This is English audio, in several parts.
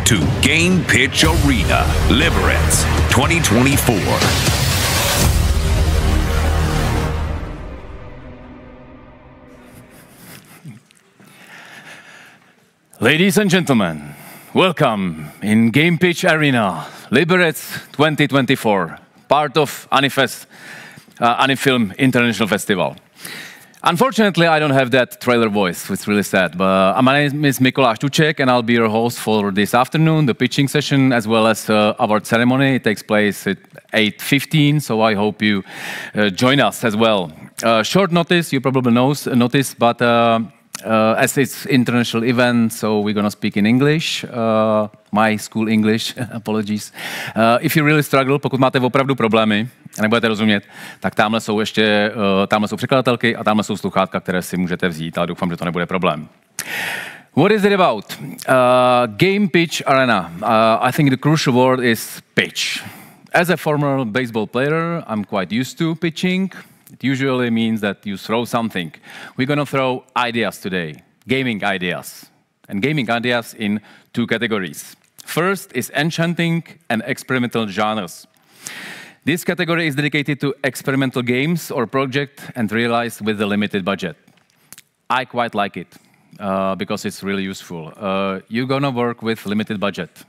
to Game Pitch Arena Liberec 2024. Ladies and gentlemen, welcome in Game Pitch Arena Liberec 2024, part of Anifilm International Festival. Unfortunately, I don't have that trailer voice, it's really sad. But my name is Mikuláš Tuček, and I'll be your host for this afternoon, the pitching session, as well as our ceremony. It takes place at 8:15, so I hope you join us as well. Short notice, you probably notice, but as it's international event, so we're gonna speak in English, my school English, apologies. If you really struggle, pokud máte opravdu problémy a nebudete rozumět, tak tamhle jsou překladatelky a tamhle jsou sluchátka, které si můžete vzít, ale doufám, že to nebude problém. What is it about? Game Pitch Arena. I think the crucial word is pitch. As a former baseball player, I'm quite used to pitching. It usually means that you throw something. We're going to throw ideas today, gaming ideas. And gaming ideas in two categories. First is enchanting and experimental genres. This category is dedicated to experimental games or projects and realized with a limited budget. I quite like it because it's really useful. You're going to work with limited budget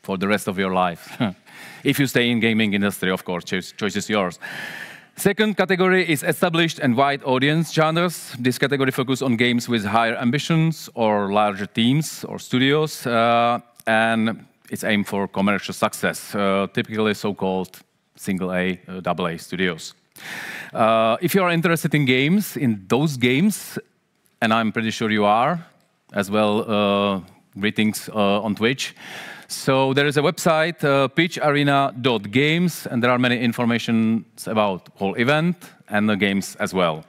for the rest of your life. If you stay in gaming industry, of course, choice is yours. Second category is established and wide audience genres. This category focuses on games with higher ambitions or larger teams or studios, and it's aimed for commercial success, typically so-called single A, double A studios. If you are interested in games, and I'm pretty sure you are, as well, greetings on Twitch. So there is a website, pitcharena.games, and there are many information about whole event and the games as well.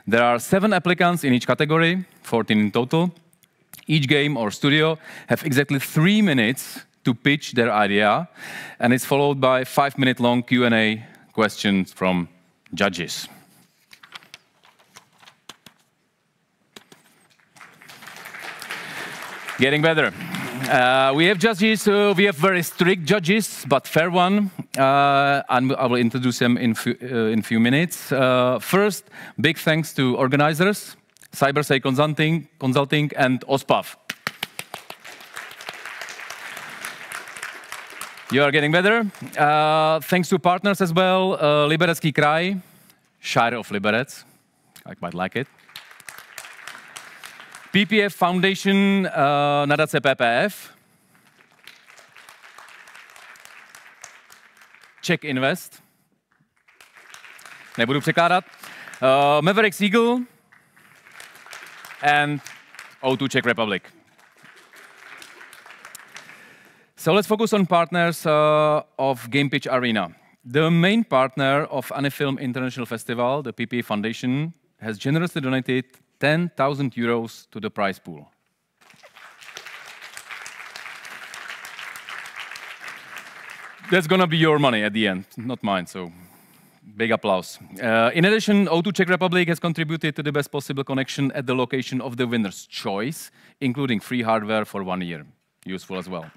There are 7 applicants in each category, 14 in total. Each game or studio have exactly 3 minutes to pitch their idea, and it's followed by 5-minute long Q&A questions from judges. Getting better. We have judges, we have very strict judges, but fair one, and I will introduce them in few minutes. First, big thanks to organizers, CyberSay Consulting and OSPAV. You are getting better. Thanks to partners as well, Liberecký kraj, Shire of Liberec, I quite like it. PPF Foundation, nadace PPF. Czech Invest. Nebudu překládat. Mavericks Eagle. And O2 Czech Republic. So let's focus on partners of Game Pitch Arena. The main partner of Anifilm International Festival, the PPF Foundation, has generously donated 10,000 euros to the prize pool. That's gonna be your money at the end, not mine, so big applause. In addition, O2 Czech Republic has contributed to the best possible connection at the location of the winner's choice, including free hardware for 1 year. Useful as well.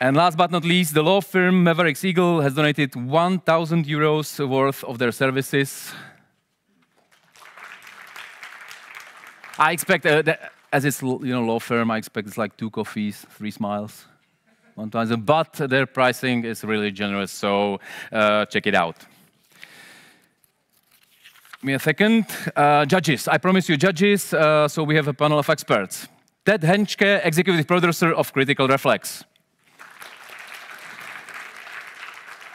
And last but not least, the law firm Mavericks Eagle has donated 1,000 euros worth of their services. I expect, as it's law firm, I expect it's like 2 coffees, 3 smiles, 1 time. But their pricing is really generous, so check it out. Give me a second. Judges, I promise you judges. So we have a panel of experts. Ted Henschke, executive producer of Critical Reflex.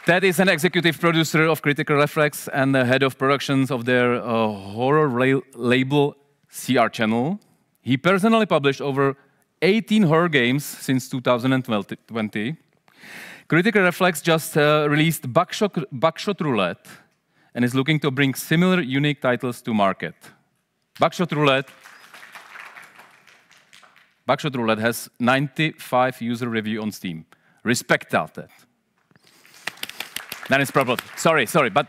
Ted is an executive producer of Critical Reflex and the head of productions of their horror label CR Channel. He personally published over 18 horror games since 2020. Critical Reflex just released Buckshot Roulette and is looking to bring similar unique titles to market. Buckshot Roulette has 95 user review on Steam. Respect that. That is problem. Sorry, but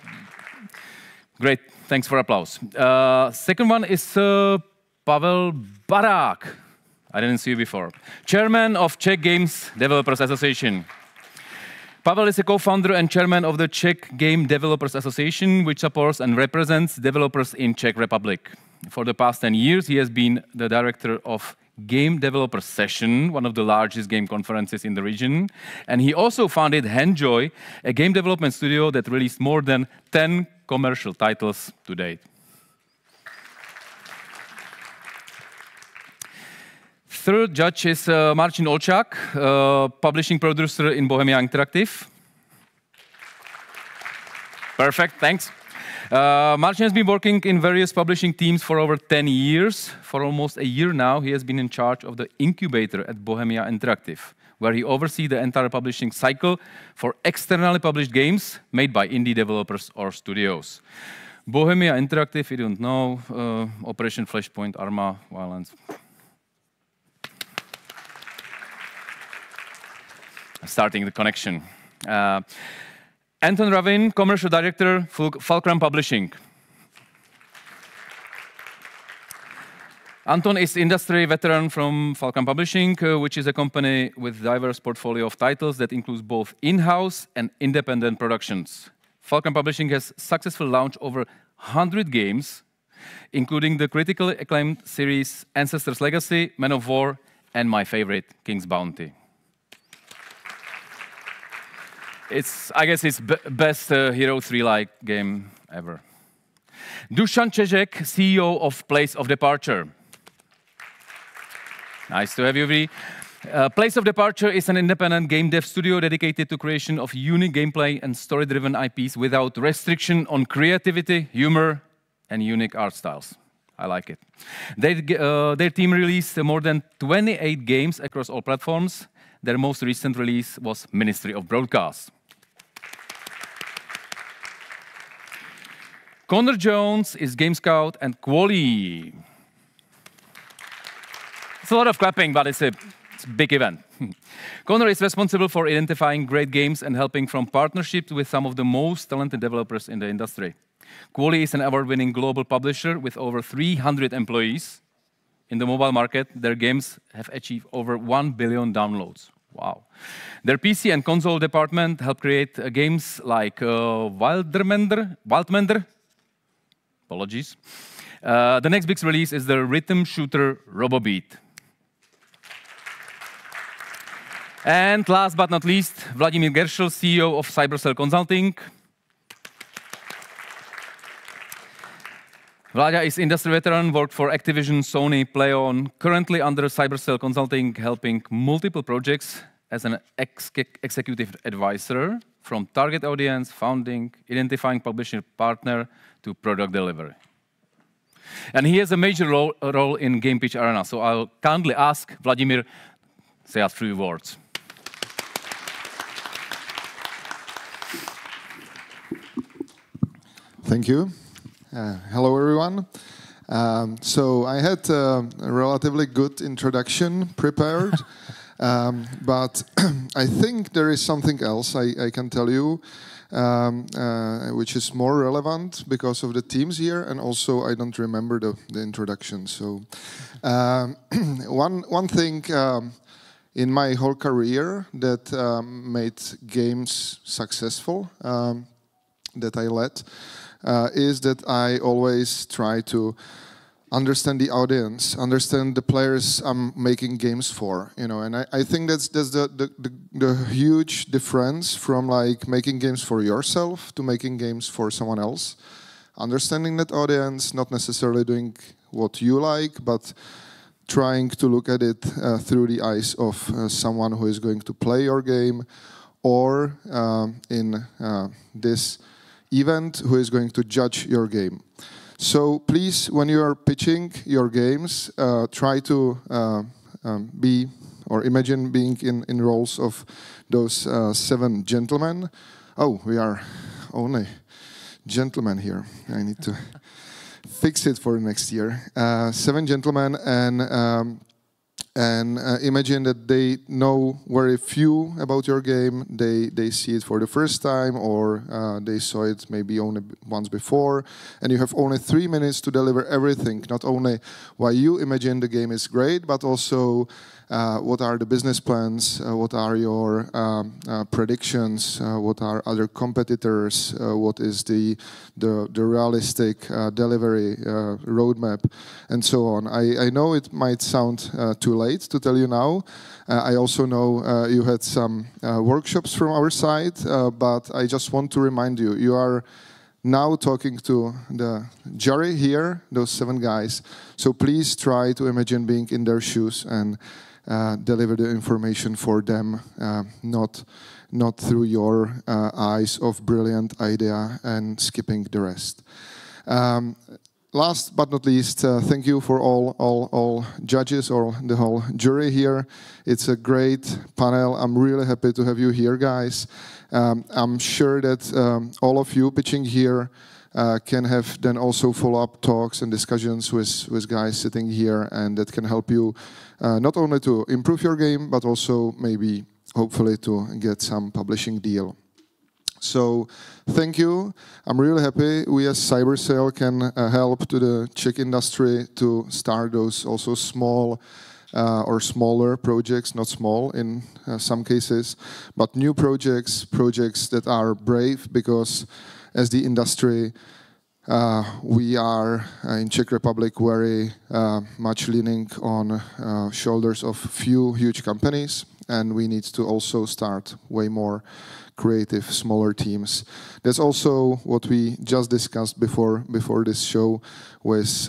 great. Thanks for applause. Second one is Pavel Barák. I didn't see you before. Chairman of Czech Games Developers Association. Pavel is a co-founder and chairman of the Czech Game Developers Association, which supports and represents developers in Czech Republic. For the past 10 years, he has been the director of Game Developer Session, one of the largest game conferences in the region. And he also founded Handjoy, a game development studio that released more than 10 commercial titles to date. Third judge is Marcin Olčák, publishing producer in Bohemia Interactive. Perfect, thanks. Marcin has been working in various publishing teams for over 10 years. For almost a year now, he has been in charge of the incubator at Bohemia Interactive, where he oversees the entire publishing cycle for externally published games made by indie developers or studios. Bohemia Interactive, if you don't know, Operation Flashpoint, Arma, Violence. Starting the connection. Anton Ravin, Commercial Director, Fulcrum Publishing. Anton is industry veteran from Fulcrum Publishing, which is a company with diverse portfolio of titles that includes both in-house and independent productions. Fulcrum Publishing has successfully launched over 100 games, including the critically acclaimed series Ancestors' Legacy, Man of War, and my favorite, King's Bounty. I guess it's best Hero 3-like game ever. Dusan Čežek, CEO of Place of Departure. Nice to have you, V. Place of Departure is an independent game dev studio dedicated to creation of unique gameplay and story-driven IPs without restriction on creativity, humor, and unique art styles. I like it. Their team released more than 28 games across all platforms. Their most recent release was Ministry of Broadcast. Connor Jones is Game Scout and Quali. It's a lot of clapping, but it's a big event. Connor is responsible for identifying great games and helping from partnerships with some of the most talented developers in the industry. Quali is an award-winning global publisher with over 300 employees. In the mobile market, their games have achieved over 1 billion downloads. Wow. Their PC and console department help create games like Wildmender. Apologies. The next big release is the rhythm shooter RoboBeat. And last but not least, Vladimír Geršl, CEO of Cybercell Consulting. Vlada is industry veteran, worked for Activision, Sony, PlayOn, currently under Cybercell Consulting, helping multiple projects as an executive advisor, from target audience, founding, identifying publisher partner, to product delivery. And he has a major role in Game Pitch Arena, so I'll kindly ask Vladimír to say a few words. Thank you. Hello, everyone. So I had a relatively good introduction prepared, but I think there is something else I can tell you, which is more relevant because of the teams here, and also I don't remember the introduction. So one thing in my whole career that made games successful, that I led, is that I always try to understand the audience, understand the players I'm making games for, you know. And I think that's the huge difference from like making games for yourself to making games for someone else. Understanding that audience, not necessarily doing what you like, but trying to look at it through the eyes of someone who is going to play your game, or in this event, who is going to judge your game. So please, when you are pitching your games, try to be, or imagine being in roles of those 7 gentlemen. Oh, we are only gentlemen here. I need to fix it for next year. 7 gentlemen, and And imagine that they know very few about your game. They see it for the first time, or they saw it maybe only once before. And you have only 3 minutes to deliver everything, not only why you imagine the game is great, but also what are the business plans, what are your predictions, what are other competitors, what is the realistic delivery roadmap, and so on. I know it might sound too late to tell you now. I also know you had some workshops from our side, but I just want to remind you, you are now talking to the jury here, those 7 guys. So please try to imagine being in their shoes and deliver the information for them, not through your eyes of brilliant idea and skipping the rest. Last but not least, thank you for all judges or the whole jury here. It's a great panel. I'm really happy to have you here, guys. I'm sure that all of you pitching here can have then also follow-up talks and discussions with guys sitting here, and that can help you not only to improve your game, but also maybe, hopefully, to get some publishing deal. So, thank you. I'm really happy we as CyberSale can help to the Czech industry to start those also small or smaller projects, not small in some cases, but new projects that are brave, because as the industry, we are in Czech Republic very much leaning on shoulders of few huge companies, and we need to also start way more creative, smaller teams. That's also what we just discussed before this show with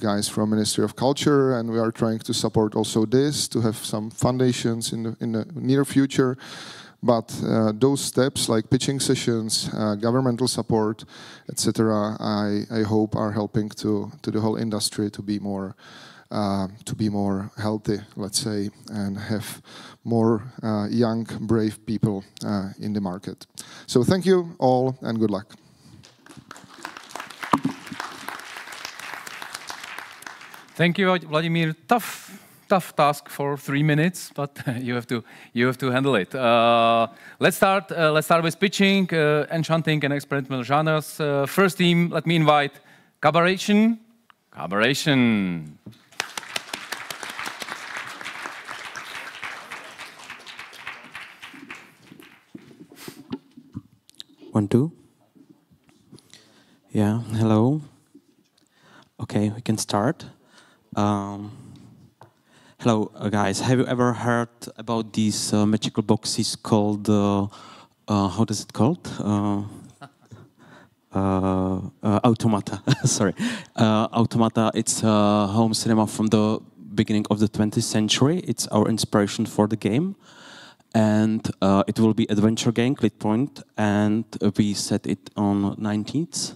guys from Ministry of Culture, and we are trying to support also this, to have some foundations in the near future. But those steps, like pitching sessions, governmental support, etc., I hope are helping to the whole industry to be more healthy, let's say, and have more young, brave people in the market. So thank you all, and good luck. Thank you, Vladimir. Tough task for 3 minutes, but you have to handle it. Let's start with pitching, enchanting and experimental genres. First team, let me invite Collaboration. 1, 2. Yeah, hello. Okay, we can start. Hello, guys. Have you ever heard about these magical boxes called, how does it called? Automata. Sorry. Automata, it's home cinema from the beginning of the 20th century. It's our inspiration for the game. And it will be adventure game, click point, and we set it on 19th.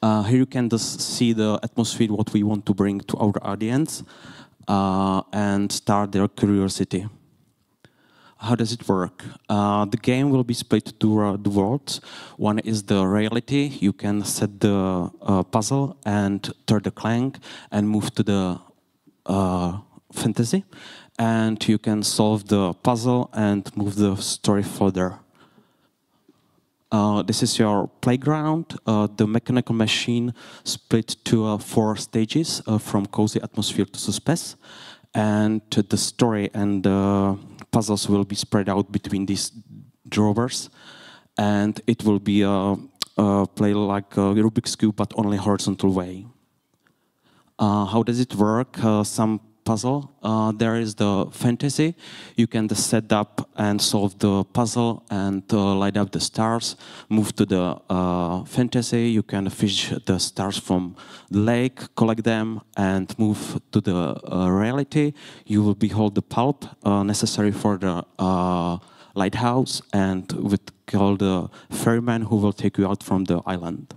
Here you can just see the atmosphere, what we want to bring to our audience. And start their curiosity. How does it work? The game will be split to the worlds. One is the reality. You can set the puzzle and turn the clank and move to the fantasy. And you can solve the puzzle and move the story further. This is your playground. The mechanical machine split to 4 stages, from cozy atmosphere to suspense. And the story and the puzzles will be spread out between these drawers. And it will be play like a Rubik's Cube, but only horizontal way. How does it work? Some puzzle. There is the fantasy. You can just set up and solve the puzzle and light up the stars. Move to the fantasy. You can fish the stars from the lake, collect them, and move to the reality. You will behold the pulp necessary for the lighthouse, and with called the ferryman who will take you out from the island.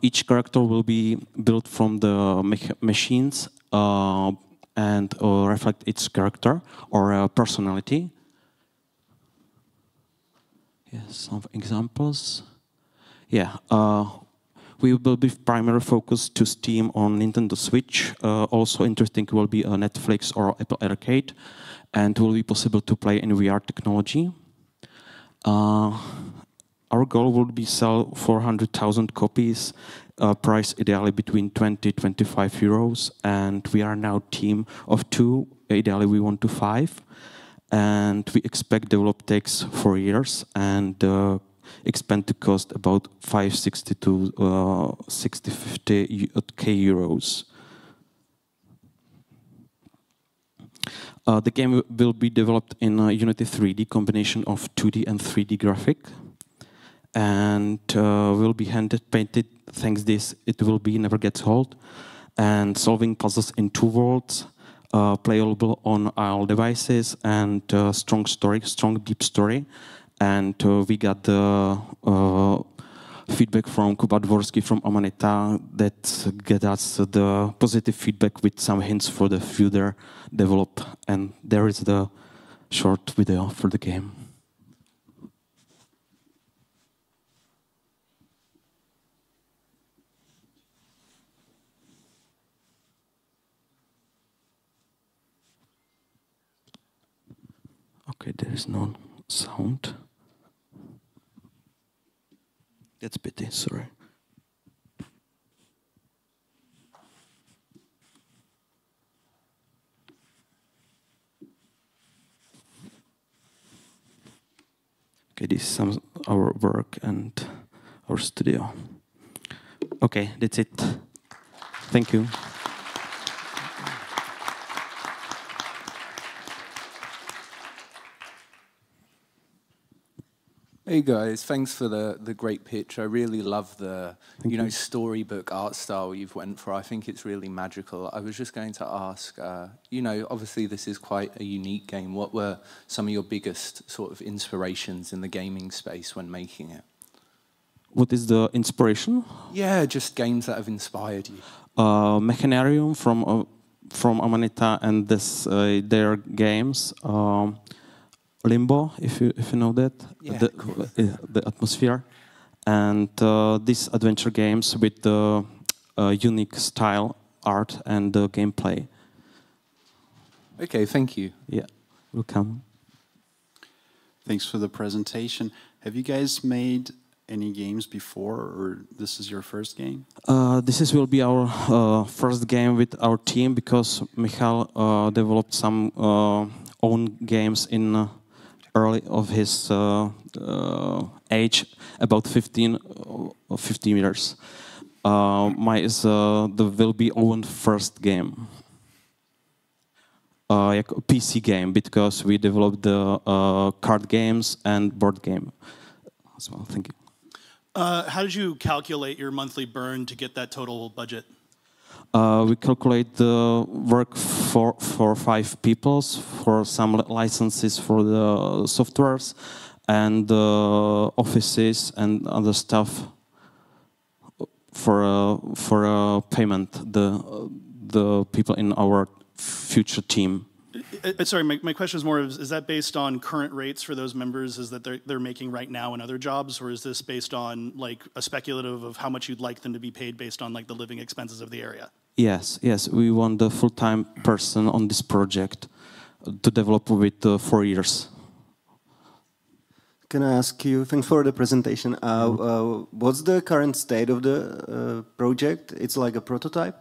Each character will be built from the machines and reflect its character or personality. Yes, some examples. Yeah, we will be primarily focused to Steam on Nintendo Switch. Also interesting will be Netflix or Apple Arcade, and will be possible to play in VR technology. Our goal would be sell 400,000 copies, price ideally between 20-25 euros, and we are now a team of 2. Ideally, we want to 5, and we expect develop takes 4 years and expand to cost about 560 to 60-50k euros. The game will be developed in a Unity 3D combination of 2D and 3D graphic, and will be hand-painted. Thanks this, it will be never gets old, and solving puzzles in 2 worlds, playable on all devices, and strong story, strong deep story. And we got the feedback from Kuba Dvorsky from Amanita that get us the positive feedback with some hints for the future develop. And there is the short video for the game. Okay, there is no sound. That's pity, sorry. Okay, this is some our work and our studio. Okay, that's it. Thank you. Hey guys, thanks for the great pitch. I really love the storybook art style you've went for. I think it's really magical. I was just going to ask, obviously this is quite a unique game. What were some of your biggest sort of inspirations in the gaming space when making it? What is the inspiration? Yeah, just games that have inspired you. Mechanarium from Amanita and their games. Limbo, if you know that, yeah, the atmosphere, and these adventure games with the unique style, art, and gameplay. Okay, thank you. Yeah, welcome. Thanks for the presentation. Have you guys made any games before, or this is your first game? This will be our first game with our team, because Michal developed some own games in early of his age, about 15 years. Mine is will be own first game, like a PC game, because we developed the card games and board game as well. Thank you. How did you calculate your monthly burn to get that total budget? We calculate the work for 5 people, for some licenses for the softwares and offices and other stuff for payment. The people in our future team. Sorry, my question is more: is that based on current rates for those members? Is that they're making right now in other jobs, or is this based on like a speculative of how much you'd like them to be paid based on like the living expenses of the area? Yes. We want a full-time person on this project to develop with 4 years. Can I ask you? Thanks for the presentation. What's the current state of the project? It's like a prototype.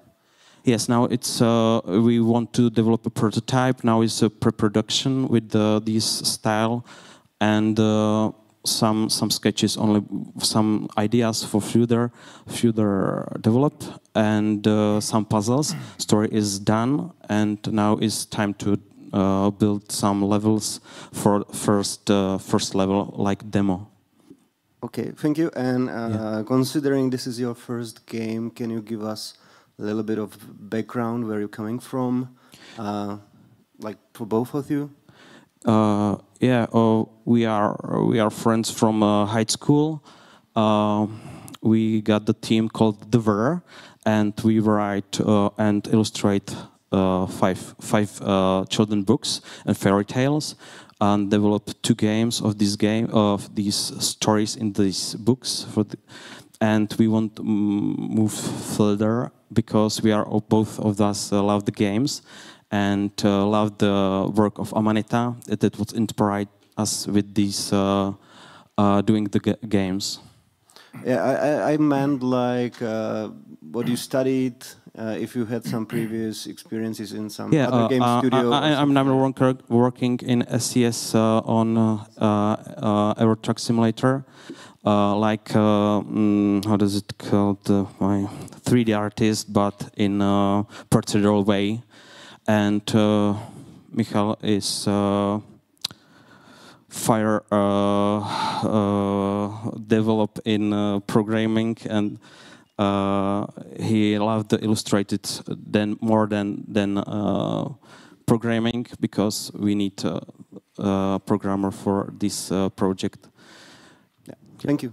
Yes, now it's we want to develop a prototype. Now it's a pre-production with this style and some sketches, only some ideas for further develop, and some puzzles. Story is done, and now it's time to build some levels for first level, like demo. Okay, thank you. And considering this is your first game, can you give us a little bit of background, where you're coming from, like for both of you? We are friends from high school. We got the team called The Ver, and we write and illustrate 5 children books and fairy tales, and developed 2 games of these stories in these books and we want to move further because we are both of us love the games and love the work of Amanita that was inspired us with these doing the games. Yeah, I meant like what you studied. If you had some previous experiences in some other game studio. I'm now working in SCS on Euro Truck Simulator, like how does it called? My 3D artist, but in a procedural way. And Michal is fire develop in programming, and he loved the illustrated more than programming, because we need a programmer for this project. Yeah. Thank you.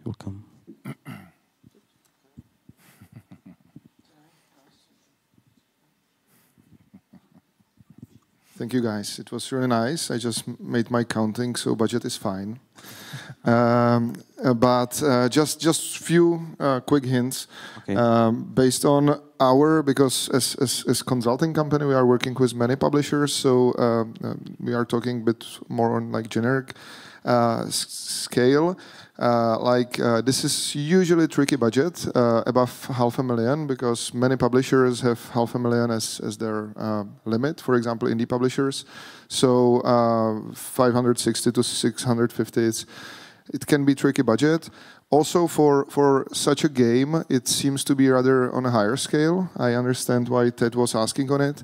You're welcome. Thank you, guys. It was really nice. I just made my counting, so budget is fine. But just few quick hints. Okay. Based on because as consulting company, we are working with many publishers, so we are talking a bit more on like generic scale. This is usually tricky budget, above $500,000, because many publishers have $500,000 as their limit. For example, indie publishers. So 560 to 650, it can be tricky budget. Also, for such a game, it seems to be rather on a higher scale. I understand why Ted was asking on it,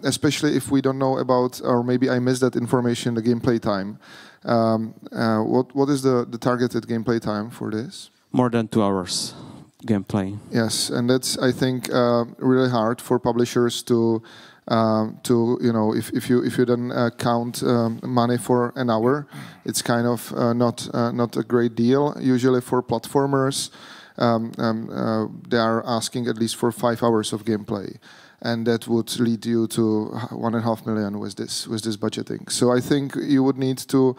especially if we don't know about, or maybe I missed that information, the gameplay time. What is the targeted gameplay time for this? More than 2 hours gameplay. Yes, and that's, I think, really hard for publishers to if you then count money for an hour, it's kind of not a great deal. Usually for platformers, they are asking at least for 5 hours of gameplay, and that would lead you to $1.5 million with this budgeting. So I think you would need to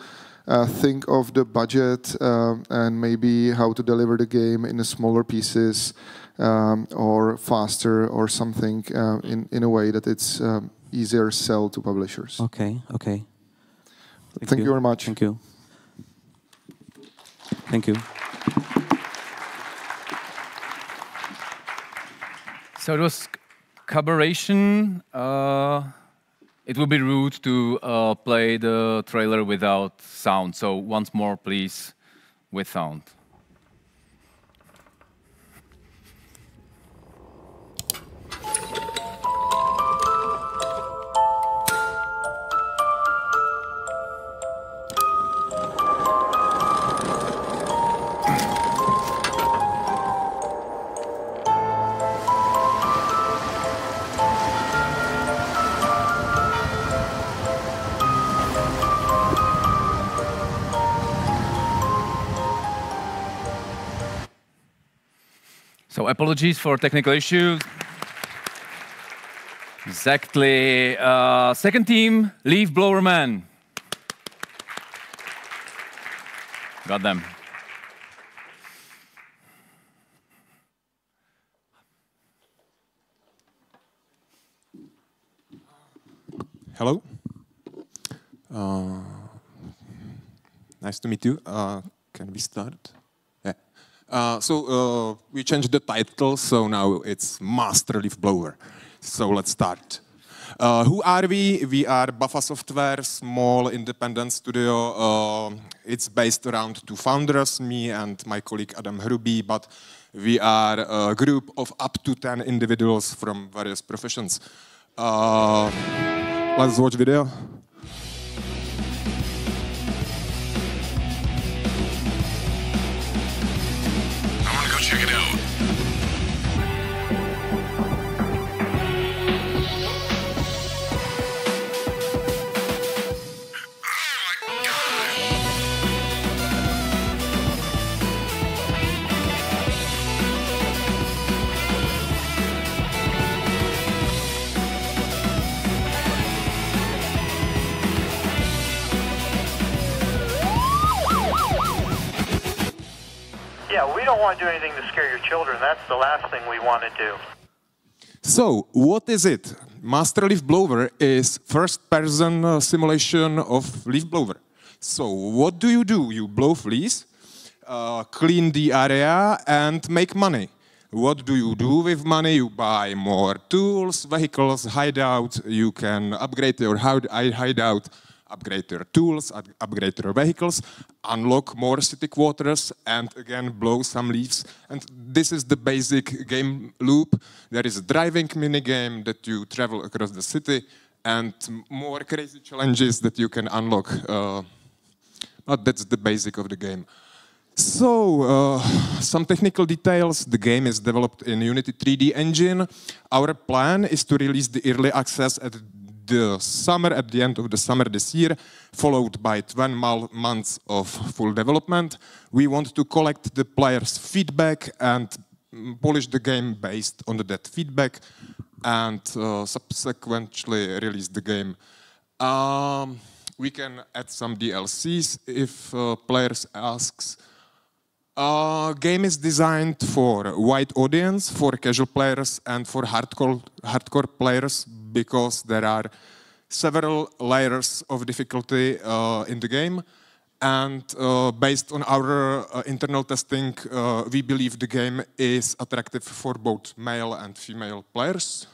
think of the budget and maybe how to deliver the game in smaller pieces. Or faster, or something in a way that it's easier sell to publishers. Okay. Thank you very much. Thank you. Thank you. So it was collaboration. It would be rude to play the trailer without sound. So once more, please, with sound. So apologies for technical issues. Exactly. Second team, Leaf Blower Man. Got them. Hello. Nice to meet you. Can we start? So we changed the title, so now it's Master Leaf Blower. So let's start. Who are we? We are Buffa Software, small independent studio. It's based around 2 founders, me and my colleague Adam Hruby, but we are a group of up to 10 individuals from various professions. Let's watch video. Check it out. Yeah, we don't want to do anything to scare your children. That's the last thing we want to do. So, what is it? Master Leaf Blower is first-person simulation of leaf blower. So, what do? You blow fleas, clean the area, and make money. What do you do with money? You buy more tools, vehicles, hideout. You can upgrade your hideout, upgrade your tools, upgrade your vehicles, unlock more city quarters, and again blow some leaves. And this is the basic game loop. There is a driving minigame that you travel across the city, and more crazy challenges that you can unlock. But that's the basic of the game. So, some technical details. The game is developed in Unity 3D engine. Our plan is to release the early access at the end of the summer this year, followed by 12 months of full development. We want to collect the players' feedback and polish the game based on that feedback, and subsequently release the game. We can add some DLCs if players asks. Game is designed for a wide audience, for casual players and for hardcore players, because there are several layers of difficulty in the game. And based on our internal testing, we believe the game is attractive for both male and female players.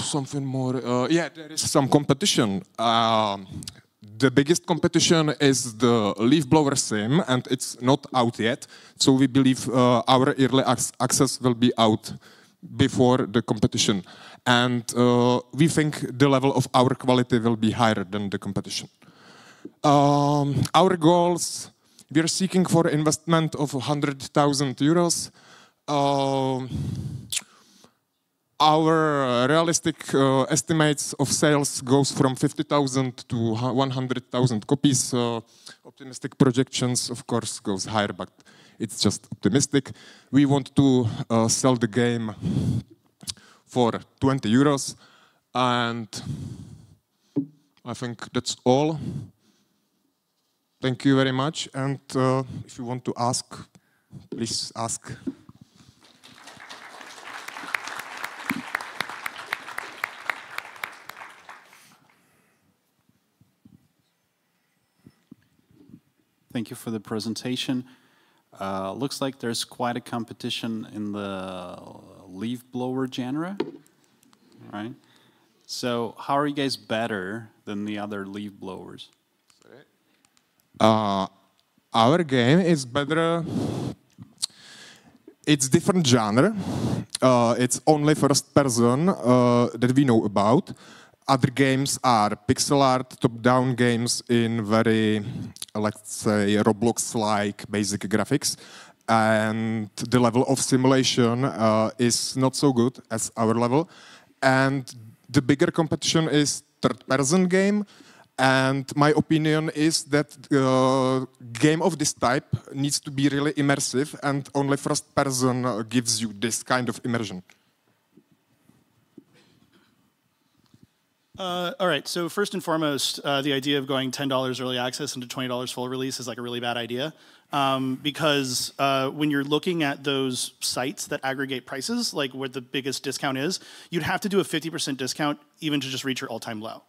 Something more. Yeah, there is some competition. The biggest competition is the leaf blower sim, and it's not out yet. So we believe our early access will be out before the competition. And we think the level of our quality will be higher than the competition. Our goals, we are seeking for investment of 100,000 euros. Our realistic estimates of sales goes from 50,000 to 100,000 copies. Optimistic projections, of course, goes higher, but it's just optimistic. We want to sell the game for 20 euros, and I think that's all. Thank you very much, and if you want to ask, please ask. Thank you for the presentation. Looks like there's quite a competition in the leaf blower genre, right? So how are you guys better than the other leaf blowers? Our game is better. It's different genre. It's only first person that we know about. Other games are pixel art, top-down games in very, let's say, Roblox-like basic graphics. And the level of simulation is not so good as our level. And the bigger competition is third-person game. And my opinion is that game of this type needs to be really immersive, and only first person gives you this kind of immersion. All right, so first and foremost, the idea of going $10 early access into $20 full release is like a really bad idea. Because when you're looking at those sites that aggregate prices, like where the biggest discount is, you'd have to do a 50% discount even to just reach your all-time low.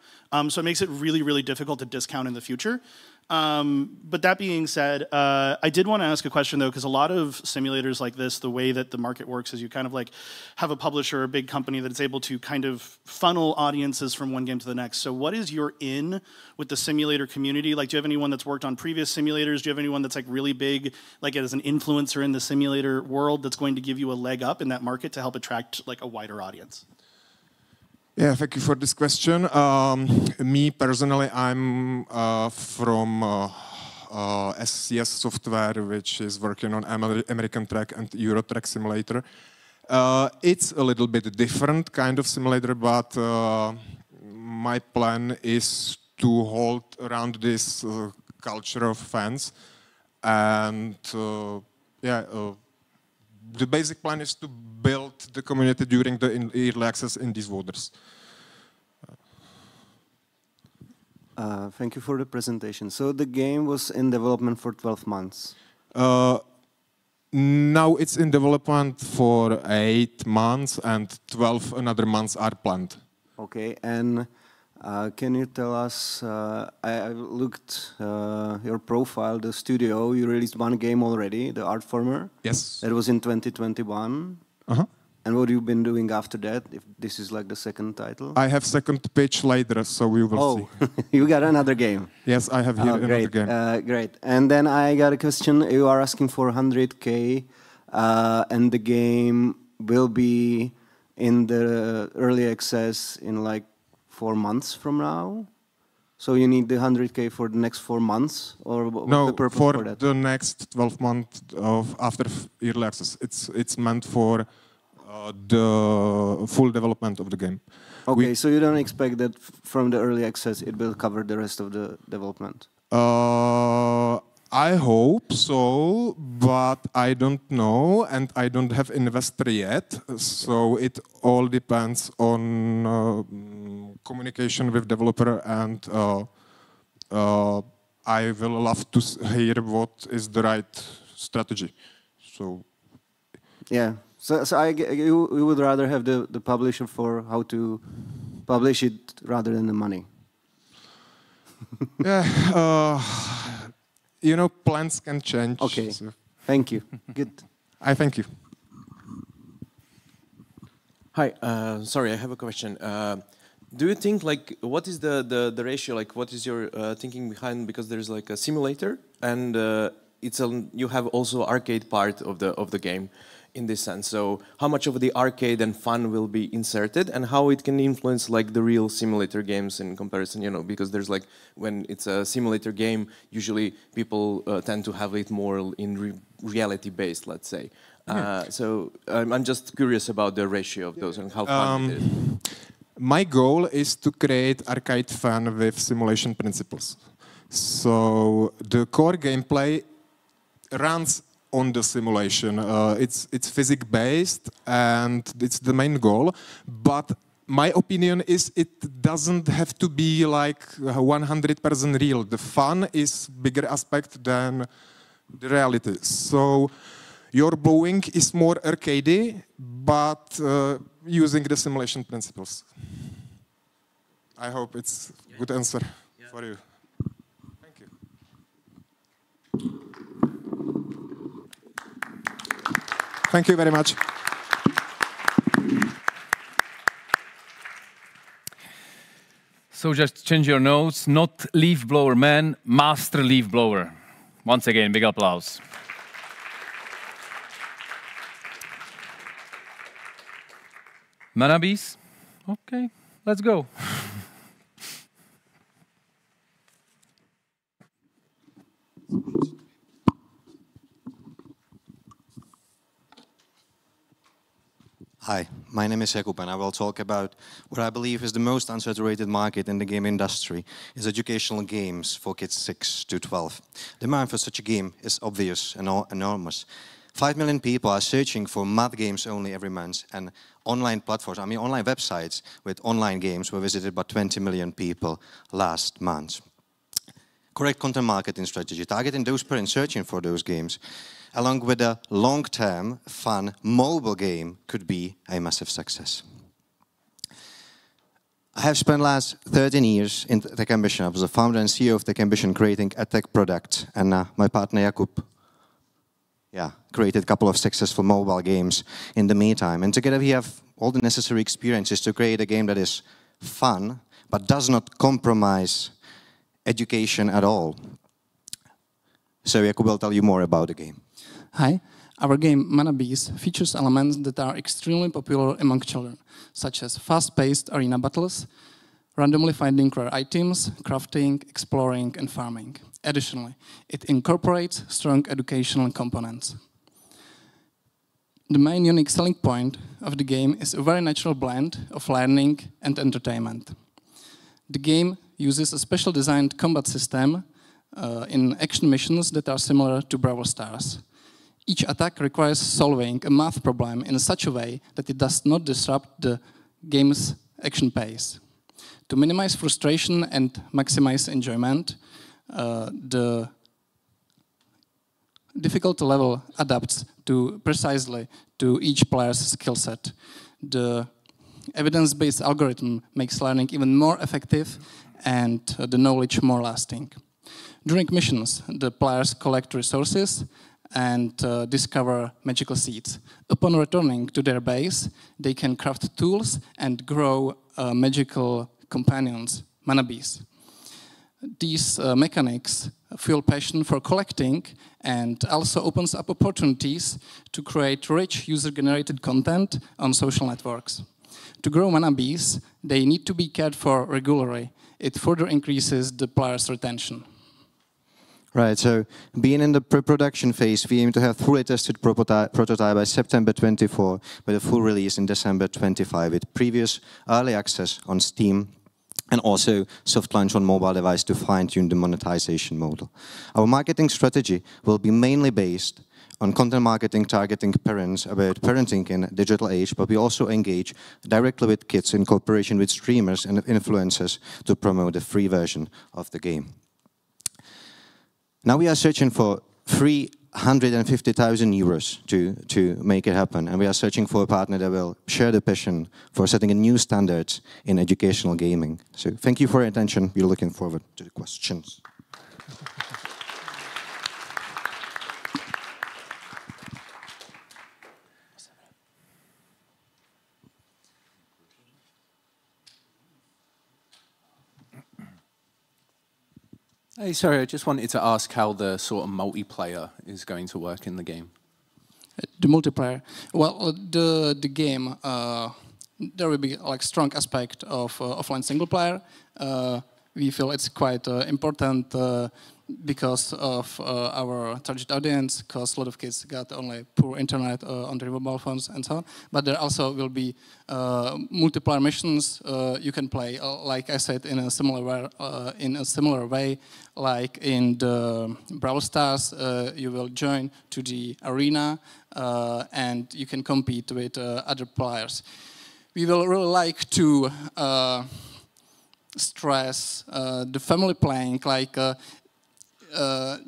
So it makes it really, really difficult to discount in the future. But that being said, I did want to ask a question though, because a lot of simulators like this, the way that the market works is you kind of like have a publisher, a big company that's able to kind of funnel audiences from one game to the next. So what is your in with the simulator community? Like, do you have anyone that's worked on previous simulators? Do you have anyone that's like really big, like as an influencer in the simulator world that's going to give you a leg up in that market to help attract like a wider audience? Yeah, thank you for this question. Me personally, I'm from SCS Software, which is working on American Track and Euro Track Simulator. It's a little bit different kind of simulator, but my plan is to hold around this culture of fans. And the basic plan is to build the community during the early access in these waters. Thank you for the presentation. So the game was in development for 12 months. Now it's in development for 8 months, and 12 another months are planned. Okay, and can you tell us, I looked your profile, the studio, you released one game already, the Art Former. Yes. That was in 2021. Uh-huh. And what have you been doing after that, if this is like the second title? I have second pitch later, so we will see. Oh, you got another game. Yes, I have here another game. Great. And then I got a question. You are asking for 100K, and the game will be in the early access in like 4 months from now. So you need the 100K for the next 4 months, or what's the purpose for that? No, for the next 12 months of after early access. It's meant for the full development of the game. Okay, so you don't expect that from the early access it will cover the rest of the development? I hope so, but I don't know, and I don't have investor yet. So it all depends on communication with developer, and I will love to hear what is the right strategy. So yeah. So you would rather have the publisher for how to publish it rather than the money? Yeah, you know, plans can change. Okay, so. Thank you. Good. I thank you. Hi, sorry, I have a question. Do you think, like, what is the ratio, like, what is your thinking behind, because there's like a simulator, and you have also arcade part of the game, in this sense. So how much of the arcade and fun will be inserted, and how it can influence like the real simulator games in comparison, you know, because there's like, when it's a simulator game, usually people tend to have it more in reality based, let's say. So I'm just curious about the ratio of those and how fun it is. My goal is to create arcade fun with simulation principles. So the core gameplay runs on the simulation. It's physics-based, and it's the main goal. But my opinion is it doesn't have to be like 100% real. The fun is bigger aspect than the reality. So your blowing is more arcadey, but using the simulation principles. I hope it's a good answer for you. Thank you. Thank you very much. So just change your notes. Not leaf blower man, master leaf blower. Once again, big applause. Manabis? Okay, let's go. Hi, my name is Jakub, and I will talk about what I believe is the most unsaturated market in the game industry, is educational games for kids 6 to 12. Demand for such a game is obvious and enormous. 5 million people are searching for math games only every month, and online platforms, online websites with online games were visited by 20 million people last month. Correct content marketing strategy, targeting those parents searching for those games, along with a long-term, fun mobile game, could be a massive success. I have spent the last 13 years in Tech Ambition. I was the founder and CEO of Tech Ambition, creating a tech product, and my partner Jakub created a couple of successful mobile games in the meantime. And together we have all the necessary experiences to create a game that is fun, but does not compromise education at all. So Jakub will tell you more about the game. Hi, our game Manabis features elements that are extremely popular among children, such as fast-paced arena battles, randomly finding rare items, crafting, exploring, and farming. Additionally, it incorporates strong educational components. The main unique selling point of the game is a very natural blend of learning and entertainment. The game uses a special designed combat system in action missions that are similar to Brawl Stars. Each attack requires solving a math problem in such a way that it does not disrupt the game's action pace. To minimize frustration and maximize enjoyment, the difficulty level adapts to precisely to each player's skill set. The evidence-based algorithm makes learning even more effective and the knowledge more lasting. During missions, the players collect resources and discover magical seeds. Upon returning to their base, they can craft tools and grow magical companions, mana bees. These mechanics fuel passion for collecting and also opens up opportunities to create rich user-generated content on social networks. To grow mana bees, they need to be cared for regularly. It further increases the player's retention. Right, so being in the pre-production phase, we aim to have fully tested prototype by September 24, with a full release in December 25, with previous early access on Steam, and also soft launch on mobile device to fine-tune the monetization model. Our marketing strategy will be mainly based on content marketing targeting parents about parenting in digital age, but we also engage directly with kids in cooperation with streamers and influencers to promote the free version of the game. Now we are searching for 350,000 euros to make it happen, and we are searching for a partner that will share the passion for setting a new standards in educational gaming. So thank you for your attention. We're looking forward to the questions. Hey, sorry, I just wanted to ask how the sort of multiplayer is going to work in the game. The multiplayer. Well, the game there will be like strong aspect of offline single player. We feel it's quite important because of our target audience, because a lot of kids got only poor internet on their mobile phones and so on. But there also will be multiplayer missions you can play, like I said, in a similar way, like in the Brawl Stars. You will join to the arena and you can compete with other players. We will really like to stress the family playing, like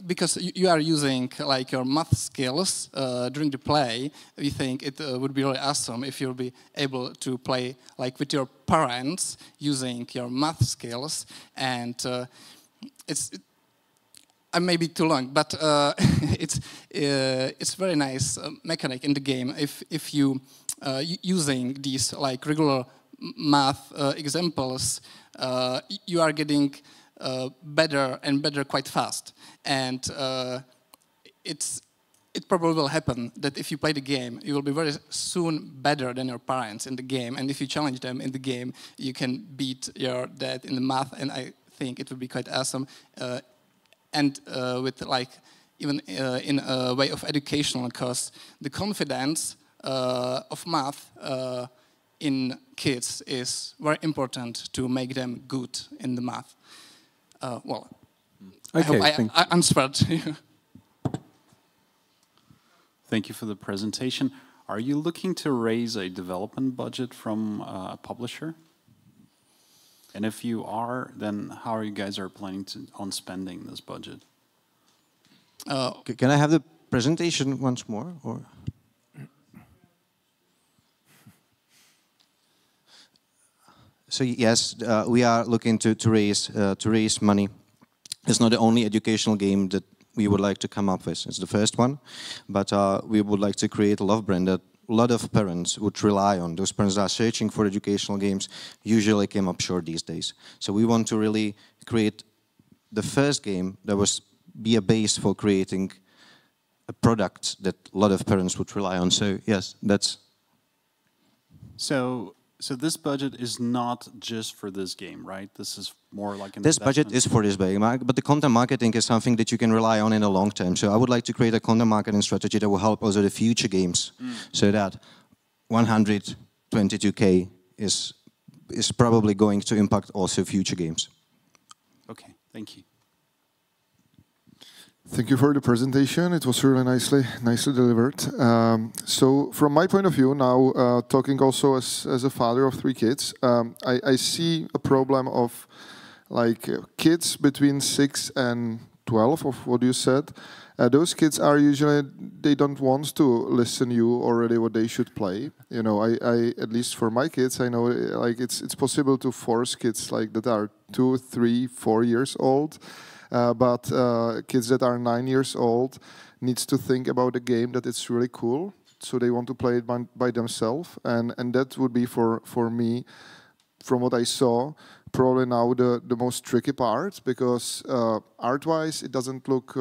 because you are using like your math skills during the play. We think it would be really awesome if you'll be able to play like with your parents using your math skills, and I may be too long, but it's very nice mechanic in the game if you using these like regular math examples, you are getting better and better quite fast, and it probably will happen that if you play the game, you will be very soon better than your parents in the game, and if you challenge them in the game, you can beat your dad in the math, and I think it would be quite awesome, and with like even in a way of educational, because the confidence of math in kids is very important to make them good in the math. Well, okay, I hope I answered you. Thank you for the presentation. Are you looking to raise a development budget from a publisher? And if you are, then how are you guys planning on spending this budget? Can I have the presentation once more? Or? So yes, we are looking to raise money. It's not the only educational game that we would like to come up with. It's the first one, but we would like to create a love brand that a lot of parents would rely on. Those parents that are searching for educational games usually came up short these days. So we want to really create the first game that was be a base for creating a product that a lot of parents would rely on. So yes, that's. So this budget is not just for this game, right? This is more like an This budget is for this game, but the content marketing is something that you can rely on in the long term. So I would like to create a content marketing strategy that will help also the future games, so that 122K is probably going to impact also future games. Okay, thank you. Thank you for the presentation. It was really nicely delivered. So from my point of view now, talking also as a father of 3 kids, I see a problem of like kids between 6 and 12 of what you said, those kids are usually, they don't want to listen you already what they should play. You know, I at least for my kids, I know like it's possible to force kids like that are 2, 3, 4 years old, but kids that are 9 years old needs to think about a game that it's really cool, so they want to play it by themselves, and that would be for me, from what I saw, probably now the most tricky part, because art-wise it doesn't look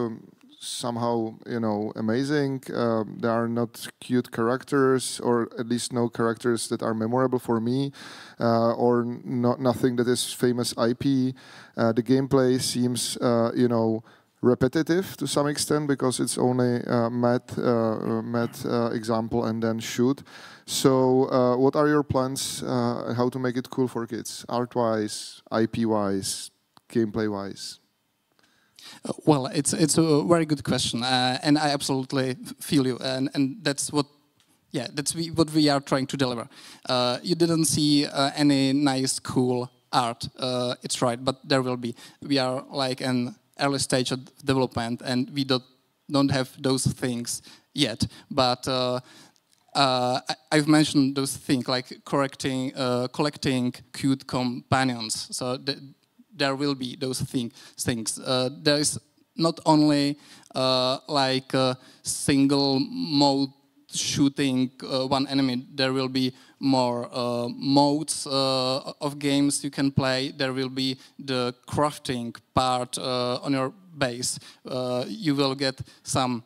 somehow, you know, amazing. There are not cute characters, or at least no characters that are memorable for me, or nothing that is famous IP. The gameplay seems, you know, repetitive to some extent, because it's only met example and then shoot. So what are your plans how to make it cool for kids, art-wise, IP-wise, gameplay-wise? Well, it's a very good question, and I absolutely feel you, and that's what, yeah, that's what we are trying to deliver. You didn't see any nice, cool art. It's right, but there will be. We are like an early stage of development, and we don't have those things yet. But I've mentioned those things like collecting cute companions. So there will be those things. There is not only like a single mode shooting one enemy. There will be more modes of games you can play. There will be the crafting part on your base. You will get some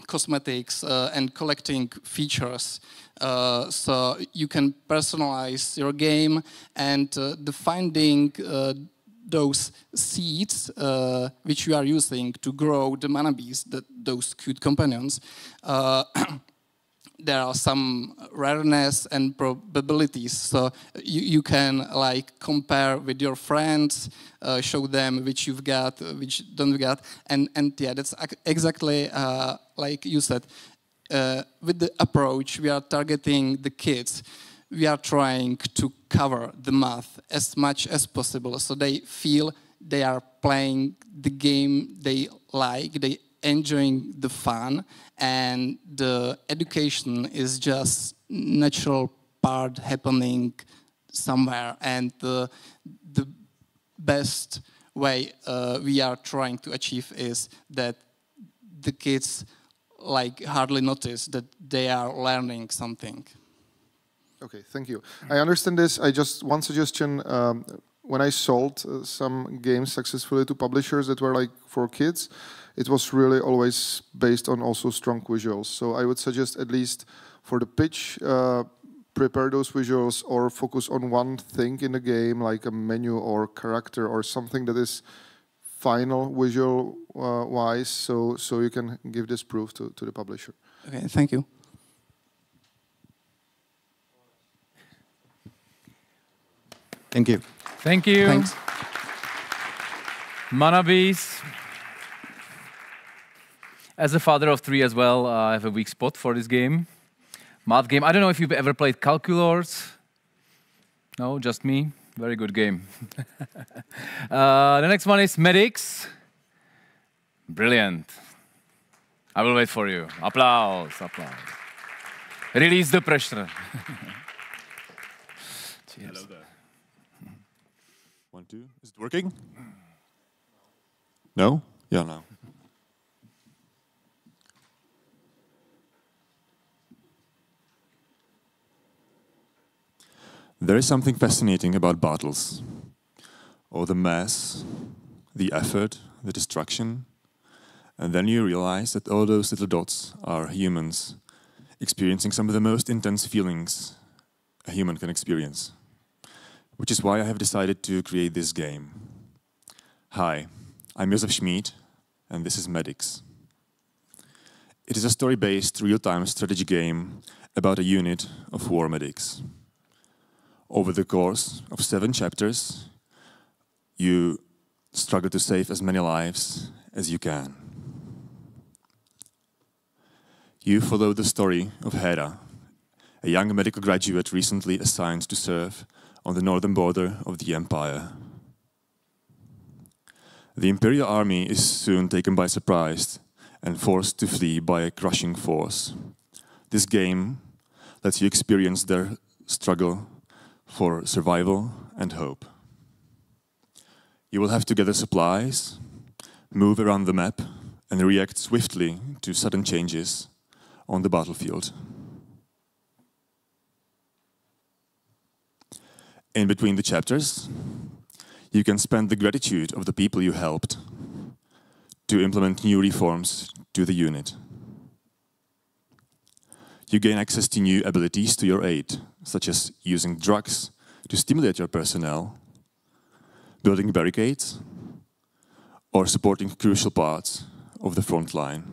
cosmetics and collecting features, so you can personalize your game, and the finding those seeds which you are using to grow the mana bees, those cute companions. There are some rareness and probabilities, so you can like compare with your friends, show them which you've got, which don't got, and yeah, that's exactly like you said. With the approach, we are targeting the kids. We are trying to cover the math as much as possible, so they feel they are playing the game they like, they enjoying the fun, and the education is just natural part happening somewhere. And the best way we are trying to achieve is that the kids like hardly notice that they are learning something. Okay, thank you. I understand this. I just, one suggestion, when I sold some games successfully to publishers that were like for kids, it was really always based on also strong visuals. So I would suggest, at least for the pitch, prepare those visuals or focus on one thing in the game, like a menu or character or something that is final visual wise, so you can give this proof to the publisher. Okay, thank you. Thank you. Thank you. Thanks. Manabis. As a father of 3 as well, I have a weak spot for this game. Math game. I don't know if you've ever played Calculors. No, just me. Very good game. The next one is Medics. Brilliant. I will wait for you. Applause, applause. Release the pressure. Cheers. Hello there. 1, 2. Is it working? No? Yeah, no. There is something fascinating about battles. Oh, the mass, the effort, the destruction. And then you realize that all those little dots are humans experiencing some of the most intense feelings a human can experience. Which is why I have decided to create this game. Hi, I'm Josef Schmid, and this is Medics. It is a story-based, real-time strategy game about a unit of war medics. Over the course of 7 chapters, you struggle to save as many lives as you can. You follow the story of Hera, a young medical graduate recently assigned to serve on the northern border of the Empire. The Imperial army is soon taken by surprise and forced to flee by a crushing force. This game lets you experience their struggle for survival and hope. You will have to gather supplies, move around the map, and react swiftly to sudden changes on the battlefield. In between the chapters, you can spend the gratitude of the people you helped to implement new reforms to the unit. You gain access to new abilities to your aid, such as using drugs to stimulate your personnel, building barricades, or supporting crucial parts of the front line.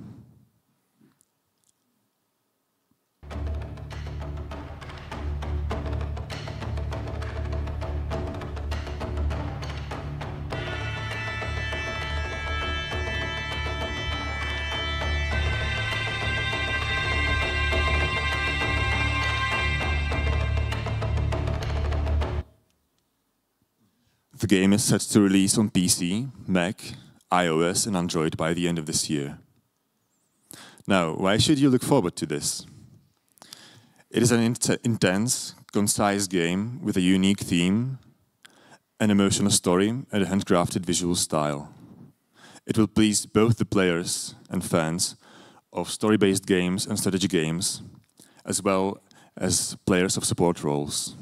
The game is set to release on PC, Mac, iOS and Android by the end of this year. Now, why should you look forward to this? It is an intense, concise game with a unique theme, an emotional story and a handcrafted visual style. It will please both the players and fans of story-based games and strategy games, as well as players of support roles.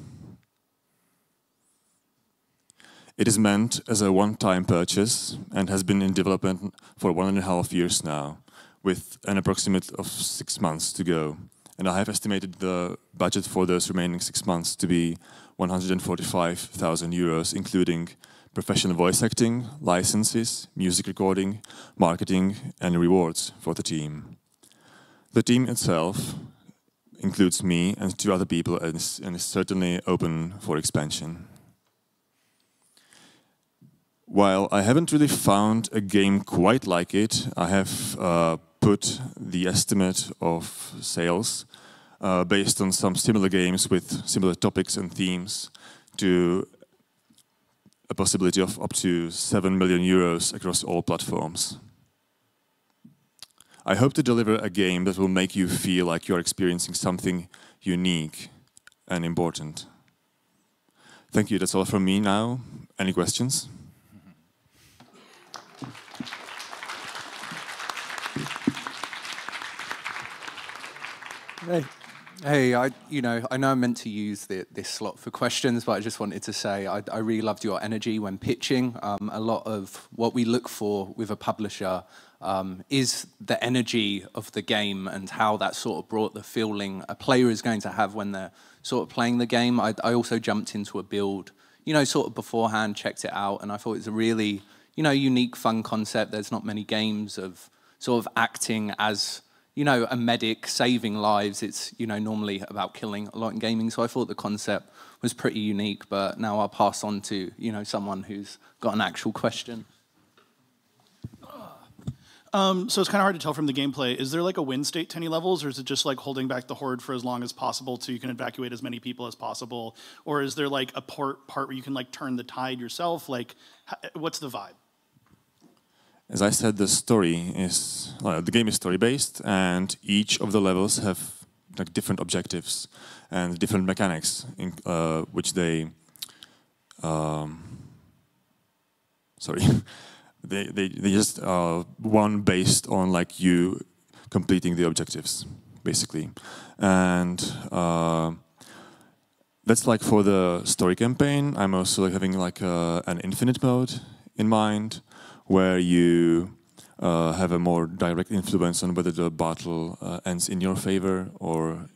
It is meant as a one-time purchase and has been in development for 1.5 years now, with an approximate of 6 months to go. And I have estimated the budget for those remaining 6 months to be 145,000 euros, including professional voice acting, licenses, music recording, marketing, and rewards for the team. The team itself includes me and 2 other people and is certainly open for expansion. While I haven't really found a game quite like it, I have put the estimate of sales based on some similar games with similar topics and themes to a possibility of up to 7 million euros across all platforms. I hope to deliver a game that will make you feel like you're experiencing something unique and important. Thank you, that's all from me now. Any questions? Hey, I know I'm meant to use this slot for questions, but I just wanted to say I really loved your energy when pitching. A lot of what we look for with a publisher is the energy of the game and how that sort of brought the feeling a player is going to have when they're sort of playing the game. I also jumped into a build, sort of beforehand, checked it out, and I thought it was a really, unique, fun concept. There's not many games of sort of acting as a medic saving lives. It's, normally about killing a lot in gaming. So I thought the concept was pretty unique, but now I'll pass on to, someone who's got an actual question. So it's kind of hard to tell from the gameplay. Is there like a win state to any levels, or is it just like holding back the horde for as long as possible so you can evacuate as many people as possible? Or is there like a part where you can like turn the tide yourself? Like, what's the vibe? As I said, the game is story-based, and each of the levels have like different objectives and different mechanics, in, which they, they just one based on like you completing the objectives, basically, and that's like for the story campaign. I'm also like having like an infinite mode in mind, where you have a more direct influence on whether the battle ends in your favor or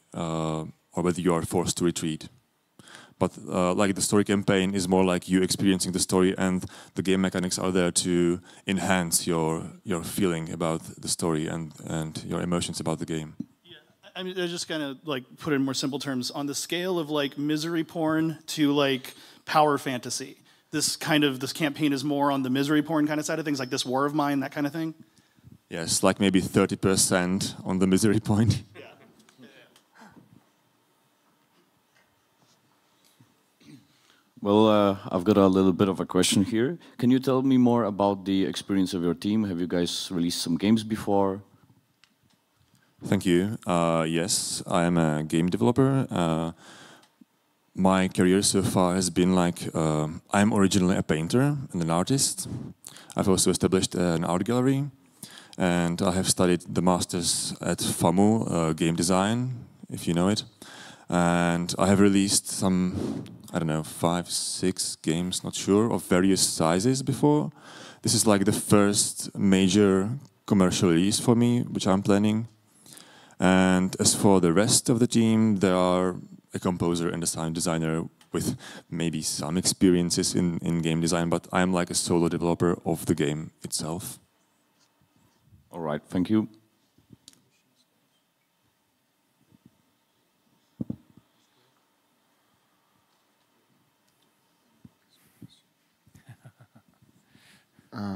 whether you are forced to retreat. But like the story campaign is more like you experiencing the story, and the game mechanics are there to enhance your feeling about the story and your emotions about the game. Yeah, I mean, I just kind of like put it in more simple terms. On the scale of like misery porn to like power fantasy, this campaign is more on the misery porn kind of side of things, like this War of Mine, that kind of thing? Yes, like maybe 30% on the misery point. Well, I've got a little bit of a question here. Can you tell me more about the experience of your team? Have you guys released some games before? Thank you. Yes, I am a game developer. My career so far has been like, I'm originally a painter and an artist. I've also established an art gallery, and I have studied the masters at FAMU, game design, if you know it. And I have released some, I don't know, 5, 6 games, not sure, of various sizes before. This is like the first major commercial release for me, which I'm planning. And as for the rest of the team, there are a composer and a sound designer with maybe some experiences in game design, but I'm like a solo developer of the game itself. All right, thank you.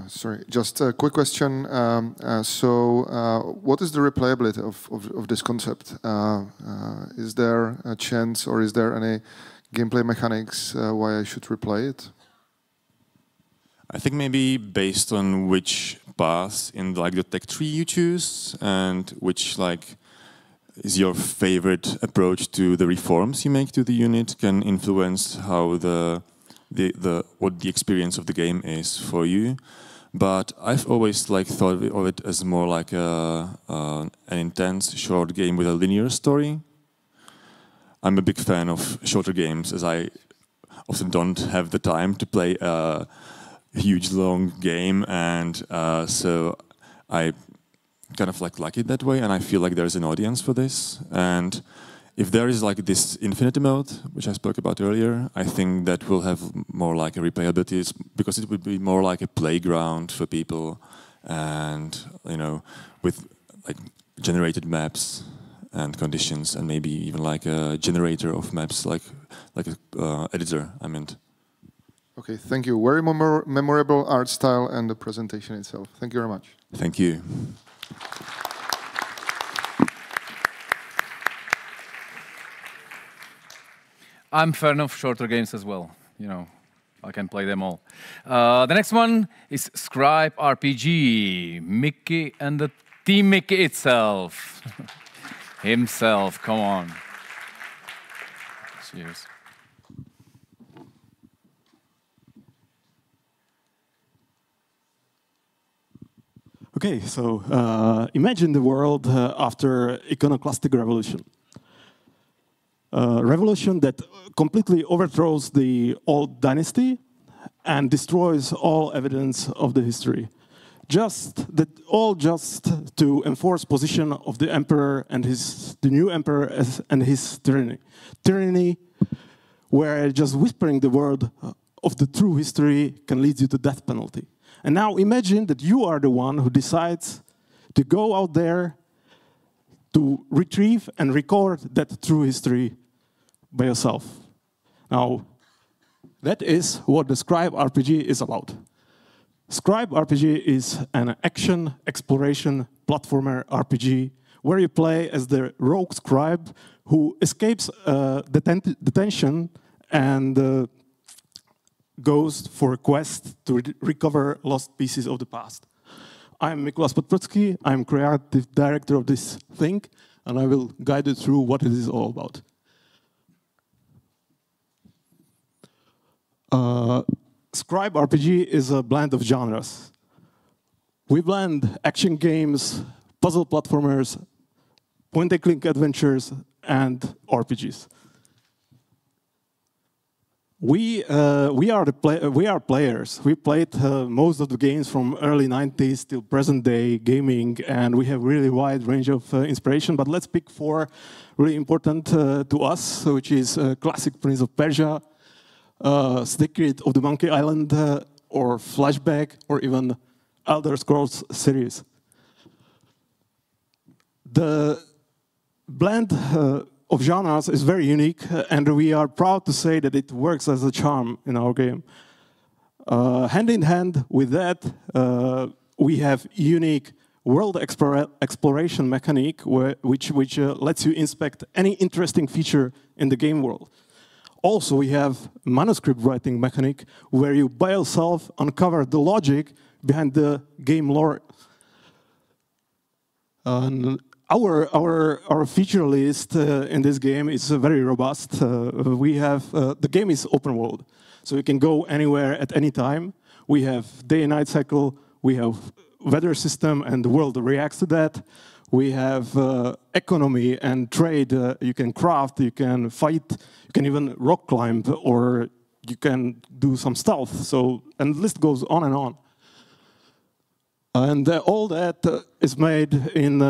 Sorry, just a quick question. What is the replayability of this concept? Is there a chance, or is there any gameplay mechanics why I should replay it? I think maybe based on which path in like the tech tree you choose, and which like is your favorite approach to the reforms you make to the unit, can influence how what the experience of the game is for you. But I've always like thought of it as more like an intense short game with a linear story. I'm a big fan of shorter games, as I often don't have the time to play a huge long game, and so I kind of like it that way, and I feel like there's an audience for this. And if there is like this infinity mode, which I spoke about earlier, I think that will have more like a replayability, because it would be more like a playground for people, and you know, with like generated maps and conditions, and maybe even like a generator of maps, like a editor, I meant. Okay, thank you. Very memorable art style and the presentation itself. Thank you very much. Thank you. I'm a fan of shorter games as well. You know, I can play them all. The next one is Scribe RPG. Mickey and the Team Mickey itself. Himself, come on. Cheers. Okay, so imagine the world after iconoclastic revolution. Revolution that completely overthrows the old dynasty and destroys all evidence of the history. Just to enforce position of the emperor and the new emperor and his tyranny. Tyranny where just whispering the word of the true history can lead you to death penalty. And now imagine that you are the one who decides to go out there to retrieve and record that true history by yourself. Now, that is what the Scribe RPG is about. Scribe RPG is an action, exploration, platformer RPG where you play as the rogue scribe who escapes detention and goes for a quest to recover lost pieces of the past. I'm Mikuláš Podprodský, I'm creative director of this thing, and I will guide you through what it is all about. Scribe RPG is a blend of genres. We blend action games, puzzle platformers, point-and-click adventures, and RPGs. We are players. We played most of the games from early 90s till present day gaming, and we have really wide range of inspiration. But let's pick 4 really important to us, which is classic Prince of Persia, Secret of the Monkey Island, or Flashback, or even Elder Scrolls series. The blend of genres is very unique, and we are proud to say that it works as a charm in our game. Hand in hand with that, we have unique world exploration mechanic, which lets you inspect any interesting feature in the game world. Also, we have manuscript writing mechanic where you by yourself uncover the logic behind the game lore. Our feature list in this game is very robust. The game is open world, so you can go anywhere at any time. We have day and night cycle. We have weather system, and the world reacts to that. We have economy and trade. You can craft, you can fight, you can even rock climb, or you can do some stealth. So, and the list goes on and on. And all that is made in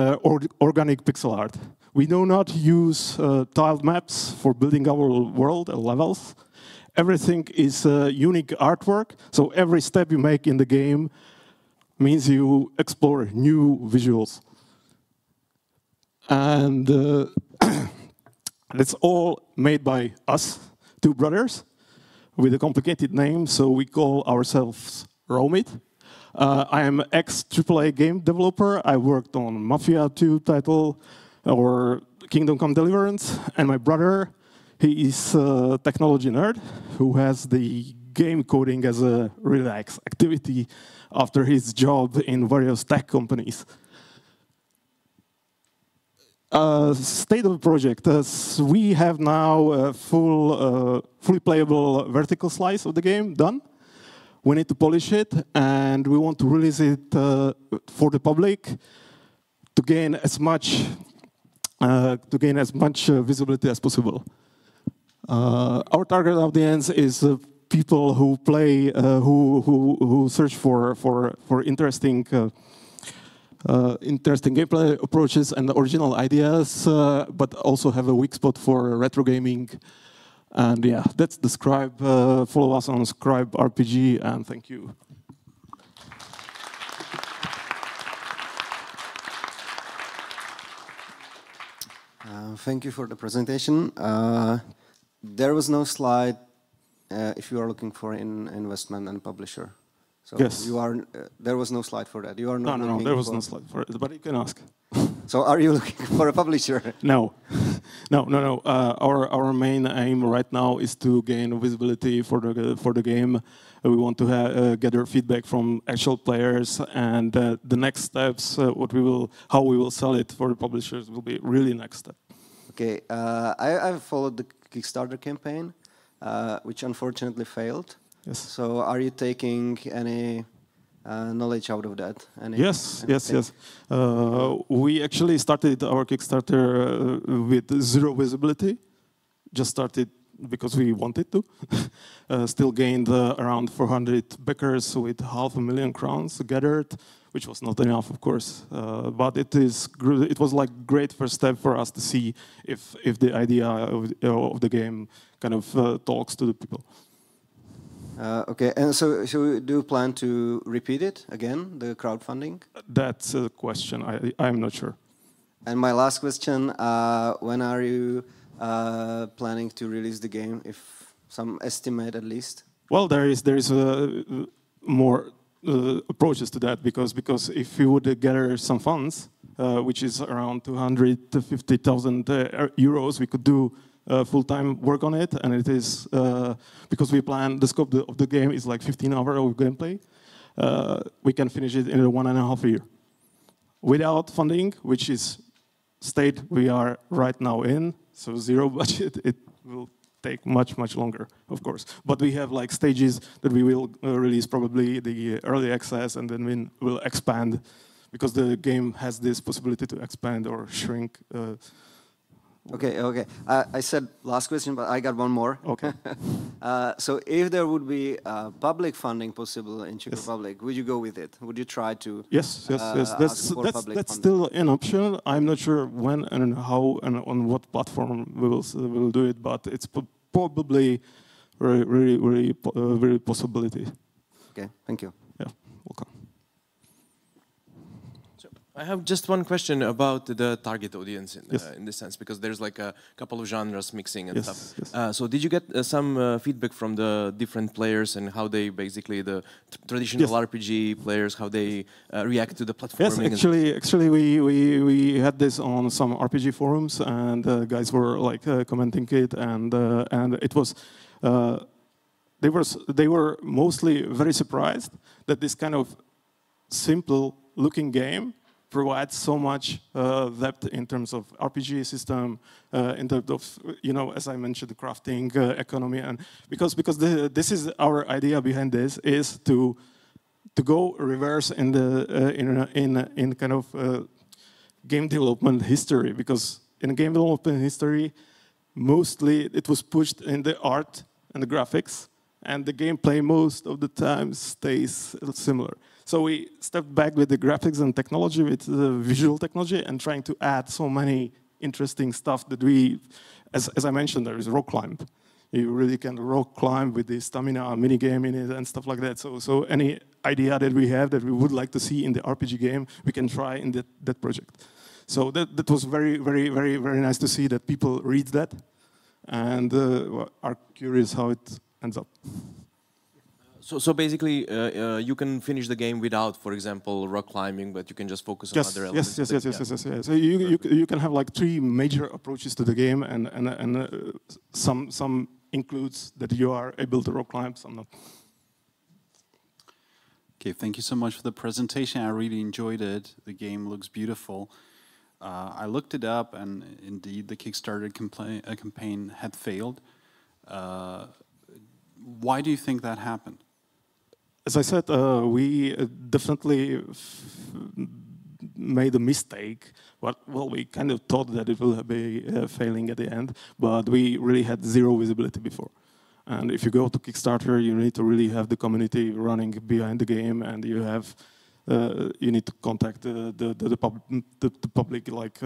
organic pixel art. We do not use tiled maps for building our world and levels. Everything is unique artwork, so every step you make in the game means you explore new visuals. And it's all made by us, two brothers, with a complicated name, so we call ourselves Romit. I am ex-AAA game developer. I worked on Mafia 2 title or Kingdom Come Deliverance. And my brother, he is a technology nerd who has the game coding as a relaxed activity after his job in various tech companies. State of the project. We have now a fully playable vertical slice of the game done. We need to polish it, and we want to release it for the public to gain as much visibility as possible. Our target audience is people who play, who search for interesting gameplay approaches and original ideas, but also have a weak spot for retro gaming. And yeah, that's the Scribe. Follow us on Scribe RPG, and thank you. Thank you for the presentation. There was no slide if you are looking for an investment and publisher. So yes. You are. There was no slide for that. You are not. No, there was no slide for it, but you can ask. So, are you looking for a publisher? No. Our main aim right now is to gain visibility for the game. We want to gather feedback from actual players, and the next steps, how we will sell it for the publishers, will be really next step. Okay, I've followed the Kickstarter campaign, which unfortunately failed. Yes. So, are you taking any knowledge out of that? Yes. We actually started our Kickstarter with zero visibility. Just started because we wanted to. Still gained around 400 backers with 500,000 crowns gathered, which was not enough, of course. But it was like great first step for us to see if the idea of the game kind of talks to the people. Okay, and so do you plan to repeat it again, the crowdfunding? That's a question. I'm not sure. And my last question, when are you planning to release the game, if some estimate at least? Well, there is more approaches to that, because if you would gather some funds, which is around 250,000 euros, we could do full-time work on it, and it is because we plan the scope of the game is like 15 hours of gameplay. We can finish it in 1.5 years. Without funding, which is state we are right now in, so zero budget, it will take much longer, of course. But we have like stages that we will release probably the early access, and then we will expand, because the game has this possibility to expand or shrink. Okay. I said last question, but I got one more. Okay. So if there would be public funding possible in Czech Republic, would you go with it? Would you try to? Yes. That's still an option. I'm not sure when and how and on what platform we will do it, but it's probably very possibility. Okay. Thank you. Yeah. Welcome. I have just one question about the target audience Yes. In this sense, because there's like a couple of genres mixing and Yes, stuff. yes. So did you get some feedback from the different players and how they basically, the traditional Yes. RPG players, how they react to the platforming? Yes, actually, we had this on some RPG forums, and guys were like commenting it, and it was they were mostly very surprised that this kind of simple-looking game provides so much depth in terms of RPG system, in terms of, you know, as I mentioned, the crafting economy, and because this is our idea behind this, is to go reverse in the in kind of game development history, because in game development history, mostly it was pushed in the art and the graphics, and the gameplay most of the time stays similar. So we stepped back with the graphics and technology, with the visual technology, and trying to add so many interesting stuff that we, as I mentioned, there is rock climb. You really can rock climb with the stamina mini game in it and stuff like that. So any idea that we have that we would like to see in the RPG game, we can try in that project. So that was very, very, very, very nice to see that people read that and are curious how it ends up. So basically, you can finish the game without, for example, rock climbing, but you can just focus on other elements. Yes. So you can have like 3 major approaches to the game, and some includes that you are able to rock climb, some not. Okay, thank you so much for the presentation. I really enjoyed it. The game looks beautiful. I looked it up, and indeed, the Kickstarter campaign had failed. Why do you think that happened? As I said, we definitely made a mistake. Well, we kind of thought that it will be failing at the end, but we really had zero visibility before. And if you go to Kickstarter, you need to really have the community running behind the game, and you have you need to contact the public. Like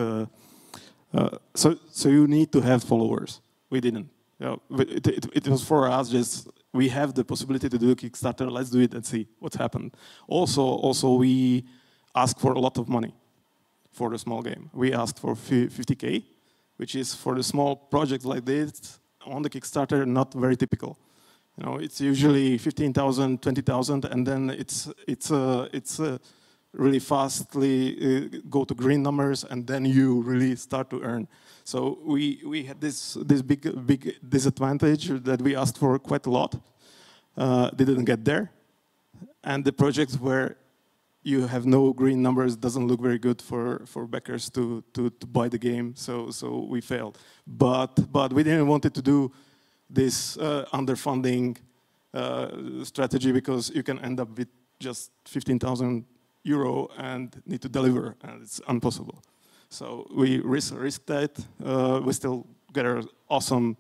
so you need to have followers. We didn't. It was for us just, we have the possibility to do a Kickstarter, let's do it and see what's happened. Also we asked for a lot of money for the small game. We asked for 50K, which is for the small projects like this on the Kickstarter not very typical. You know, it's usually 15,000, 20,000, and then it's really fastly go to green numbers, and then you really start to earn. So we had this big disadvantage that we asked for quite a lot. They didn't get there, and the projects where you have no green numbers doesn't look very good for backers to buy the game. So we failed. But we didn't want to do this underfunding strategy, because you can end up with just 15,000 euro and need to deliver, and it's impossible. So we risked that. We still get awesome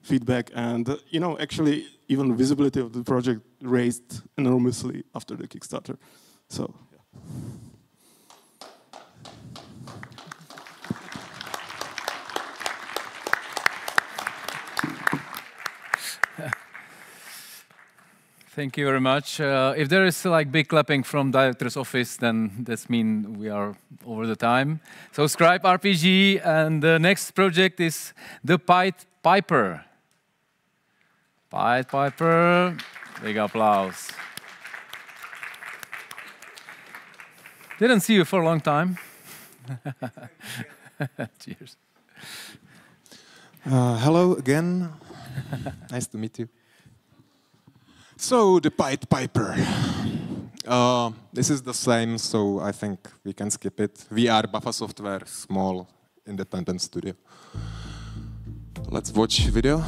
feedback, and you know, actually, even visibility of the project raised enormously after the Kickstarter. So. Thank you very much. If there is like big clapping from director's office, then that means we are over the time. So Scribe RPG, and the next project is the Pied Piper. Pied Piper, big applause. Didn't see you for a long time. Cheers. Hello again. Nice to meet you. So, the Pied Piper. This is the same, so I think we can skip it. We are Buffa Software, small independent studio. Let's watch video.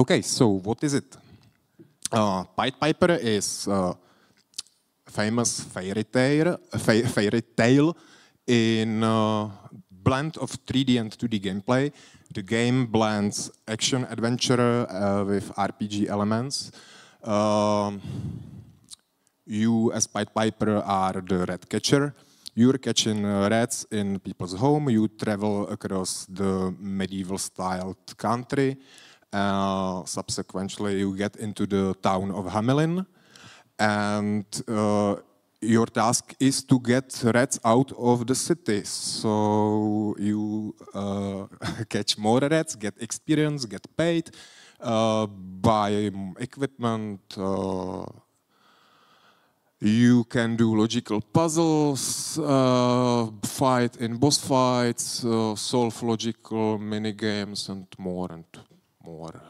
Okay, so what is it? Pied Piper is famous fairy tale in blend of 3D and 2D gameplay. The game blends action adventure with RPG elements. You as Pied Piper are the rat catcher. You're catching rats in people's home. You travel across the medieval-styled country. Subsequently, you get into the town of Hamelin, and your task is to get rats out of the city. So you catch more rats, get experience, get paid, buy equipment. You can do logical puzzles, fight in boss fights, solve logical mini games, and more and more.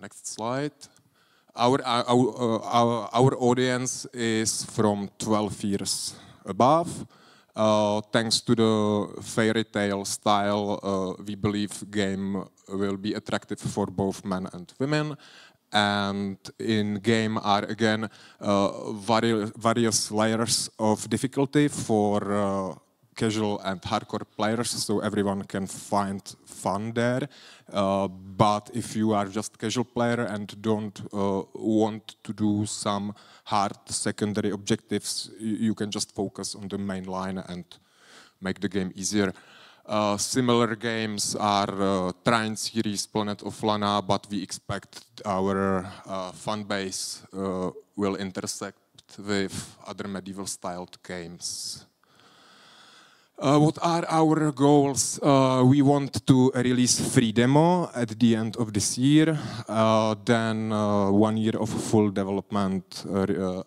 Next slide. Our audience is from 12 years above. Thanks to the fairy tale style, we believe game will be attractive for both men and women. And in game are again various layers of difficulty for casual and hardcore players, so everyone can find fun there. But if you are just casual player and don't want to do some hard secondary objectives, you can just focus on the main line and make the game easier. Similar games are Train series, Planet of Lana, but we expect our fan base will intersect with other medieval-styled games. What are our goals? We want to release free demo at the end of this year, then 1 year of full development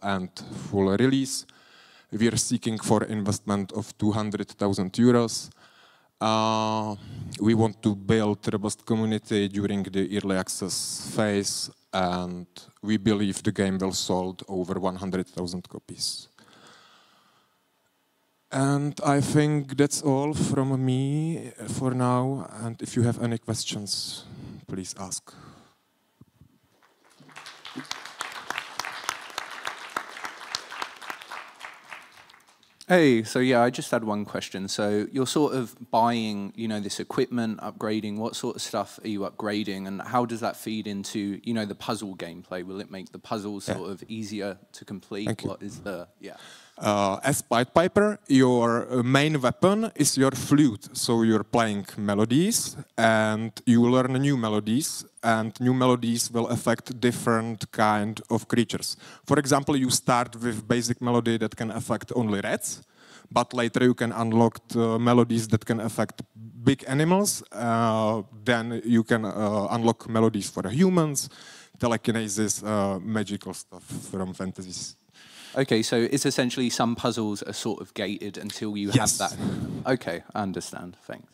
and full release. We are seeking for investment of 200,000 euros. We want to build a robust community during the early access phase, and we believe the game will sold over 100,000 copies. And I think that's all from me for now, and if you have any questions, please ask. Hey, so yeah, I just had one question. So you're sort of buying, this equipment, upgrading. What sort of stuff are you upgrading, and how does that feed into, the puzzle gameplay? Will it make the puzzles sort of easier to complete? What is the, As Pied Piper, your main weapon is your flute. So you're playing melodies, and you learn new melodies, and new melodies will affect different kind of creatures. For example, you start with basic melody that can affect only rats, but later you can unlock melodies that can affect big animals. Then you can unlock melodies for humans, telekinesis, magical stuff from fantasies. Okay, so it's essentially some puzzles are sort of gated until you have that. Okay, I understand. Thanks.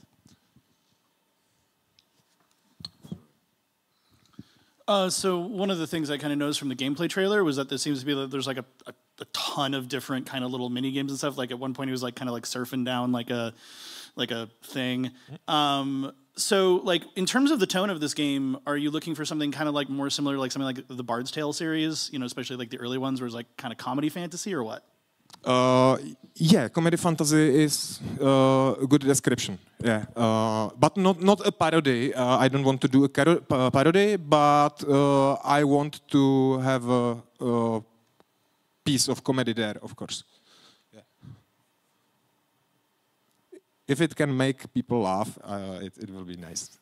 So one of the things I kind of noticed from the gameplay trailer was that there seems to be there's like a ton of different kind of little mini games and stuff. Like at one point, he was like kind of like surfing down like a thing. So like in terms of the tone of this game, are you looking for something kind of like more similar, like something like the Bard's Tale series? Especially like the early ones, where it's like kind of comedy fantasy, or what? Yeah, comedy fantasy is a good description. Yeah, but not a parody. I don't want to do a parody, but I want to have a piece of comedy there, of course. Yeah. If it can make people laugh, it will be nice.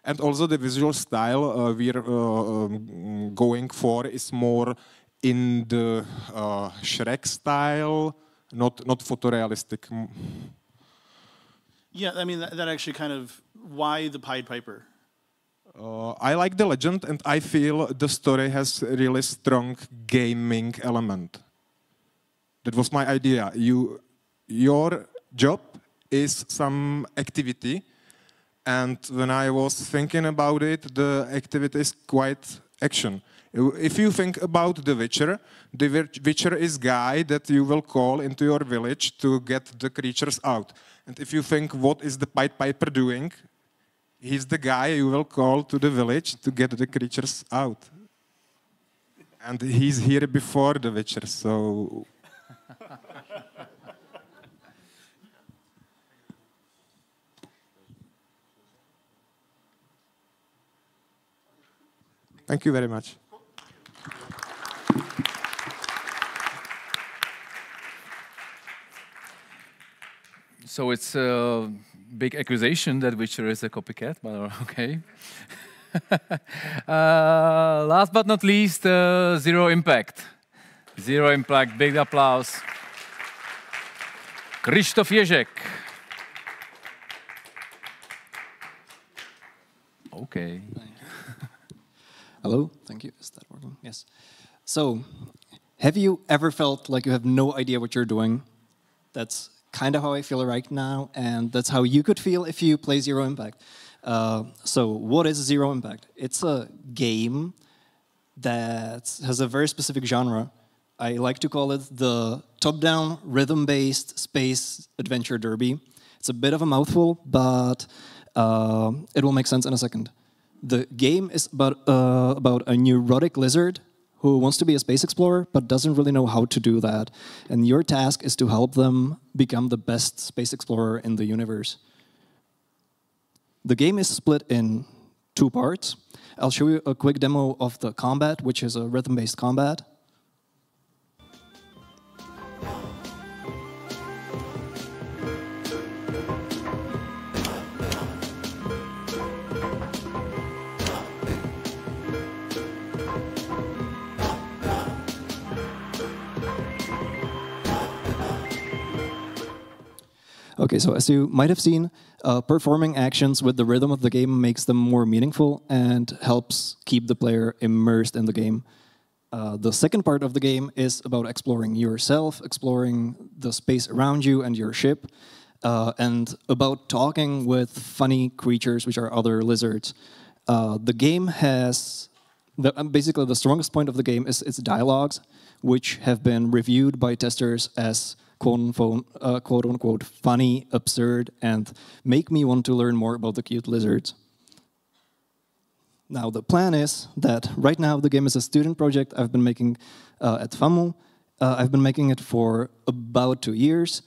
And also the visual style we're going for is more in the Shrek style, not photorealistic. Yeah, I mean, that actually kind of, why the Pied Piper? I like the legend, and I feel the story has a really strong gaming element. That was my idea. Your job is some activity, and when I was thinking about it, the activity is quite action. If you think about the Witcher is guy that you will call into your village to get the creatures out. And if you think, what is the Pied Piper doing? He's the guy you will call to the village to get the creatures out. And he's here before the Witcher, so... Thank you very much. So it's a big accusation that Witcher is a copycat, but okay. Last but not least, Zero Impact. Zero Impact, big applause. Krzysztof Ježek. Okay. Hello, thank you. Is that working? Yes. So, have you ever felt like you have no idea what you're doing? That's kind of how I feel right now, and that's how you could feel if you play Zero Impact. So, what is Zero Impact? It's a game that has a very specific genre. I like to call it the top-down, rhythm-based space adventure derby. It's a bit of a mouthful, but it will make sense in a second. The game is about a neurotic lizard who wants to be a space explorer but doesn't really know how to do that. And your task is to help them become the best space explorer in the universe. The game is split in 2 parts. I'll show you a quick demo of the combat, which is a rhythm-based combat. Okay, so as you might have seen, performing actions with the rhythm of the game makes them more meaningful and helps keep the player immersed in the game. The second part of the game is about exploring yourself, exploring the space around you and your ship, and about talking with funny creatures, which are other lizards. The game has... basically, the strongest point of the game is its dialogues, which have been reviewed by testers as quote-unquote funny, absurd, and make me want to learn more about the cute lizards. Now, the plan is that right now the game is a student project I've been making at FAMU. I've been making it for about 2 years.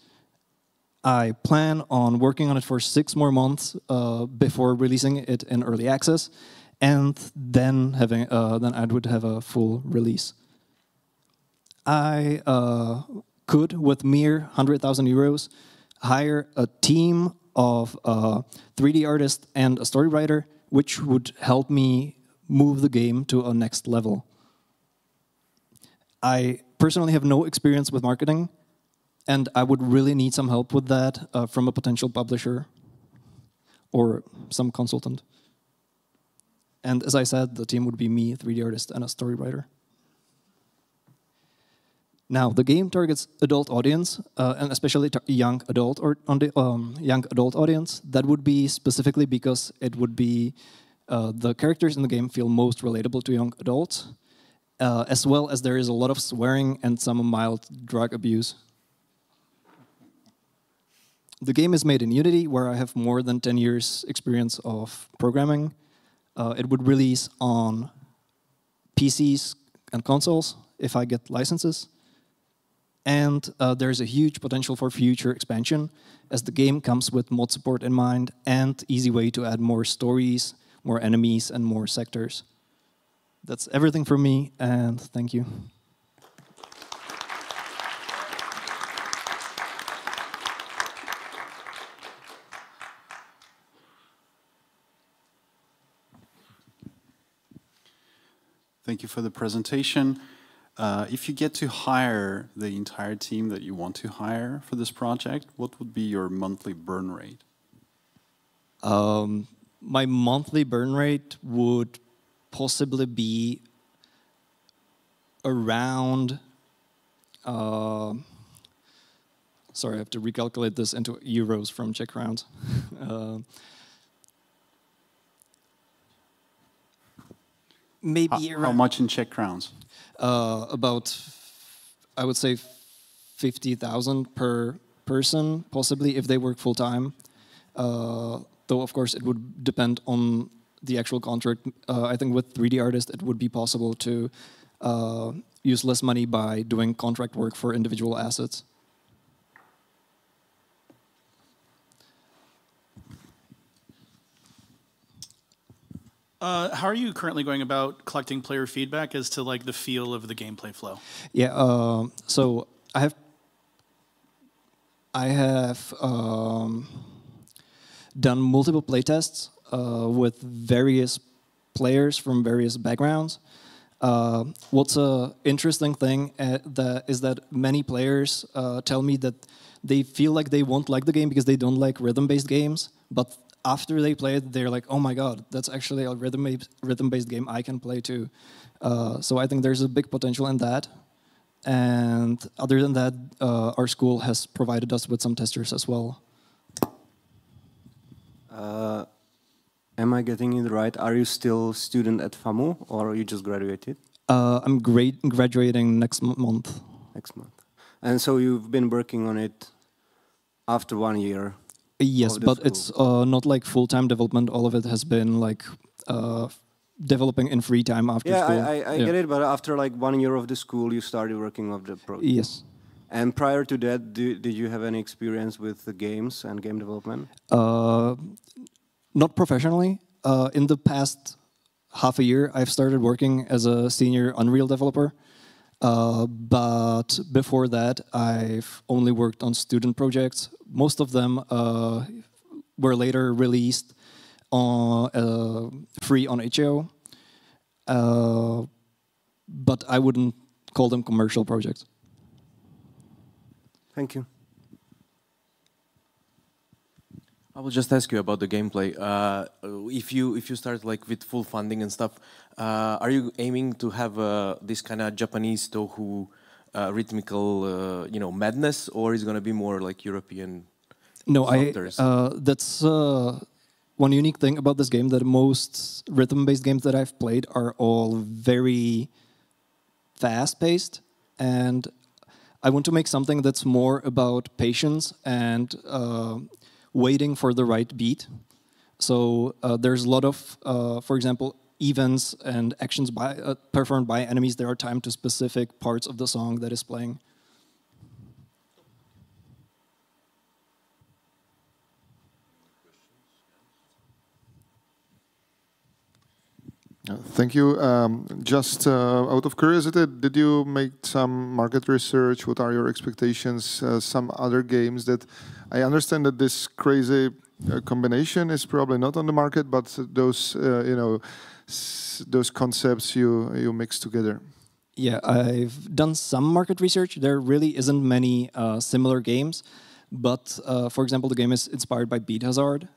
I plan on working on it for 6 more months before releasing it in early access, and then I would have a full release. I could, with mere 100,000 euros, hire a team of 3D artists and a story writer, which would help me move the game to a next level. I personally have no experience with marketing, and I would really need some help with that from a potential publisher or some consultant. And as I said, the team would be me, 3D artist, and a story writer. Now, the game targets adult audience, and especially young adult audience. That would be specifically because it would be the characters in the game feel most relatable to young adults, as well as there is a lot of swearing and some mild drug abuse. The game is made in Unity, where I have more than 10 years experience of programming. It would release on PCs and consoles if I get licenses. And there's a huge potential for future expansion, as the game comes with mod support in mind and easy way to add more stories, more enemies, and more sectors. That's everything from me, and thank you. Thank you for the presentation. If you get to hire the entire team that you want to hire for this project, what would be your monthly burn rate? My monthly burn rate would possibly be around... sorry, I have to recalculate this into euros from Czech crowns. Maybe How much in Czech crowns? About, I would say, 50,000 per person, possibly if they work full time. Though of course it would depend on the actual contract. I think with 3D artists it would be possible to use less money by doing contract work for individual assets. How are you currently going about collecting player feedback as to like the feel of the gameplay flow? Yeah, so I have done multiple playtests with various players from various backgrounds. What's an interesting thing is that many players tell me that they feel like they won't like the game because they don't like rhythm-based games, but after they play it, they're like, oh my god, that's actually a rhythm-based game I can play too. So I think there's a big potential in that. And other than that, our school has provided us with some testers as well. Am I getting it right? Are you still a student at FAMU or you just graduated? I'm graduating next month. Next month. And so you've been working on it after 1 year? Yes, but it's not like full-time development. All of it has been like developing in free time after school. Yeah, I get it, but after like 1 year of the school, you started working on the project. Yes. And prior to that, did you have any experience with the games and game development? Not professionally. In the past half a year, I've started working as a senior Unreal developer. But before that, I've only worked on student projects. Most of them were later released on free on HAO. But I wouldn't call them commercial projects. Thank you. I will just ask you about the gameplay. If you start like with full funding and stuff, are you aiming to have this kind of Japanese tohu rhythmical, madness, or is it going to be more like European? No, that's one unique thing about this game, that most rhythm-based games that I've played are all very fast-paced, and I want to make something that's more about patience and waiting for the right beat. So there's a lot of, for example, events and actions performed by enemies that are timed to specific parts of the song that is playing. Thank you. Just out of curiosity, did you make some market research? What are your expectations? Some other games that I understand that this crazy combination is probably not on the market, but those those concepts you mix together. Yeah, I've done some market research. There really isn't many similar games, but for example, the game is inspired by Beat Hazard,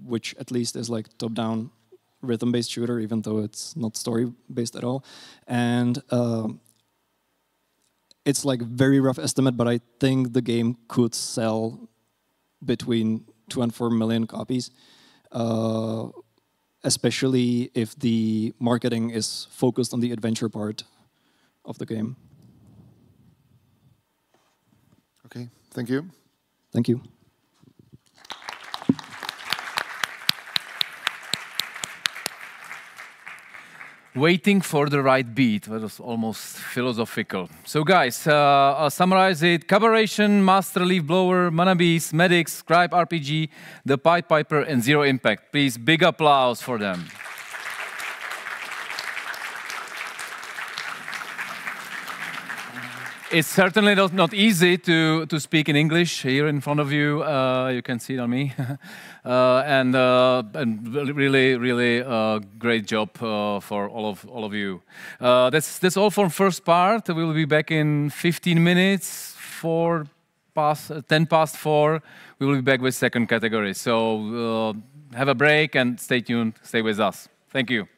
which at least is like top-down rhythm-based shooter, even though it's not story-based at all. And it's like very rough estimate, but I think the game could sell between 2 and 4 million copies, especially if the marketing is focused on the adventure part of the game. Okay, thank you. Thank you. Waiting for the right beat. That was almost philosophical. So guys, I'll summarize it. Collaboration, Master, Leaf Blower, Manabees, Medics, Scribe RPG, The Pied Piper, and Zero Impact. Please, big applause for them. It's certainly not easy to speak in English here in front of you. You can see it on me. And really great job for all of you. That's all for first part. We will be back in 15 minutes, 10 past 4. We will be back with second category. So have a break and stay tuned. Stay with us. Thank you.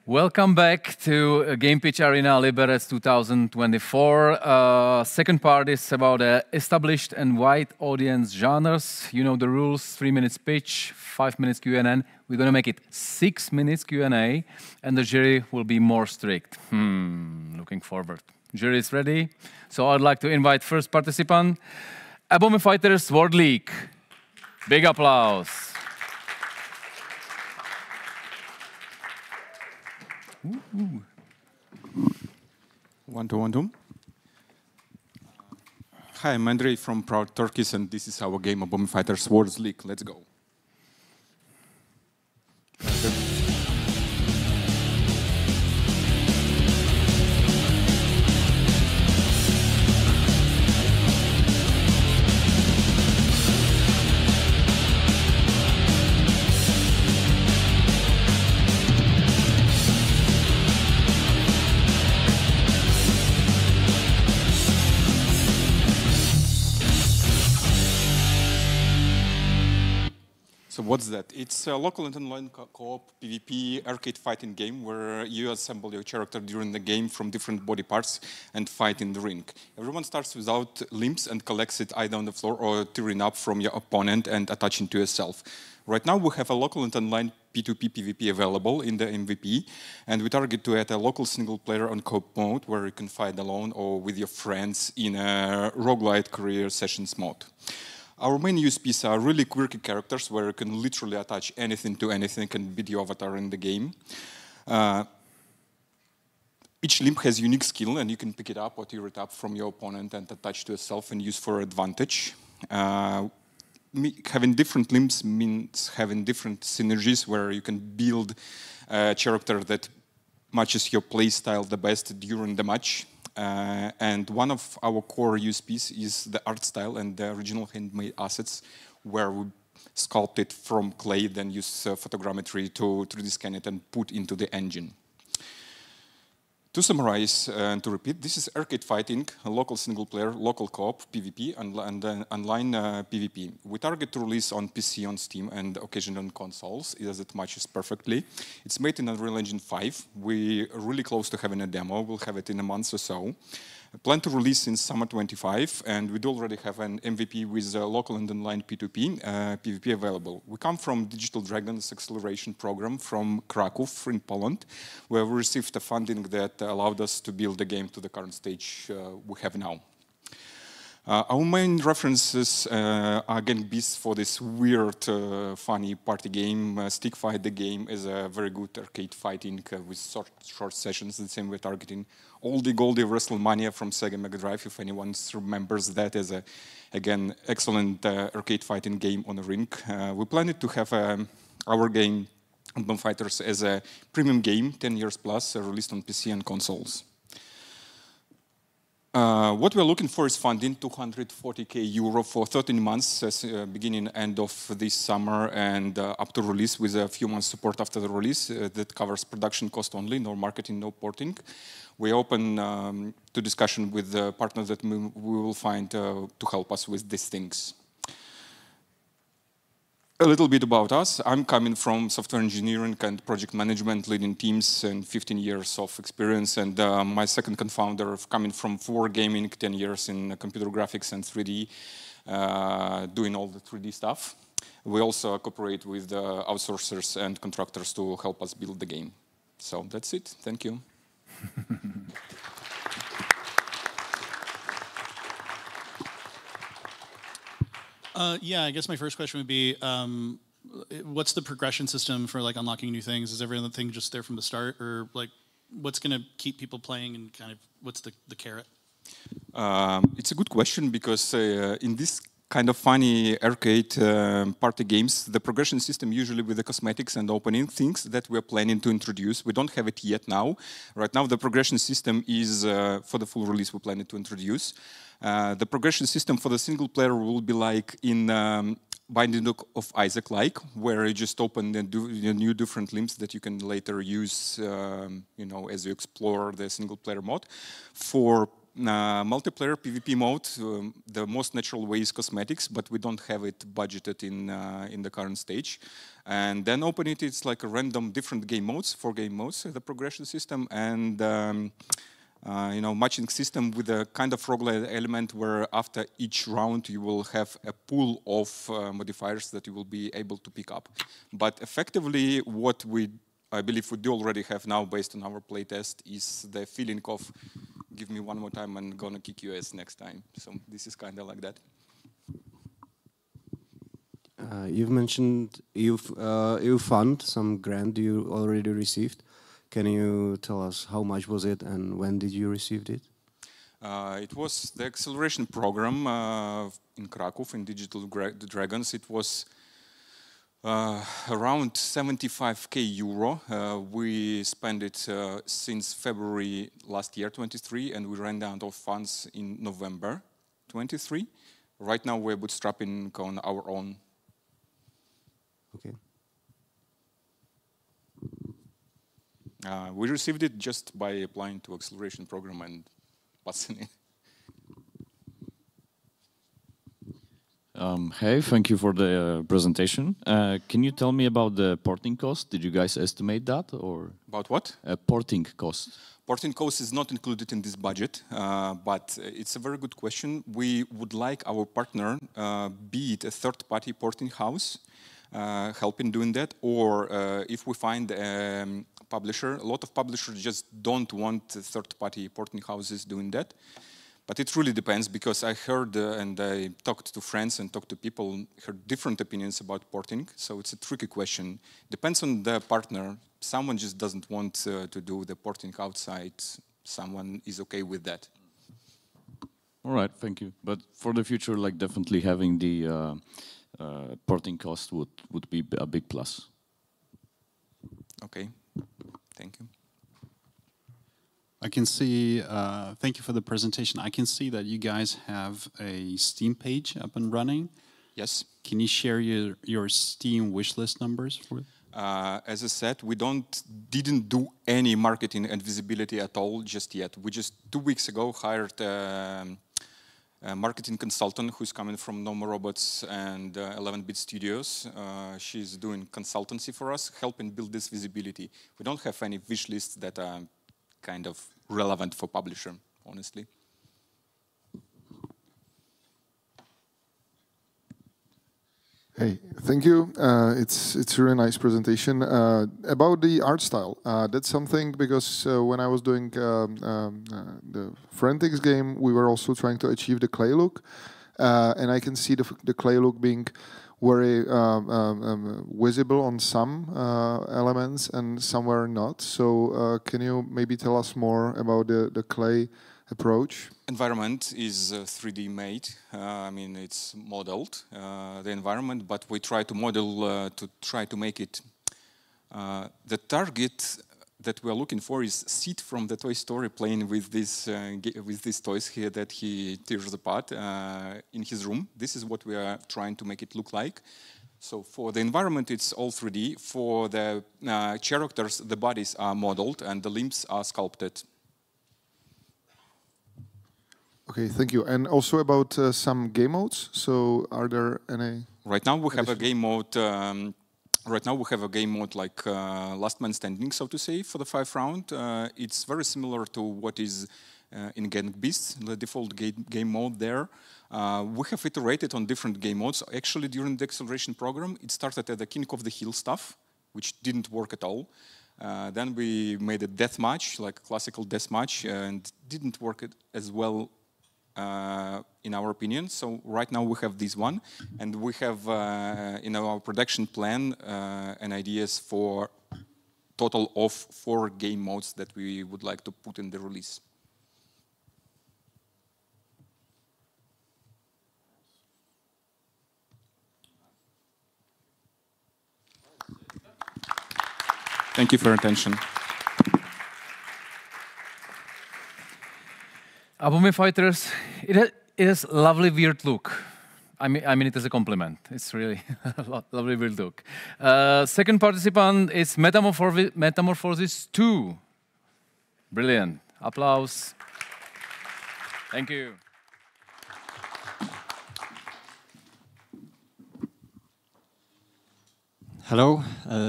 Welcome back to Game Pitch Arena Liberec 2024. Second part is about established and wide audience genres. You know the rules: 3 minutes pitch, 5 minutes Q&A. We're going to make it 6 minutes Q&A, and the jury will be more strict. Looking forward. Jury is ready. So I'd like to invite first participant, Abomi Fighters World League. Big applause. Ooh. One, two. Hi, I'm Andrei from Proud Turkeys, and this is our game, Abomi Fighters World League. Let's go. So what's that? It's a local and online co-op PvP arcade fighting game where you assemble your character during the game from different body parts and fight in the ring. Everyone starts without limbs and collects it either on the floor or tearing up from your opponent and attaching to yourself. Right now we have a local and online P2P PvP available in the MVP, and we target to add a local single player on co-op mode where you can fight alone or with your friends in a roguelite career sessions mode. Our main USPs are really quirky characters where you can literally attach anything to anything and be the avatar in the game. Each limb has unique skill and you can pick it up or tear it up from your opponent and attach to yourself and use for advantage. Having different limbs means having different synergies where you can build a character that matches your play style the best during the match. And one of our core USPs is the art style and the original handmade assets, where we sculpt it from clay, then use photogrammetry to 3D scan it and put into the engine. To summarize and to repeat, this is arcade fighting, a local single player, local co-op, PvP, and online PvP. We target to release on PC, on Steam, and occasionally on consoles, as it matches perfectly. It's made in Unreal Engine 5. We're really close to having a demo. We'll have it in a month or so. I plan to release in summer 25, and we do already have an MVP with a local and online P2P PvP available. We come from Digital Dragon's acceleration program from Krakow in Poland, where we received the funding that allowed us to build the game to the current stage we have now. Our main references are again Beasts for this weird, funny party game. Stick Fight the game is a very good arcade fighting with short sessions. The same we're targeting Oldie Goldie WrestleMania from Sega Mega Drive, if anyone remembers that as a, again, excellent arcade fighting game on a ring. We planned to have our game, Abomi Fighters, as a premium game, 10 years plus, released on PC and consoles. What we're looking for is funding, €240K for 13 months, beginning end of this summer and up to release, with a few months support after the release that covers production cost only, no marketing, no porting. We're open to discussion with the partners that we will find to help us with these things. A little bit about us. I'm coming from software engineering and project management, leading teams, and 15 years of experience. And my second co-founder, coming from gaming, 10 years in computer graphics and 3D, doing all the 3D stuff. We also cooperate with outsourcers and contractors to help us build the game. So that's it. Thank you. Yeah, I guess my first question would be, what's the progression system for like unlocking new things? Is everything just there from the start, or like what's going to keep people playing, and kind of what's the carrot? It's a good question, because in this kind of funny arcade party games, the progression system usually with the cosmetics and opening things that we're planning to introduce. We don't have it yet now. Right now the progression system is, for the full release, we're planning to introduce. The progression system for the single player will be like in Binding of Isaac, where you just open the new different limbs that you can later use, you know, as you explore the single player mode. For multiplayer PvP mode, the most natural way is cosmetics, but we don't have it budgeted in the current stage. And then open it, it's like a random different game modes, 4 game modes, the progression system, and you know, matching system with a kind of roguelite element where after each round you will have a pool of modifiers that you will be able to pick up. But effectively, what I believe we do already have now, based on our playtest, is the feeling of give me one more time and gonna kick your ass next time. So this is kind of like that. You've mentioned EU fund, some grant you already received. Can you tell us how much was it and when did you receive it? It was the acceleration program in Krakow in Digital Dragons. It was around 75k euro. We spent it since February last year, 23, and we ran out of funds in November 23. Right now we're bootstrapping on our own. Okay. We received it just by applying to acceleration program and passing it. Hey, thank you for the presentation. Can you tell me about the porting cost? Did you guys estimate that, or about what? Porting cost. Porting cost is not included in this budget, but it's a very good question. We would like our partner, be it a third-party porting house, help in doing that, or if we find a publisher. A lot of publishers just don't want third-party porting houses doing that. But it really depends, because I heard and I talked to friends and talked to people, heard different opinions about porting. So it's a tricky question. Depends on the partner. Someone just doesn't want to do the porting outside. Someone is okay with that. All right, thank you. But for the future, like definitely having the porting cost would be a big plus. Okay, thank you. I can see, thank you for the presentation. I can see that you guys have a Steam page up and running. Yes. Can you share your Steam wishlist numbers for it? As I said, we didn't do any marketing and visibility at all just yet. We just 2 weeks ago hired a marketing consultant who's coming from No More Robots and 11-Bit Studios. She's doing consultancy for us, helping build this visibility. We don't have any wish lists that are kind of relevant for publisher, honestly. Hey, thank you. It's a really nice presentation. About the art style, that's something, because when I was doing the Forensics game, we were also trying to achieve the clay look. And I can see the clay look being very visible on some elements and somewhere not. So can you maybe tell us more about the clay approach? Environment is 3D made. I mean, it's modeled, the environment, but we try to model to try to make it. The target that we are looking for is Sid from the Toy Story playing with these toys here that he tears apart in his room. This is what we are trying to make it look like. So for the environment, it's all 3D. For the characters, the bodies are modeled and the limbs are sculpted. Okay, thank you. And also about some game modes. So are there any? Right now we have a game mode. Right now we have a game mode like Last Man Standing, so to say, for the 5th round. It's very similar to what is in Gang Beasts, the default game mode there. We have iterated on different game modes. Actually, during the acceleration program, it started at the King of the Hill stuff, which didn't work at all. Then we made a deathmatch, like a classical deathmatch, and didn't work as well in our opinion. So right now we have this one, and we have in our production plan an ideas for total of 4 game modes that we would like to put in the release. Thank you for your attention. Abomi Fighters, it has a lovely weird look. I mean it as a compliment. It's really a lovely weird look. Second participant is Metamorphosis 2. Brilliant. Applause. Thank you. Hello,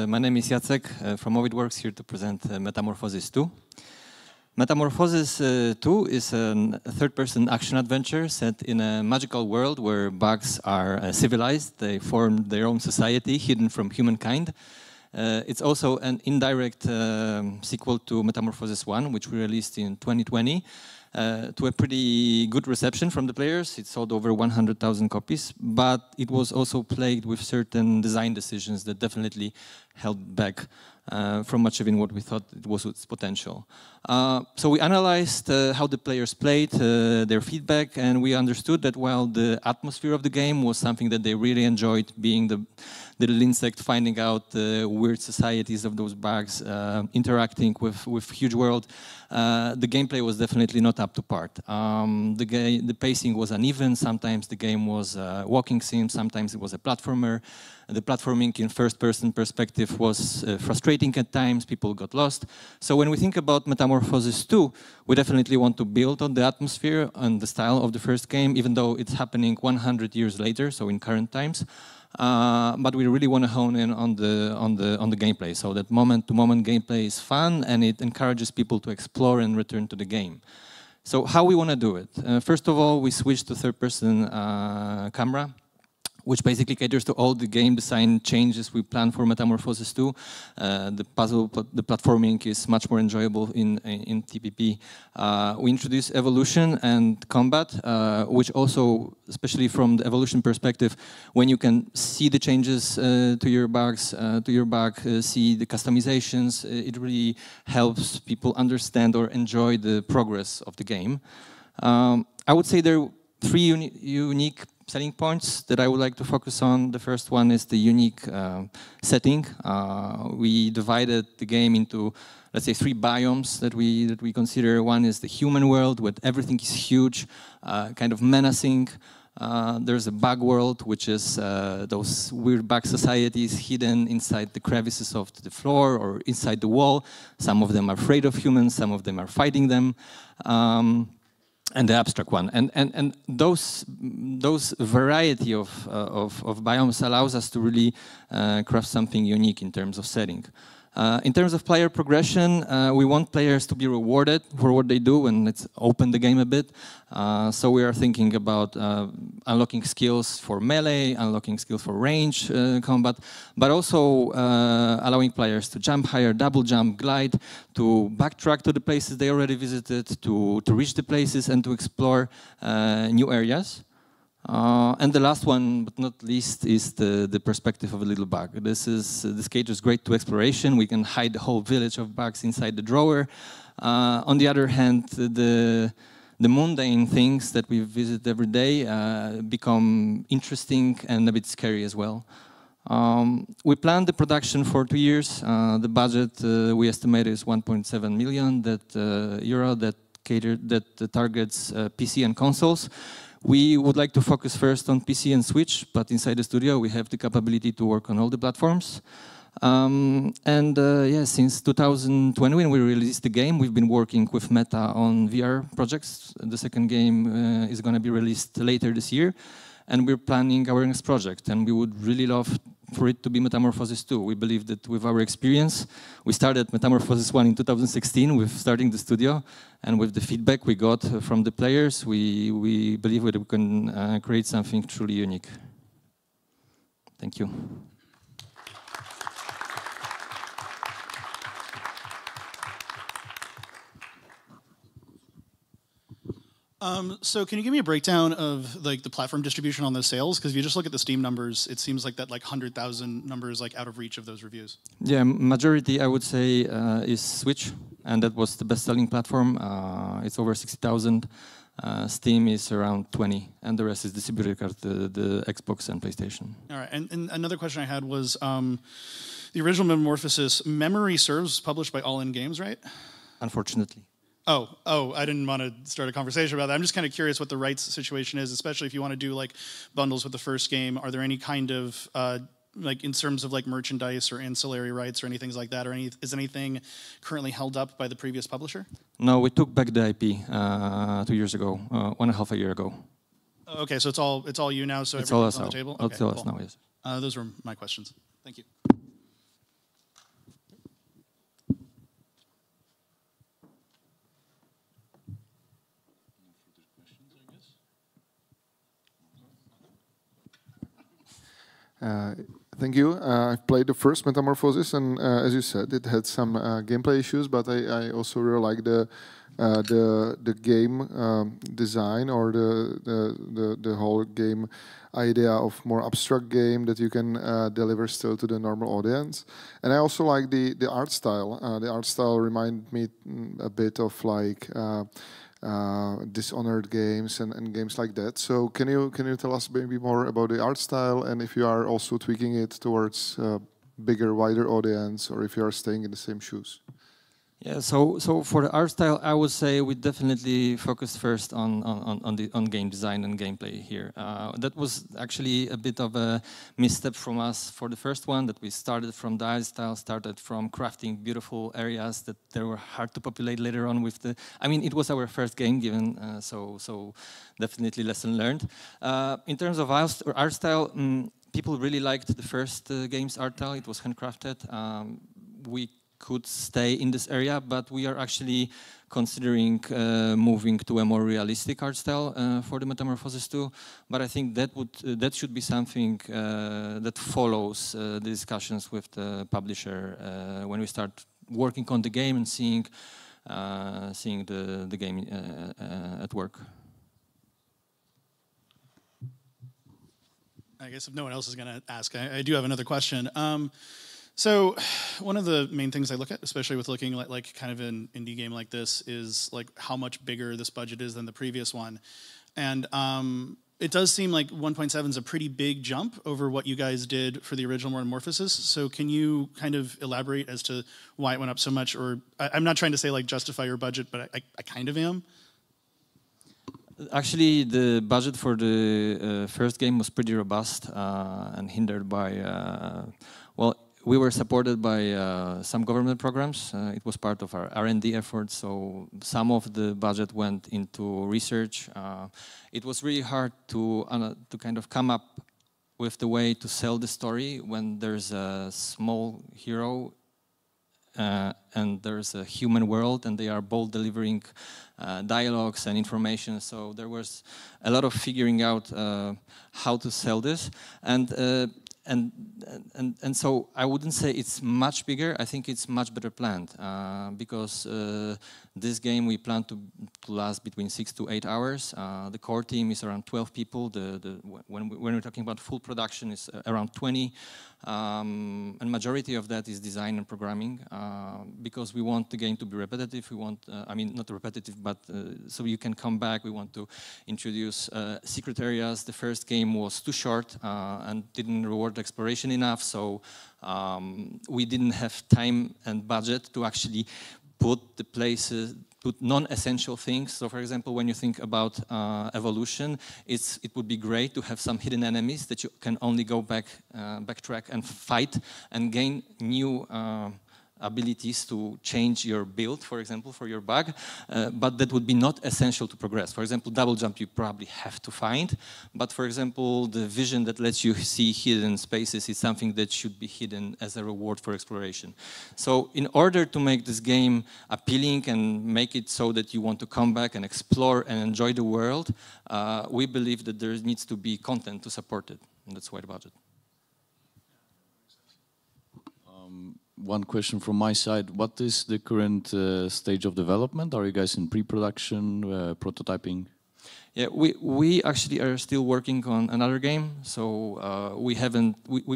my name is Jacek from NOVYCH, here to present Metamorphosis 2. Metamorphosis 2 is a third-person action adventure set in a magical world where bugs are civilized. They form their own society hidden from humankind. It's also an indirect sequel to Metamorphosis 1, which we released in 2020, to a pretty good reception from the players. It sold over 100,000 copies, but it was also plagued with certain design decisions that definitely held back from achieving what we thought it was its potential. So we analyzed how the players played, their feedback, and we understood that while the atmosphere of the game was something that they really enjoyed, being the little insect finding out the weird societies of those bugs, interacting with huge world, the gameplay was definitely not up to par. The pacing was uneven. Sometimes the game was a walking sim, sometimes it was a platformer. The platforming in first-person perspective was frustrating at times, people got lost. So when we think about Metamorphosis 2, we definitely want to build on the atmosphere and the style of the first game, even though it's happening 100 years later, so in current times. But we really want to hone in on the gameplay, so that moment-to-moment gameplay is fun and it encourages people to explore and return to the game. So how we want to do it? First of all, we switched to third-person camera, which basically caters to all the game design changes we plan for Metamorphosis 2. The platforming is much more enjoyable in TPP. We introduce evolution and combat, which also, especially from the evolution perspective, when you can see the changes to your bugs, see the customizations, it really helps people understand or enjoy the progress of the game. I would say there are three unique selling points that I would like to focus on. The first one is the unique setting. We divided the game into, let's say, 3 biomes that we consider. One is the human world, where everything is huge, kind of menacing. There's a bug world, which is those weird bug societies hidden inside the crevices of the floor or inside the wall. Some of them are afraid of humans, some of them are fighting them. And the abstract one, and those variety of biomes allows us to really craft something unique in terms of setting. In terms of player progression, we want players to be rewarded for what they do, and let's open the game a bit. So we are thinking about unlocking skills for melee, unlocking skills for range combat, but also allowing players to jump higher, double jump, glide, to backtrack to the places they already visited, to reach the places and to explore new areas. And the last one, but not least, is the perspective of a little bug. This caters great to exploration. We can hide the whole village of bugs inside the drawer. On the other hand, the mundane things that we visit every day become interesting and a bit scary as well. We planned the production for 2 years. The budget we estimate is 1.7 million euro that targets PC and consoles. We would like to focus first on PC and Switch, but inside the studio we have the capability to work on all the platforms. Since 2020, when we released the game, we've been working with Meta on VR projects. The second game is going to be released later this year, and we're planning our next project, and we would really love for it to be Metamorphosis 2. We believe that with our experience, we started Metamorphosis 1 in 2016 with starting the studio, and with the feedback we got from the players, we believe that we can create something truly unique. Thank you. So can you give me a breakdown of like the platform distribution on those sales? Because if you just look at the Steam numbers, it seems like that like 100,000 number is like out of reach of those reviews. Yeah, majority I would say is Switch, and that was the best-selling platform. It's over 60,000. Steam is around 20, and the rest is distributed across the Xbox and PlayStation. All right, and another question I had was the original Metamorphosis, memory serves, published by All In Games, right? Unfortunately. Oh, I didn't want to start a conversation about that. I'm just kind of curious what the rights situation is, especially if you want to do like bundles with the first game. Are there any kind of like in terms of like merchandise or ancillary rights or anything like that, or is anything currently held up by the previous publisher? No, we took back the IP 2 years ago, 1.5 years ago. Okay, so it's all you now. So it's all everything's us on now. the table. It's all us now. Yes. Those were my questions. Thank you. Thank you. I've played the first Metamorphosis, and as you said, it had some gameplay issues. But I also really like the game design, or the whole game idea of more abstract game that you can deliver still to the normal audience. And I also like the art style. The art style reminded me a bit of like Dishonored games and games like that. So can you tell us maybe more about the art style, and if you are also tweaking it towards bigger, wider audience, or if you are staying in the same shoes? Yeah, so for the art style, I would say we definitely focused first on game design and gameplay here. That was actually a bit of a misstep from us for the first one, that we started from the art style, started from crafting beautiful areas that they were hard to populate later on with the... I mean, it was our first game given, so definitely lesson learned. In terms of art style, people really liked the first game's art style. It was handcrafted. We could stay in this area, but we are actually considering moving to a more realistic art style for the Metamorphosis 2. But I think that should be something that follows the discussions with the publisher when we start working on the game and seeing the game at work. I guess if no one else is going to ask, I do have another question. So one of the main things I look at, especially with looking at like kind of an indie game like this, is like how much bigger this budget is than the previous one. And it does seem like 1.7 is a pretty big jump over what you guys did for the original Metamorphosis. So can you kind of elaborate as to why it went up so much? Or I'm not trying to say like justify your budget, but I kind of am. Actually, the budget for the first game was pretty robust and hindered by, we were supported by some government programs. It was part of our R&D efforts, so some of the budget went into research. It was really hard to kind of come up with the way to sell the story when there's a small hero and there's a human world, and they are both delivering dialogues and information. So there was a lot of figuring out how to sell this, and so I wouldn't say it's much bigger. I think it's much better planned because this game we plan to last between 6 to 8 hours. The core team is around 12 people. When we're talking about full production, is around 20, and majority of that is design and programming because we want the game to be repetitive. We want, I mean, not repetitive, but so you can come back. We want to introduce secret areas. The first game was too short and didn't reward exploration enough, so we didn't have time and budget to actually put non-essential things. So for example, when you think about evolution, it would be great to have some hidden enemies that you can only go backtrack and fight and gain new abilities to change your build, for example, for your bug, but that would be not essential to progress. For example, double jump you probably have to find, but for example, the vision that lets you see hidden spaces is something that should be hidden as a reward for exploration. So in order to make this game appealing and make it so that you want to come back and explore and enjoy the world, we believe that there needs to be content to support it, and that's why the budget. One question from my side. What is the current stage of development? Are you guys in pre-production, prototyping? Yeah, we actually are still working on another game. So we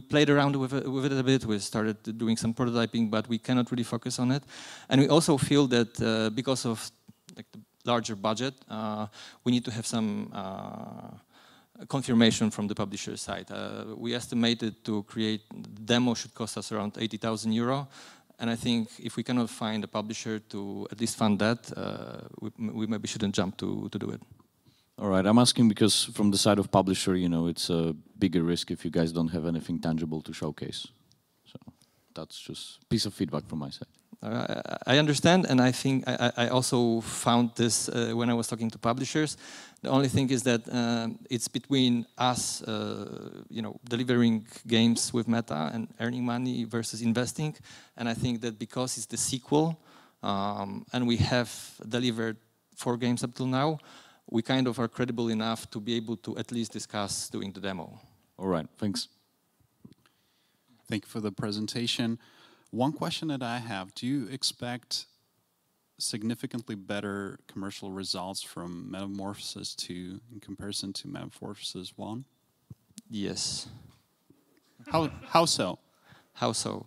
played around with it a bit. We started doing some prototyping, but we cannot really focus on it. And we also feel that because of like the larger budget, we need to have some confirmation from the publisher side. We estimated to create the demo should cost us around 80,000 euro, and I think if we cannot find a publisher to at least fund that, we maybe shouldn't jump to do it. All right, I'm asking because from the side of publisher, you know, it's a bigger risk if you guys don't have anything tangible to showcase. So that's just a piece of feedback from my side. I understand, and I think I also found this when I was talking to publishers. The only thing is that it's between us, you know, delivering games with Meta and earning money versus investing. And I think that because it's the sequel, and we have delivered 4 games up till now, we kind of are credible enough to be able to at least discuss doing the demo. All right, thanks. Thank you for the presentation. One question that I have, do you expect significantly better commercial results from Metamorphosis 2 in comparison to Metamorphosis 1? Yes. How so? How so?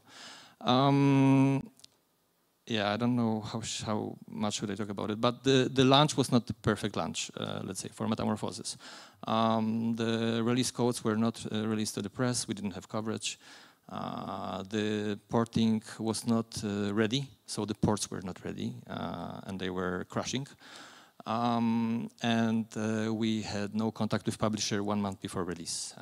Yeah, I don't know how much should I talk about it, but the launch was not the perfect launch, let's say, for Metamorphosis. The release codes were not released to the press, we didn't have coverage. The porting was not ready, so the ports were not ready, and they were crashing. And we had no contact with publisher 1 month before release.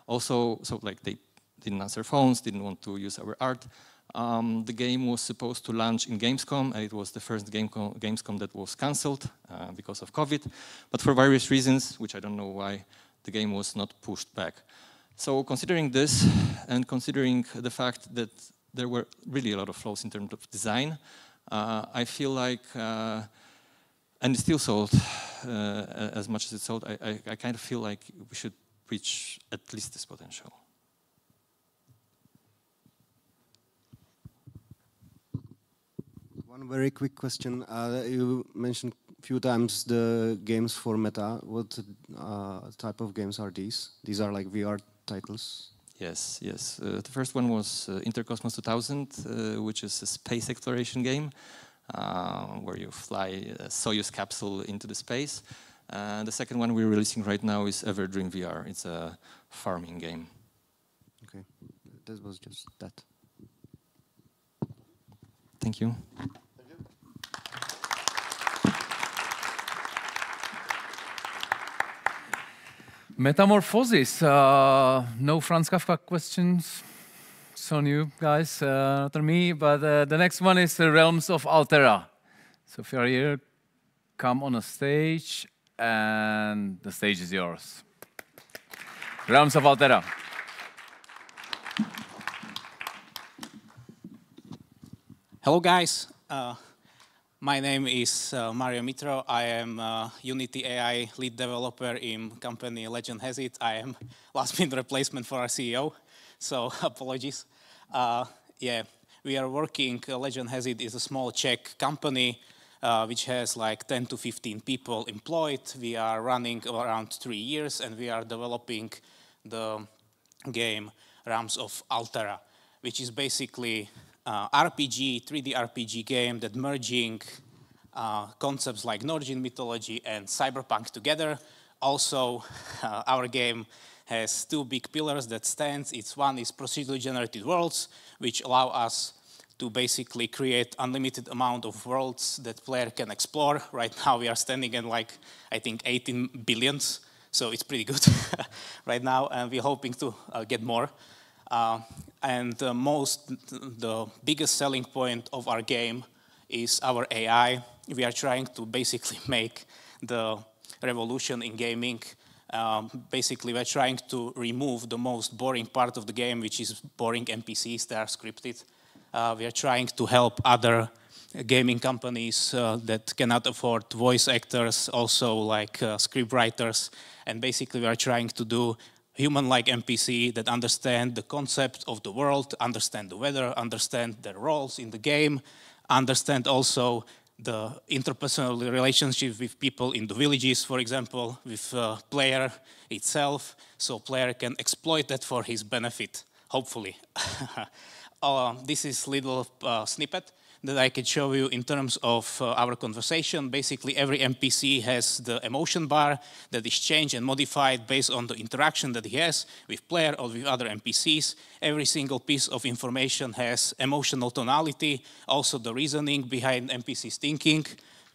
Also, so like they didn't answer phones, didn't want to use our art. The game was supposed to launch in Gamescom, and it was the first Gamescom that was cancelled because of COVID. But for various reasons, which I don't know why, the game was not pushed back. So considering this, and considering the fact that there were really a lot of flaws in terms of design, I feel like, and it still sold as much as it sold, I kind of feel like we should reach at least this potential. One very quick question. You mentioned a few times the games for Meta. What type of games are these? These are like VR titles? Yes, yes. The first one was Intercosmos 2000, which is a space exploration game where you fly a Soyuz capsule into the space. The second one we're releasing right now is Everdream VR. It's a farming game. Okay, that was just that. Thank you. Metamorphosis. No Franz Kafka questions. It's on you guys, not on me. But the next one is the Realms of Altera. So if you're here, come on a stage, and the stage is yours. Realms of Altera. Hello, guys. My name is Mario Mitro. I am Unity AI lead developer in company Legend Has It. I am last-minute replacement for our CEO, so apologies. Yeah, we are working. Legend Has It is a small Czech company which has like 10 to 15 people employed. We are running around 3 years, and we are developing the game Realms of Altera, which is basically RPG, 3D RPG game that merging concepts like Norwegian mythology and cyberpunk together. Also, our game has 2 big pillars that stands. One is procedurally generated worlds, which allow us to basically create unlimited amount of worlds that player can explore. Right now we are standing at like, I think 18 billions, so it's pretty good right now, and we're hoping to get more. And the biggest selling point of our game is our AI. We are trying to basically make the revolution in gaming. Basically, we're trying to remove the most boring part of the game, which is boring NPCs that are scripted. We are trying to help other gaming companies that cannot afford voice actors, also like script writers. And basically, we are trying to do human-like NPC that understand the concept of the world, understand the weather, understand their roles in the game, understand also the interpersonal relationship with people in the villages, for example, with player itself, so player can exploit that for his benefit, hopefully. This is little snippet that I can show you in terms of our conversation. Basically, every NPC has the emotion bar that is changed and modified based on the interaction that he has with player or with other NPCs. Every single piece of information has emotional tonality, also the reasoning behind NPC's thinking.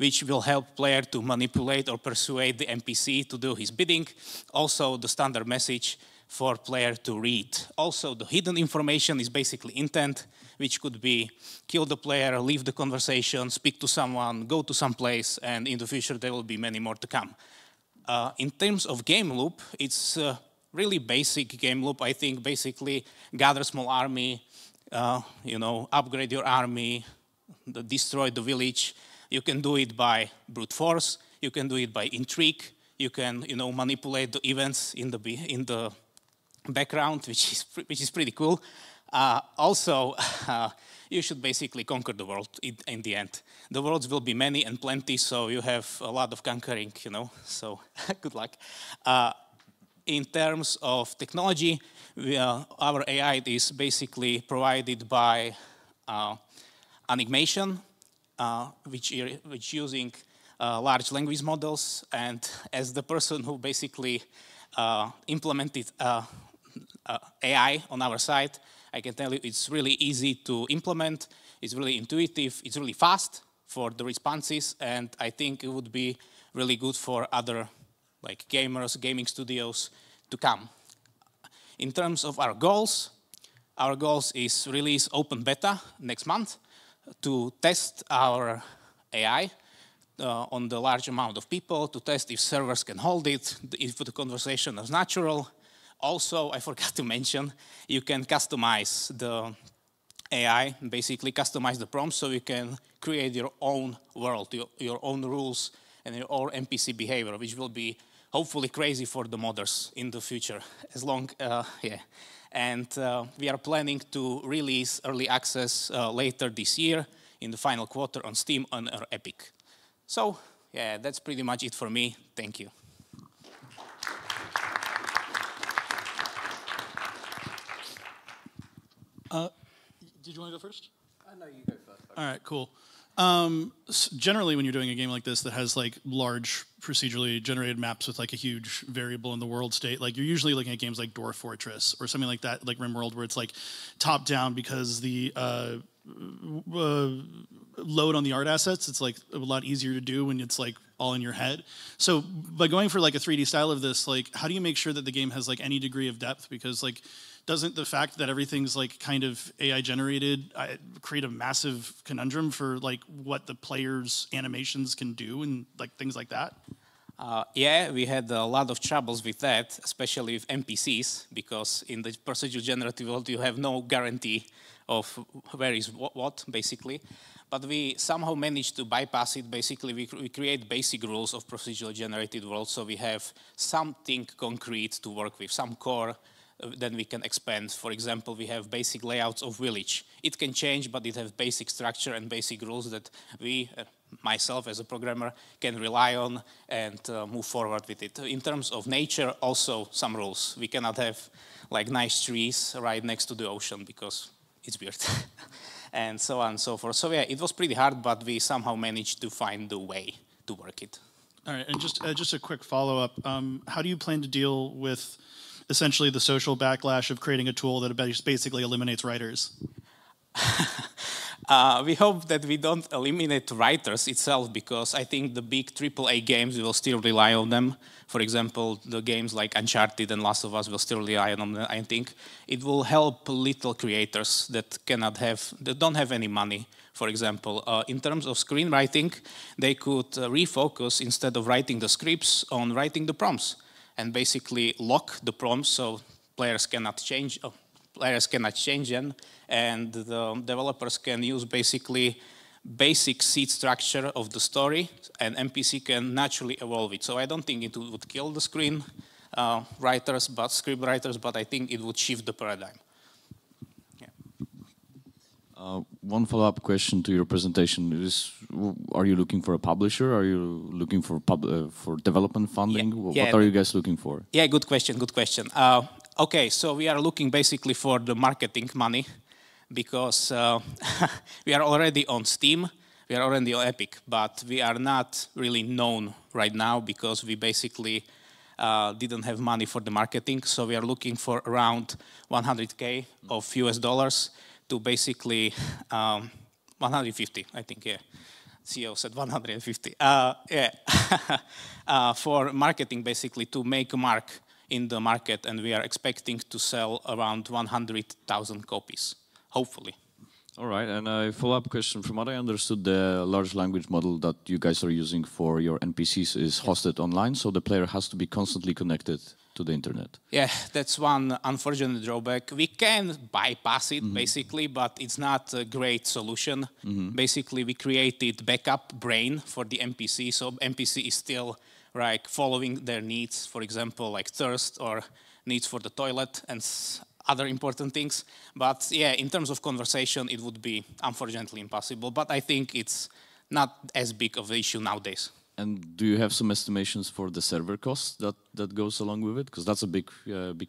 which will help player to manipulate or persuade the NPC to do his bidding. Also, the standard message for player to read. Also, the hidden information is basically intent, which could be kill the player, leave the conversation, speak to someone, go to some place, and in the future there will be many more to come. In terms of game loop, it's really basic game loop. I think basically gather small army, upgrade your army, destroy the village. You can do it by brute force. You can do it by intrigue. You can, manipulate the events in the background, which is pretty cool. Also, you should basically conquer the world in the end. The worlds will be many and plenty, so you have a lot of conquering, so good luck. In terms of technology, our AI is basically provided by animation, which using large language models, and as the person who basically implemented AI on our site, I can tell you it's really easy to implement, it's really intuitive, it's really fast for the responses, and I think it would be really good for other like gamers, gaming studios to come. In terms of our goals is release open beta next month to test our AI on the large amount of people, to test if servers can hold it, if the conversation is natural. Also, I forgot to mention, you can customize the AI, basically customize the prompts so you can create your own world, your own rules and your own NPC behavior, which will be hopefully crazy for the modders in the future. And we are planning to release early access later this year in the final quarter on Steam and Epic. So, yeah, that's pretty much it for me. Thank you. Did you want to go first? No, you go first. All right, cool. Generally, when you're doing a game like this that has like large procedurally generated maps with like a huge variable in the world state, like you're usually looking at games like Dwarf Fortress or something like that, like RimWorld, where it's like top down because the load on the art assets, it's like a lot easier to do when it's like all in your head. So by going for like a 3D style of this, like how do you make sure that the game has like any degree of depth? Because like doesn't the fact that everything's like kind of AI generated create a massive conundrum for like what the players' animations can do and like things like that? Yeah, we had a lot of troubles with that, especially with NPCs, because in the procedural generative world you have no guarantee of where is what basically. But we somehow managed to bypass it. Basically, we create basic rules of procedural generated world, so we have something concrete to work with, some core. Then we can expand. For example, we have basic layouts of village. It can change, but it has basic structure and basic rules that we, myself as a programmer, can rely on and move forward with it. In terms of nature, also some rules. We cannot have like nice trees right next to the ocean because it's weird. And so on and so forth. So yeah, it was pretty hard, but we somehow managed to find the way to work it. All right, and just a quick follow-up. How do you plan to deal with essentially the social backlash of creating a tool that basically eliminates writers? We hope that we don't eliminate writers itself, because I think the big AAA games will still rely on them. For example, the games like Uncharted and Last of Us will still rely on them. I think it will help little creators that don't have any money. For example, in terms of screenwriting, they could refocus, instead of writing the scripts, on writing the prompts, and basically lock the prompts so players cannot change them, and the developers can use basically basic seed structure of the story, and NPC can naturally evolve it. So I don't think it would kill the script writers, but I think it would shift the paradigm. One follow-up question to your presentation is: are you looking for a publisher? Are you looking for development funding? Yeah. What are you guys looking for? Yeah, good question. Okay, so we are looking basically for the marketing money, because we are already on Steam, we are already on Epic, but we are not really known right now because we basically didn't have money for the marketing. So we are looking for around 100K of US dollars to basically 150, I think, yeah. CEO said 150. Yeah, for marketing, basically, to make a mark in the market, and we are expecting to sell around 100,000 copies, hopefully. All right, and a follow-up question. From what I understood, the large language model that you guys are using for your NPCs is hosted online, so the player has to be constantly connected to the internet. Yeah, that's one unfortunate drawback. We can bypass it, basically, but it's not a great solution. Basically, we created backup brain for the NPC, so NPC is still like following their needs, for example, like thirst or needs for the toilet and other important things. But yeah, in terms of conversation, it would be unfortunately impossible. But I think it's not as big of an issue nowadays. And do you have some estimations for the server cost that goes along with it? Because that's a big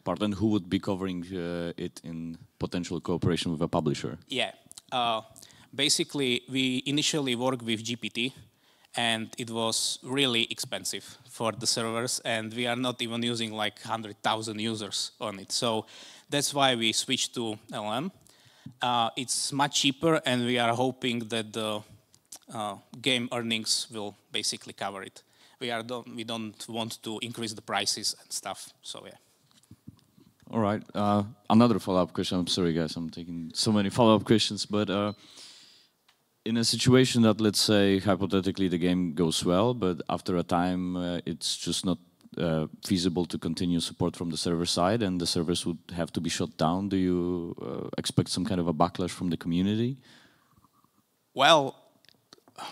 part. And who would be covering it in potential cooperation with a publisher? Yeah, basically we initially worked with GPT, and it was really expensive for the servers, and we are not even using like 100,000 users on it. So that's why we switched to LM. It's much cheaper, and we are hoping that the game earnings will basically cover it. We don't want to increase the prices and stuff, so yeah. All right, another follow-up question. I'm sorry, guys, I'm taking so many follow-up questions, but in a situation that, let's say, hypothetically, the game goes well, but after a time, it's just not feasible to continue support from the server side, and the servers would have to be shut down. Do you expect some kind of a backlash from the community? Well,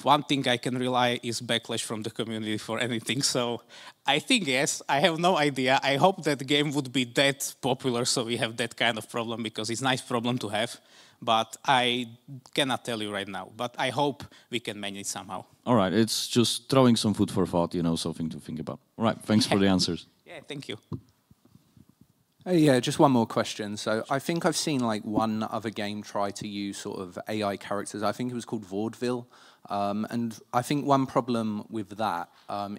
one thing I can rely is backlash from the community for anything. So I think yes. I have no idea. I hope that the game would be that popular, so we have that kind of problem, because it's a nice problem to have. But I cannot tell you right now. But I hope we can manage somehow. All right, it's just throwing some food for thought, you know, something to think about. All right, thanks for the answers. Yeah, thank you. Yeah, just one more question. So I think I've seen like one other game try to use sort of AI characters. I think it was called Vaudeville. And I think one problem with that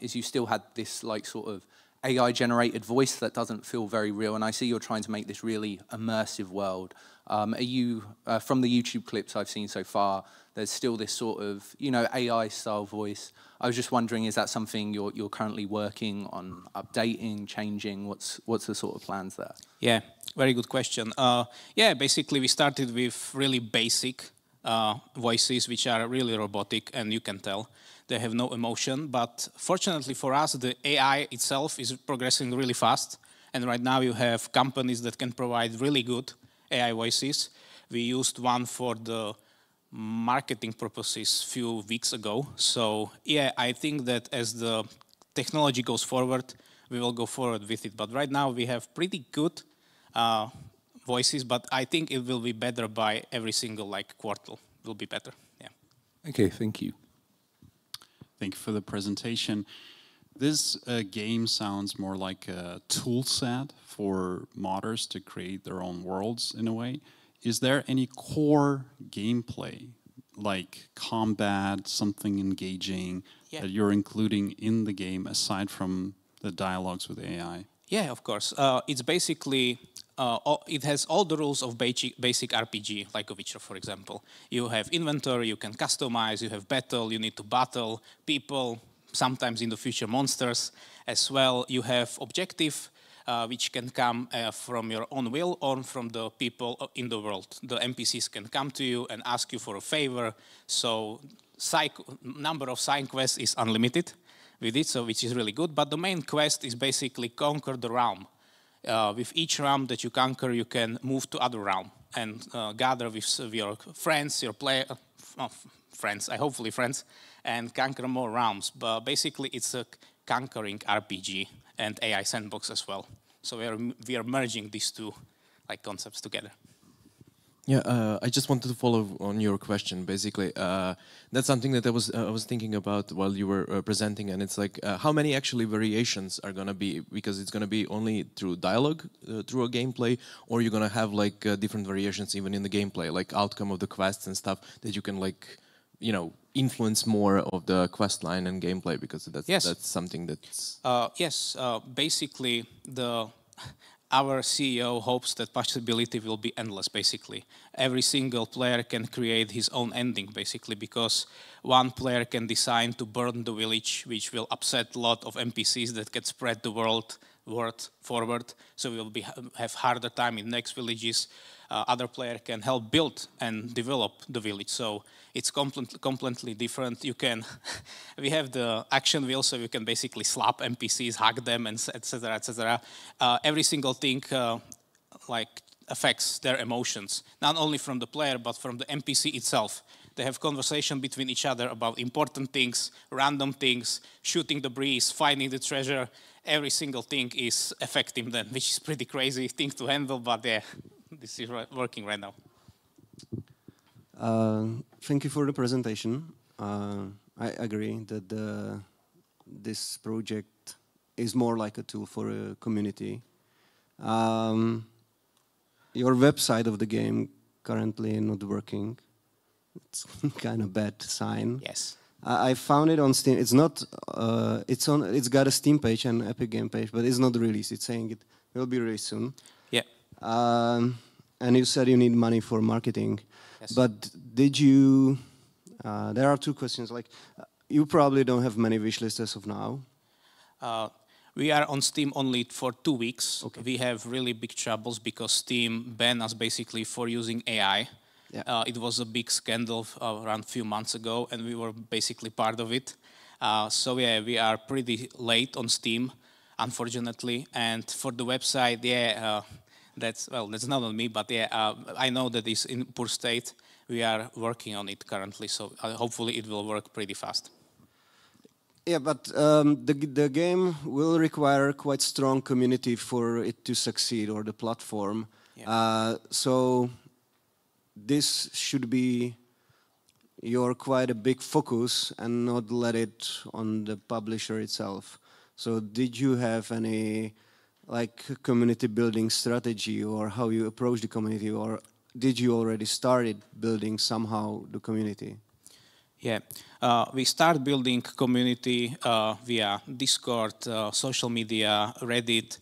is you still had this like sort of AI-generated voice that doesn't feel very real. And I see you're trying to make this really immersive world. Are you, from the YouTube clips I've seen so far, there's still this sort of, you know, AI-style voice. I was just wondering, is that something you're currently working on updating, changing? What's the sort of plans there? Yeah, very good question. Yeah, basically we started with really basic voices, which are really robotic, and you can tell they have no emotion. But fortunately for us, the AI itself is progressing really fast. And right now you have companies that can provide really good AI voices. We used one for the marketing purposes a few weeks ago. So yeah, I think that as the technology goes forward, we will go forward with it. But right now we have pretty good voices, but I think it will be better by every single quarter. It will be better. Yeah. Okay, thank you. Thank you for the presentation. This game sounds more like a tool set for modders to create their own worlds in a way. Is there any core gameplay, like combat, something engaging, that you're including in the game aside from the dialogues with AI? Yeah, of course. It's basically, it has all the rules of basic RPG, like a Witcher, for example. You have inventory, you can customize, you have battle, you need to battle people, sometimes in the future monsters as well. You have objective, which can come from your own will or from the people in the world. The NPCs can come to you and ask you for a favor. So number of side quests is unlimited with it, so which is really good. But the main quest is basically conquer the realm. With each realm that you conquer, you can move to other realm and gather with your friends, your friends, hopefully friends, and conquer more realms. But basically, it's a conquering RPG and AI sandbox as well. So we are merging these two concepts together. Yeah, I just wanted to follow on your question. Basically, that's something that I was thinking about while you were presenting, and it's like how many actually variations are gonna be, because it's gonna be only through dialogue, through a gameplay, or you're gonna have different variations even in the gameplay, like outcome of the quests and stuff that you can influence more of the quest line and gameplay, because that's something that's... Yes, basically our CEO hopes that possibility will be endless, basically. Every single player can create his own ending, basically, because one player can decide to burn the village, which will upset a lot of NPCs that can spread the word forward, so we will have harder time in next villages. Other player can help build and develop the village, so it's completely different. You can, we have the action wheel, so you can basically slap NPCs, hug them, and etc. etc. Every single thing like affects their emotions, not only from the player but from the NPC itself. They have conversation between each other about important things, random things, shooting the breeze, finding the treasure. Every single thing is affecting them, which is pretty crazy thing to handle, but yeah, this is working right now. Thank you for the presentation. I agree that this project is more like a tool for a community. Your website of the game currently not working. It's kind of bad sign. Yes. I found it on Steam. It's not. It's got a Steam page and Epic Game page, but it's not released. It's saying it will be released soon. Yeah. And you said you need money for marketing. Yes. But did you? There are two questions. Like, you probably don't have many wish lists as of now. We are on Steam only for 2 weeks. Okay. We have really big troubles because Steam banned us basically for using AI. Yeah. It was a big scandal around a few months ago, and we were basically part of it. So yeah, we are pretty late on Steam, unfortunately. And for the website, yeah, that's not on me, but yeah, I know that it's in poor state. We are working on it currently, so hopefully it will work pretty fast. Yeah, but the game will require quite strong community for it to succeed, or the platform. Yeah. So this should be your quite a big focus and not let it on the publisher itself. So did you have any like community building strategy, or how you approach the community, or did you already started building somehow the community? Yeah, we start building community via Discord, social media, Reddit.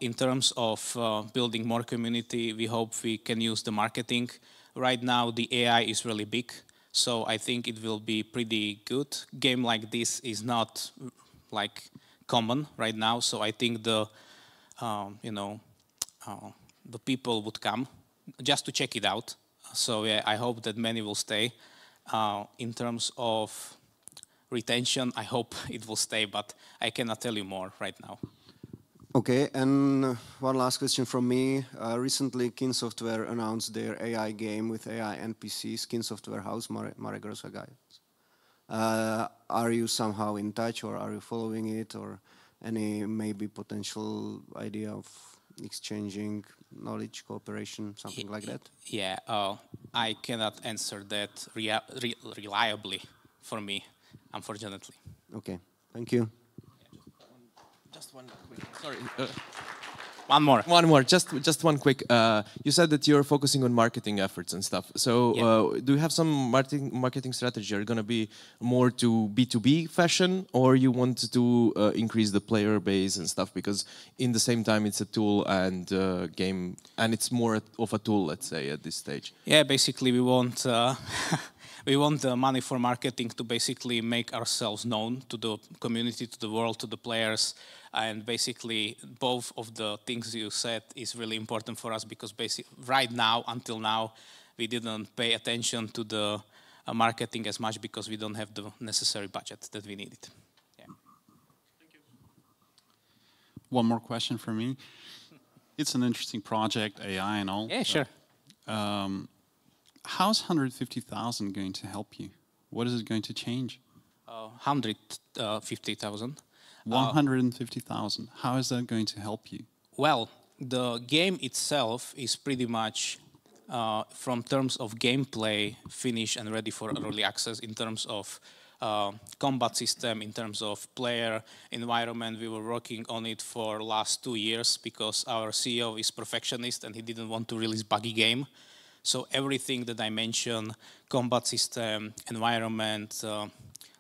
In terms of building more community, we hope we can use the marketing. Right now, the AI is really big, so I think it will be pretty good. Game like this is not like common right now, so I think the people would come just to check it out. So yeah, I hope that many will stay. In terms of retention, I hope it will stay, but I cannot tell you more right now. Okay, and one last question from me. Recently, Kin Software announced their AI game with AI NPCs, Kin Software House, Marek Rosagai. Are you somehow in touch, or are you following it, or any maybe potential idea of exchanging knowledge, cooperation, something like that? Yeah, I cannot answer that reliably for me, unfortunately. Okay, thank you. Just one quick. Sorry. One more. One more. Just one quick. You said that you're focusing on marketing efforts and stuff. So do you have some marketing strategy? Are you going to be more to B2B fashion, or you want to increase the player base and stuff? Because in the same time, it's a tool and game, and it's more of a tool, let's say, at this stage. Yeah, basically we want we want the money for marketing to basically make ourselves known to the community, to the world, to the players. And basically, both of the things you said is really important for us, because right now, until now, we didn't pay attention to the marketing as much because we don't have the necessary budget that we needed. Yeah. Thank you. One more question for me. It's an interesting project, AI and all. Yeah, sure. How's 150,000 going to help you? What is it going to change? 150,000. 150,000. How is that going to help you? Well, the game itself is pretty much, from terms of gameplay, finished and ready for early access. In terms of combat system, in terms of player environment, we were working on it for last 2 years because our CEO is perfectionist and he didn't want to release buggy game. So everything that I mentioned, combat system, environment,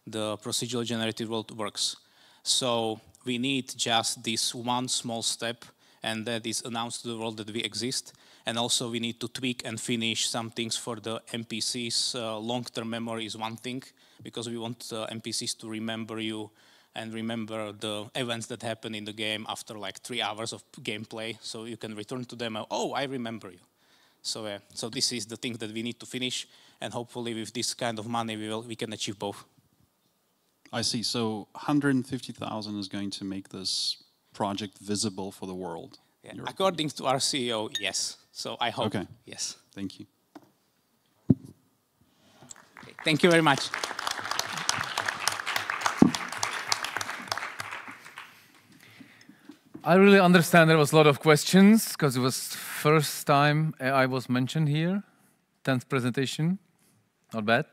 the procedural generated world works. So we need just this one small step, and that is announced to the world that we exist. And also we need to tweak and finish some things for the NPCs. Long-term memory is one thing, because we want NPCs to remember you and remember the events that happen in the game after like 3 hours of gameplay. So you can return to them, oh, I remember you. So, so this is the thing that we need to finish, and hopefully with this kind of money we can achieve both. I see. So 150,000 is going to make this project visible for the world. Yeah. According to our CEO, yes. So I hope, okay. Yes. Thank you. Okay. Thank you very much. I really understand there was a lot of questions, because it was first time I was mentioned here. 10th presentation, not bad.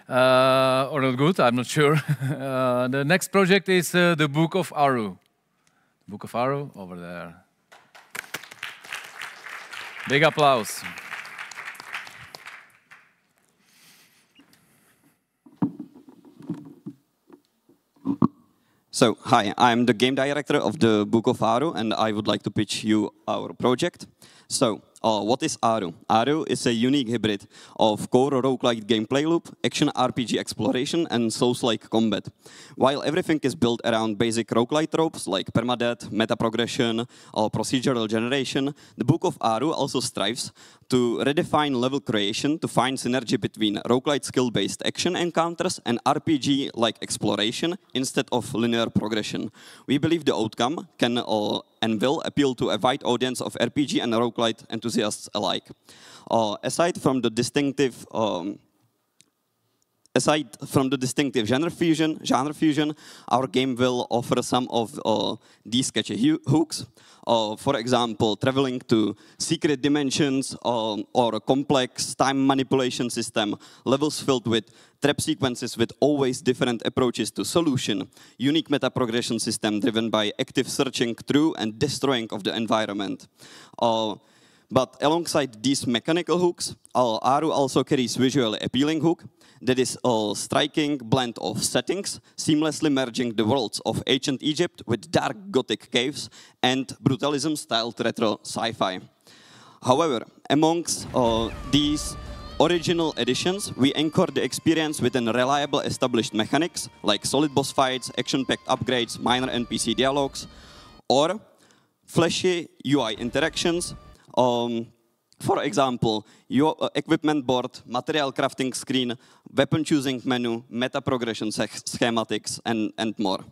Or not good, I'm not sure. The next project is the Book of Aru. Book of Aru, over there. Big applause. So, hi, I'm the game director of the Book of Aru, and I would like to pitch you our project. So, what is Aru? Aru is a unique hybrid of core roguelike gameplay loop, action RPG exploration, and Souls-like combat. While everything is built around basic roguelike tropes like permadeath, meta progression, or procedural generation, the Book of Aru also strives to redefine level creation to find synergy between roguelike skill-based action encounters and RPG-like exploration instead of linear progression. We believe the outcome can and will appeal to a wide audience of RPG and roguelike enthusiasts alike. Aside from the distinctive genre fusion, our game will offer some of these catchy hooks. For example, traveling to secret dimensions or a complex time manipulation system, levels filled with trap sequences with always different approaches to solution, unique meta progression system driven by active searching through and destroying of the environment. But alongside these mechanical hooks, Aru also carries visually appealing hook that is a striking blend of settings, seamlessly merging the worlds of ancient Egypt with dark Gothic caves and brutalism-styled retro sci-fi. However, amongst these original additions, we anchor the experience within reliable established mechanics like solid boss fights, action-packed upgrades, minor NPC dialogues, or flashy UI interactions. For example, your equipment board, material crafting screen, weapon choosing menu, meta progression schematics, and more.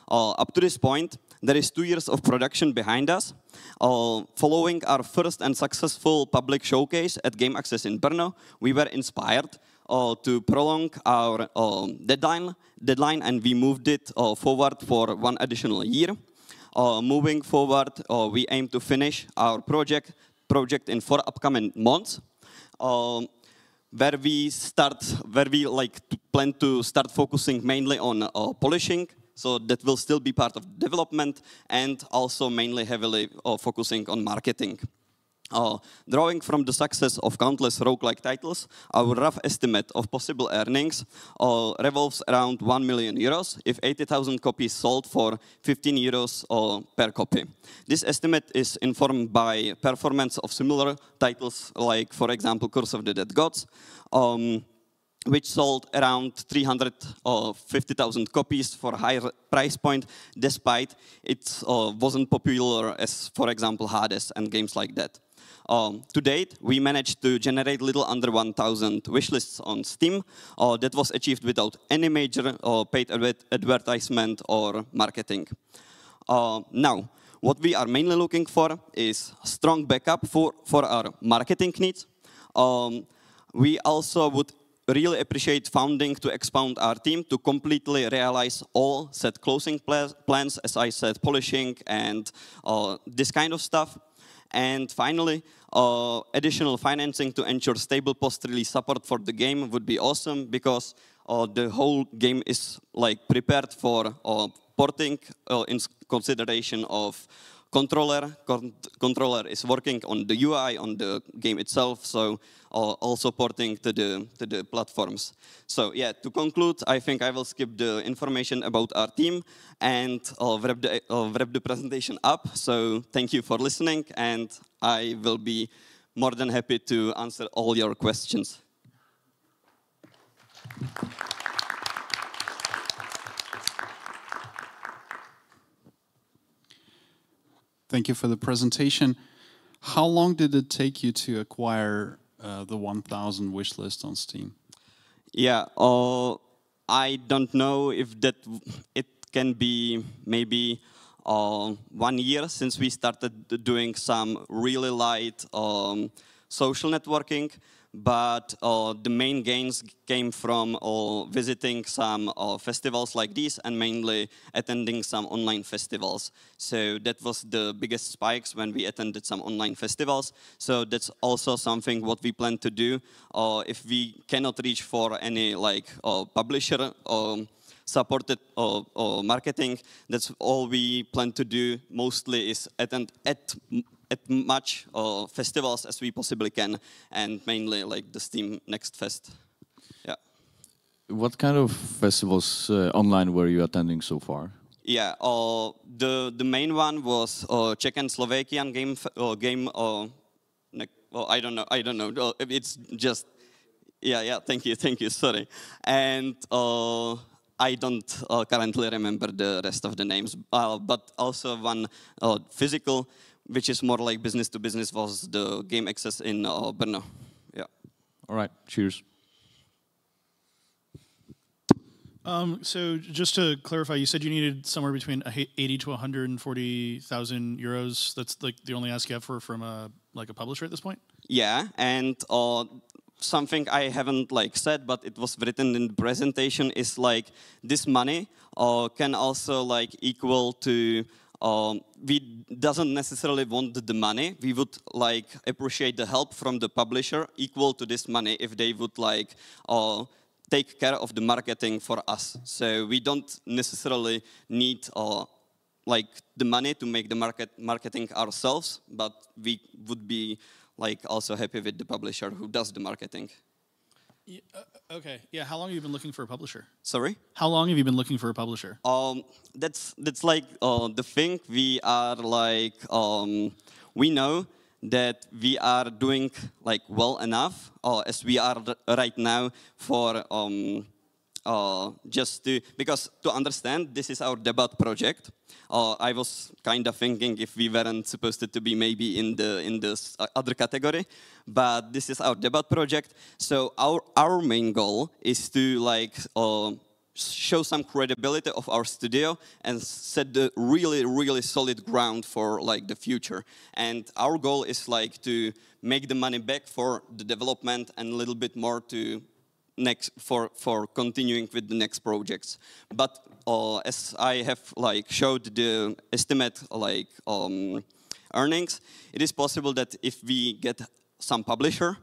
Up to this point, there is 2 years of production behind us. Following our first and successful public showcase at Game Access in Brno, we were inspired to prolong our deadline, and we moved it forward for 1 additional year. Moving forward, we aim to finish our project in 4 upcoming months, where we plan to start focusing mainly on polishing. So that will still be part of development, and also mainly heavily focusing on marketing. Drawing from the success of countless roguelike titles, our rough estimate of possible earnings revolves around 1 million euros if 80,000 copies sold for 15 euros per copy. This estimate is informed by performance of similar titles like, for example, Curse of the Dead Gods, which sold around 350,000 copies for a higher price point, despite it wasn't popular as, for example, Hades and games like that. To date, we managed to generate little under 1,000 wishlists on Steam. That was achieved without any major paid advertisement or marketing. Now, what we are mainly looking for is strong backup for our marketing needs. We also would really appreciate funding to expand our team to completely realize all set closing plans, as I said, polishing and this kind of stuff. And finally, additional financing to ensure stable post-release support for the game would be awesome, because the whole game is prepared for porting in consideration of controller is working on the UI, on the game itself, so also porting to the platforms. So yeah, to conclude, I think I will skip the information about our team and wrap the presentation up. So thank you for listening, and I will be more than happy to answer all your questions. Thank you for the presentation. How long did it take you to acquire the 1,000 wish list on Steam? Yeah, I don't know if it can be maybe 1 year since we started doing some really light social networking, but the main gains came from visiting some festivals like these and mainly attending some online festivals. So that was the biggest spikes when we attended some online festivals. So that's also something what we plan to do if we cannot reach for any like publisher supported marketing. That's all we plan to do mostly is attend at much festivals as we possibly can, and mainly like the Steam Next Fest. Yeah. What kind of festivals online were you attending so far? Yeah, the main one was Czech and Slovakian game. I don't know. It's just yeah. Thank you. Sorry, and I don't currently remember the rest of the names, but also one physical, which is more like business to business, was the Game Access in Brno. Yeah. All right. Cheers. So just to clarify, you said you needed somewhere between 80 to 140,000 euros. That's like the only ask you have from a publisher at this point? Yeah, and something I haven't like said, but it was written in the presentation is like this money can also like equal to. We doesn't necessarily want the money. We would like appreciate the help from the publisher equal to this money if they would like take care of the marketing for us. So we don't necessarily need like the money to make the marketing ourselves, but we would be like also happy with the publisher who does the marketing. Yeah, okay. Yeah. How long have you been looking for a publisher? Sorry? How long have you been looking for a publisher? That's like the thing. We are like we know that we are doing like well enough as we are right now for just because to understand this is our debut project. I was kind of thinking if we weren't supposed to be maybe in this other category, but this is our debut project. So our main goal is to like show some credibility of our studio and set the really solid ground for like the future. And our goal is like to make the money back for the development and a little bit more to for continuing with the next projects. But as I have like showed the estimate like earnings, it is possible that if we get some publisher,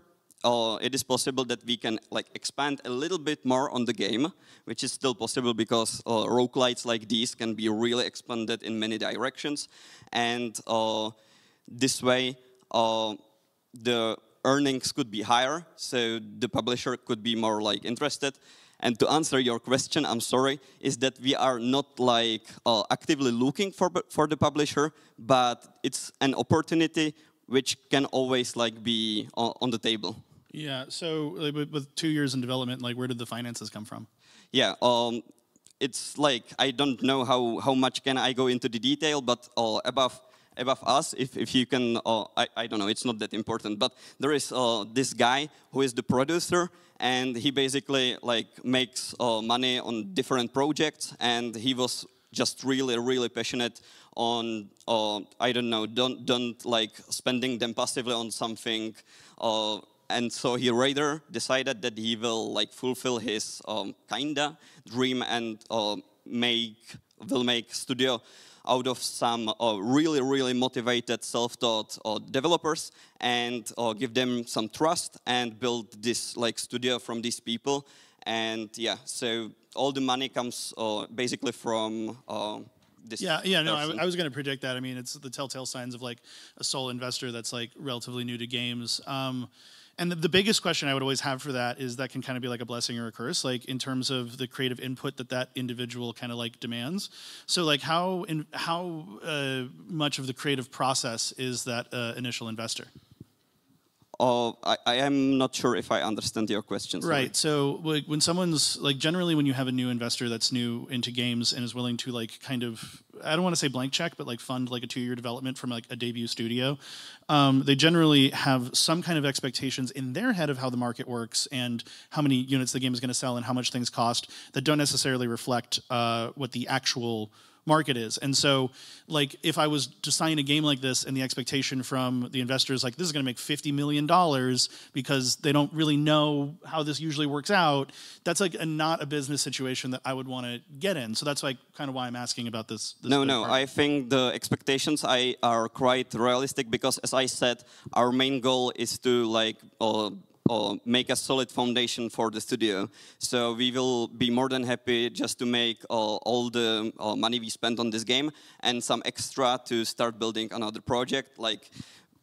it is possible that we can like expand a little bit more on the game, which is still possible because roguelites like these can be really expanded in many directions, and this way the earnings could be higher, so the publisher could be more like interested. And to answer your question, I'm sorry, is that we are not like actively looking for the publisher, but it's an opportunity which can always like be on the table. Yeah. So like, with 2 years in development, like where did the finances come from? Yeah. It's like I don't know how much can I go into the detail, but above us, if you can, I don't know, it's not that important, but there is this guy who is the producer, and he basically like makes money on different projects, and he was just really passionate on, I don't know, don't like spending them passively on something, and so he rather decided that he will like fulfill his kinda dream and will make studio out of some really motivated, self-taught developers, and give them some trust and build this like studio from these people. And yeah, so all the money comes basically from this. Yeah. No, I was going to predict that. I mean, it's the telltale signs of like a sole investor that's like relatively new to games. And the biggest question I would always have for that is that can kind of be like a blessing or a curse, like in terms of the creative input that individual kind of like demands. So like how much of the creative process is that initial investor? I am not sure if I understand your question. Sorry. Right. So like when someone's like generally when you have a new investor that's new into games and is willing to like kind of, I don't want to say blank check, but like fund like a 2-year development from like a debut studio, they generally have some kind of expectations in their head of how the market works and how many units the game is going to sell and how much things cost that don't necessarily reflect what the actual market is. And so like if I was to sign a game like this and the expectation from the investors like this is going to make $50 million because they don't really know how this usually works out, that's like not a business situation that I would want to get in. So that's like kind of why I'm asking about this No, I think the expectations are quite realistic because as I said, our main goal is to like make a solid foundation for the studio. So we will be more than happy just to make all the money we spent on this game and some extra to start building another project. Like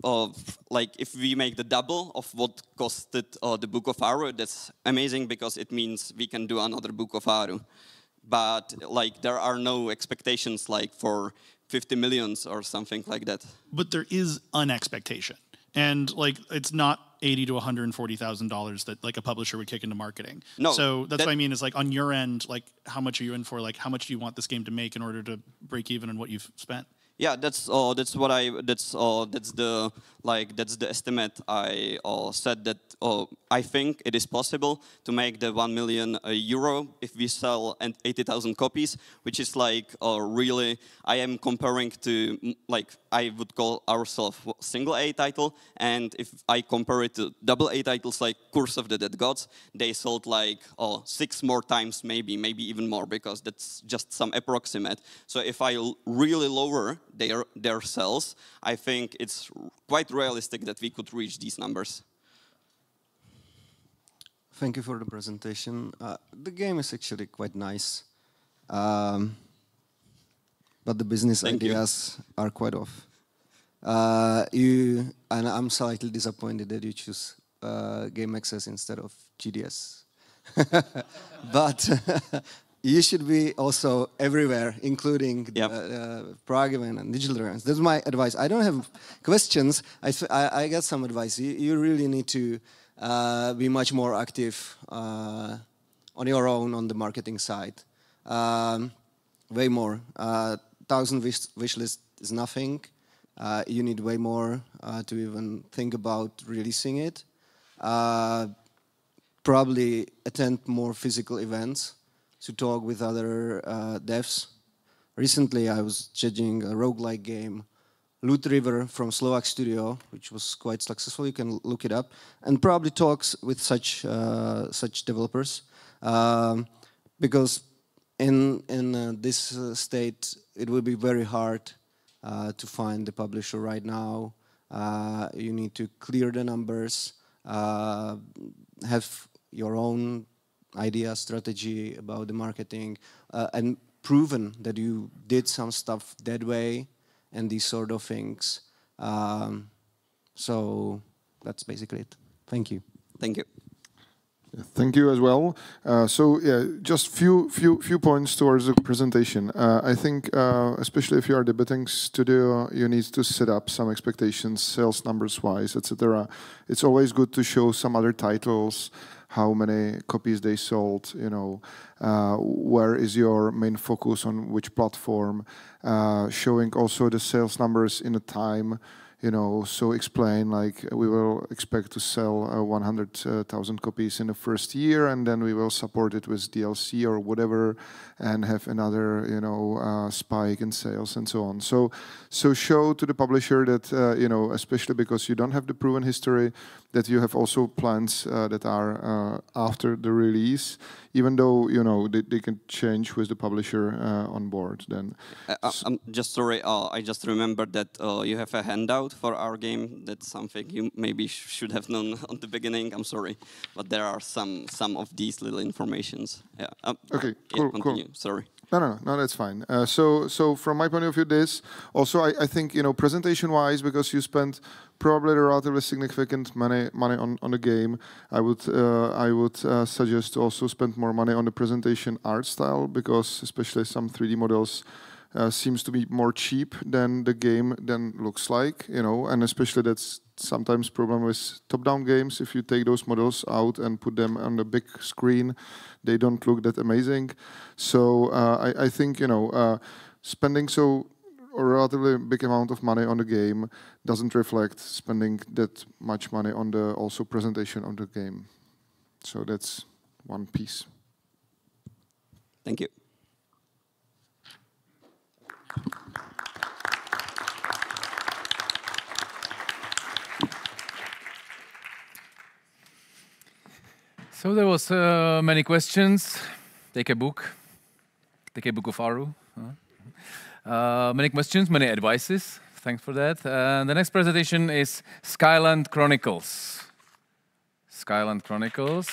if we make the double of what costed the Book of Aru, that's amazing because it means we can do another Book of Aru. But like there are no expectations like for 50 millions or something like that. But there is an expectation. And like it's not $80,000 to $140,000 that like a publisher would kick into marketing. No, so that's what I mean is like on your end, like how much are you in for? Like how much do you want this game to make in order to break even on what you've spent? Yeah, that's the estimate. I said that I think it is possible to make the 1 million euro if we sell 80,000 copies, which is like really. I am comparing to like I would call ourselves single A title, and if I compare it to double A titles like Curse of the Dead Gods, they sold like 6 more times, maybe even more, because that's just some approximate. So if I really lower their sales, I think it's quite realistic that we could reach these numbers. Thank you for the presentation. The game is actually quite nice, but the business ideas are quite off. And I'm slightly disappointed that you choose Game Access instead of GDS. But you should be also everywhere, including the Prague event and digital events. That's my advice. I don't have questions. I got some advice. You really need to be much more active on your own on the marketing side. Way more. 1,000 wish list is nothing. You need way more to even think about releasing it. Probably attend more physical events to talk with other devs. Recently, I was judging a roguelike game, Loot River from Slovak studio, which was quite successful. You can look it up, and probably talks with such developers, because in this state it will be very hard to find the publisher right now. You need to clear the numbers, have your own idea, strategy about the marketing, and proven that you did some stuff that way and these sort of things. So that's basically it. Thank you. Thank you. Thank you as well. So yeah, just few points towards the presentation. I think especially if you are a debuting studio, you need to set up some expectations, sales numbers wise, etc. It's always good to show some other titles, how many copies they sold, you know, where is your main focus on which platform, showing also the sales numbers in a time, you know, so explain like we will expect to sell 100,000 copies in the first year, and then we will support it with DLC or whatever, and have another, you know, spike in sales and so on. So show to the publisher that, you know, especially because you don't have the proven history, that you have also plans that are after the release, even though, you know, they can change with the publisher on board then. I'm just sorry, I just remembered that you have a handout code for our game. That's something you maybe should have known on the beginning. I'm sorry, but there are some of these little informations. Yeah. Okay. Cool. Continue. Cool. Sorry. No, that's fine. So from my point of view, this also I think presentation-wise, because you spent probably a relatively significant money on the game, I would suggest to also spend more money on the presentation art style, because especially some 3D models seems to be more cheap than the game looks like, and especially that's sometimes problem with top-down games. If you take those models out and put them on the big screen, they don't look that amazing. So I think spending a relatively big amount of money on the game doesn't reflect spending that much money on the also presentation of the game. So that's one piece. Thank you. So there was many questions. Take a book of Aru. Many questions, many advices. Thanks for that. The next presentation is Skyland Chronicles. Skyland Chronicles.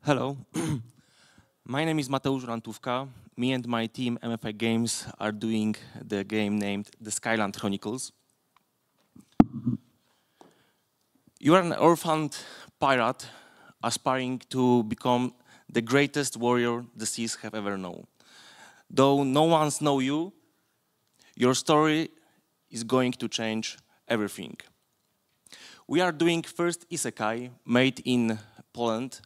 Hello, my name is Mateusz Rantówka. Me and my team, MFI Games, are doing the game named The Skyland Chronicles. You are an orphaned pirate aspiring to become the greatest warrior the seas have ever known. Though no one knows you, your story is going to change everything. We are doing first isekai made in Poland,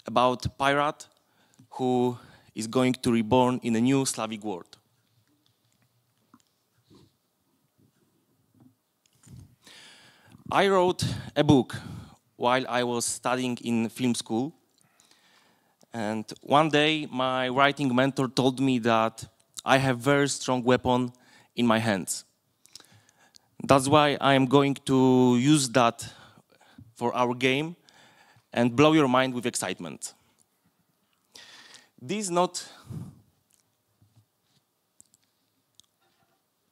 about a pirate who is going to reborn in a new Slavic world. I wrote a book while I was studying in film school, and one day my writing mentor told me that I have a very strong weapon in my hands. That's why I am going to use that for our game and blow your mind with excitement. This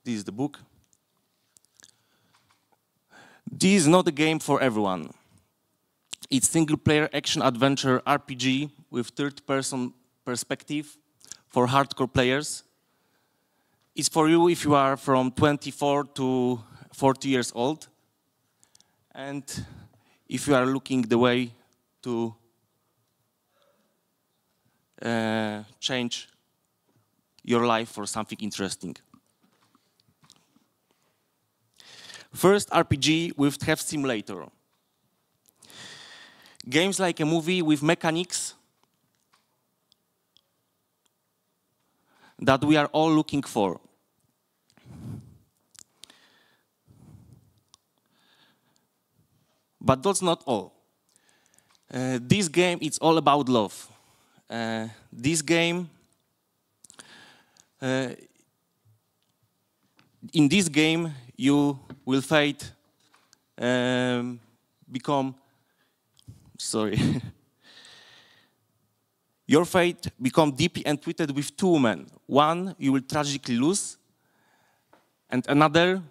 is the book. This is not a game for everyone. It's single-player action-adventure RPG with third-person perspective for hardcore players. It's for you if you are from 24 to 40 years old, and if you are looking the way to change your life for something interesting. First RPG with Theft Simulator. Games like a movie with mechanics that we are all looking for. But that's not all. This game, it's all about love. This game, in this game, you will your fate become deeply entwined with two men. One you will tragically lose, and another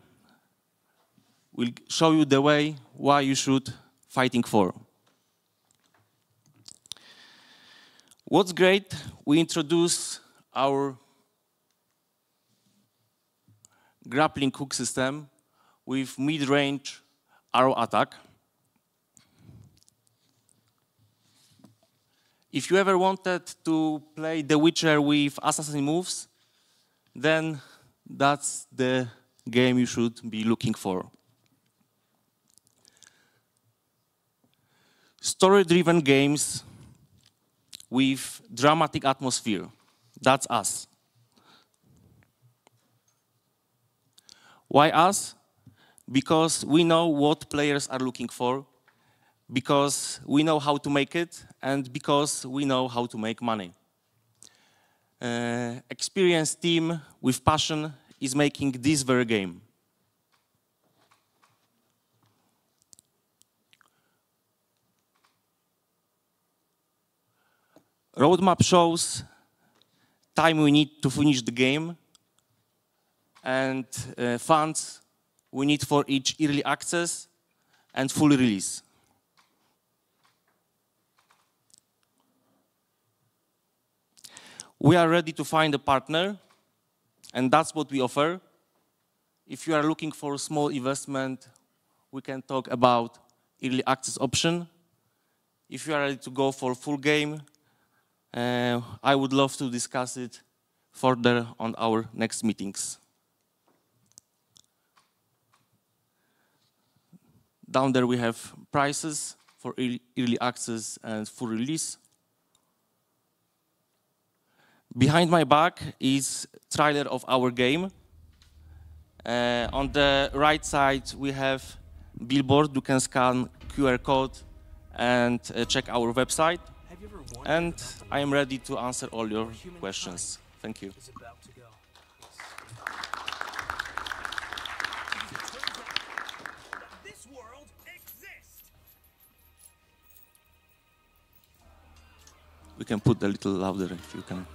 will show you the way why you should fighting for. What's great, we introduce our grappling hook system with mid-range arrow attack. If you ever wanted to play The Witcher with assassin moves, then that's the game you should be looking for. Story-driven games with dramatic atmosphere. That's us. Why us? Because we know what players are looking for, because we know how to make it, and because we know how to make money. Experienced team with passion is making this very game. Roadmap shows time we need to finish the game and funds we need for each early access and full release. We are ready to find a partner, and that's what we offer. If you are looking for a small investment, we can talk about early access option. If you are ready to go for full game, I would love to discuss it further on our next meetings. Down there we have prices for early access and full release. Behind my back is trailer of our game. On the right side we have billboard. You can scan QR code and check our website. And I am ready to answer all your questions. Thank you. We can put a little louder if you can.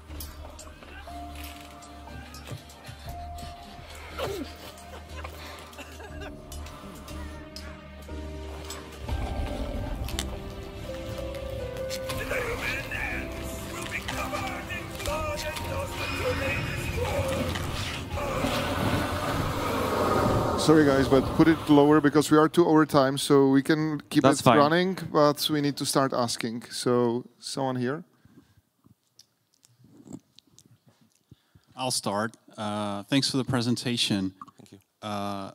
Sorry guys, but put it lower because we are 2 over time, so we can keep it running, but we need to start asking. So, someone here? I'll start. Thanks for the presentation. Thank you.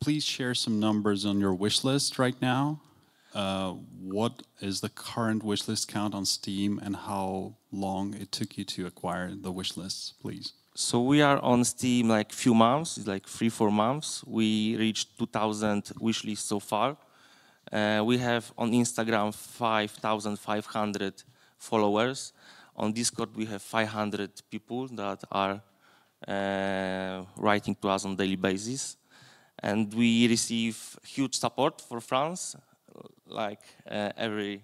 Please share some numbers on your wish list right now. What is the current wish list count on Steam and how long it took you to acquire the wish lists, please? So we are on Steam like few months, it's like 3-4 months. We reached 2,000 wish lists so far. We have on Instagram 5,500 followers. On Discord we have 500 people that are writing to us on a daily basis. And we receive huge support for France. Like every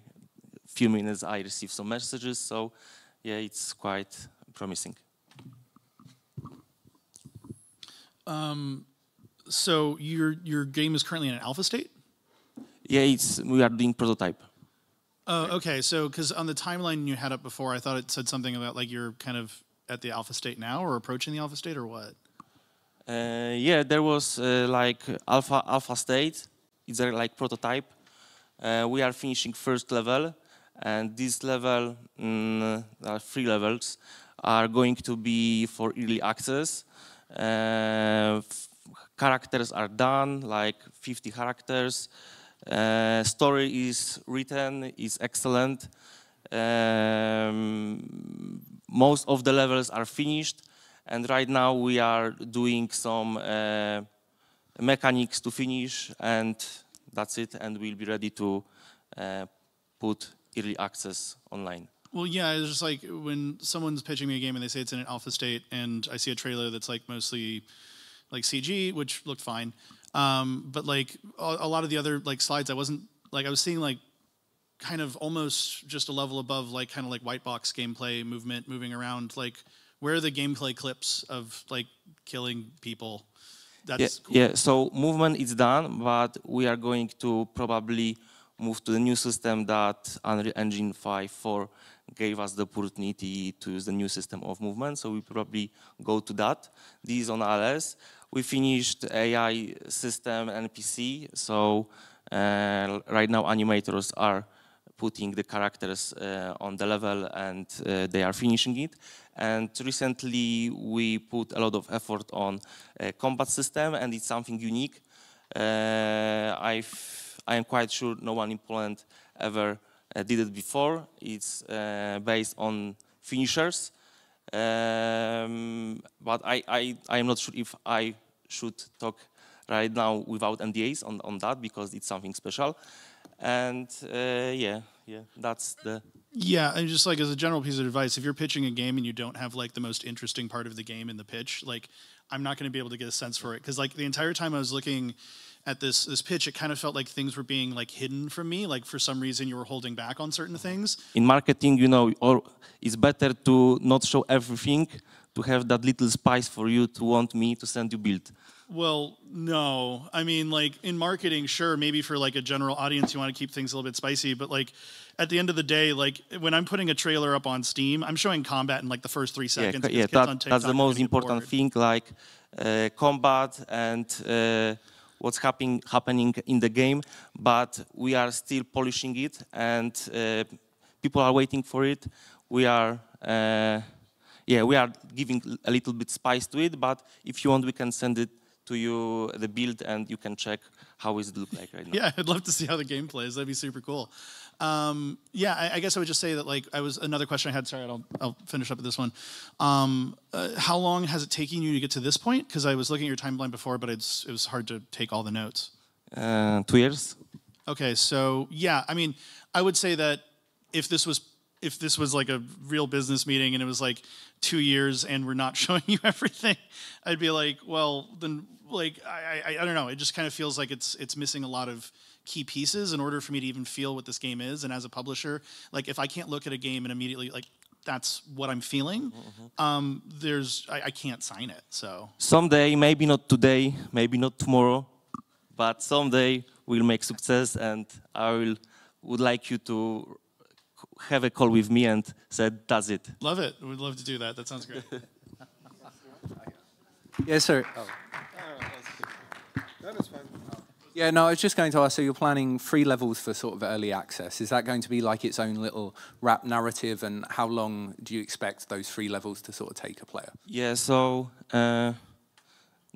few minutes I receive some messages, so yeah, it's quite promising. So your game is currently in an alpha state? Yeah, we are doing prototype. Oh, okay. So, because on the timeline you had up before, I thought it said something about like you're kind of at the alpha state now, or approaching the alpha state, or what? Yeah, there was like alpha state. It's like prototype. We are finishing first level, and this level, there are 3 levels, are going to be for early access. Characters are done, like 50 characters. Story is written, is excellent. Most of the levels are finished, and right now we are doing some mechanics to finish, and that's it, and we'll be ready to put early access online. Well, yeah, it's just like when someone's pitching me a game and they say it's in an alpha state, and I see a trailer that's like mostly like CG, which looked fine, but like a lot of the other like slides, I was seeing like kind of almost just a level above, like kind of like white box gameplay, moving around. Like, where are the gameplay clips of like killing people? That's cool. Yeah, so movement is done, but we are going to probably move to the new system that Unreal Engine 5.4 gave us the opportunity to use the new system of movement, so we probably go to that. This is on LS. We finished AI system and NPC, so right now animators are putting the characters on the level, and they are finishing it. And recently we put a lot of effort on combat system, and it's something unique. I am quite sure no one in Poland ever did it before. It's based on finishers, but I am not sure if I should talk right now without NDAs on that, because it's something special. And yeah, that's the... Yeah, and just like as a general piece of advice, if you're pitching a game and you don't have like the most interesting part of the game in the pitch, like I'm not going to be able to get a sense for it, because like the entire time I was looking at this pitch, it kind of felt like things were being like hidden from me. Like for some reason you were holding back on certain things. In marketing, you know, or it's better to not show everything, to have that little spice for you to want me to send you build. Well, no. I mean, like in marketing, sure, maybe for like a general audience, you want to keep things a little bit spicy. But like at the end of the day, like when I'm putting a trailer up on Steam, I'm showing combat in like the first 3 seconds. That's the most important thing, like combat and what's happening in the game. But we are still polishing it, and people are waiting for it. We are we are giving a little bit spice to it, but if you want, we can send it to you, the build, and you can check how does it look like right now. Yeah, I'd love to see how the game plays. That'd be super cool. I guess I would just say that, like, another question I had. Sorry, I'll finish up with this one. How long has it taken you to get to this point? Because I was looking at your timeline before, but it was hard to take all the notes. 2 years. Okay, so yeah, I mean, I would say that if this was like a real business meeting and it was like 2 years and we're not showing you everything, I'd be like, well, then, like, I don't know. It just kind of feels like it's missing a lot of key pieces in order for me to even feel what this game is. And as a publisher, like, if I can't look at a game and immediately, like, that's what I'm feeling, I can't sign it, so. Someday, maybe not today, maybe not tomorrow, but someday we'll make success, and I would like you to have a call with me and say, that's it. Love it. We'd love to do that. That sounds great. Yes, sir. Oh. That is fine. Yeah, no, I was just going to ask, so you're planning 3 levels for sort of early access. Is that going to be like its own little wrap narrative, and how long do you expect those 3 levels to sort of take a player? Yeah, so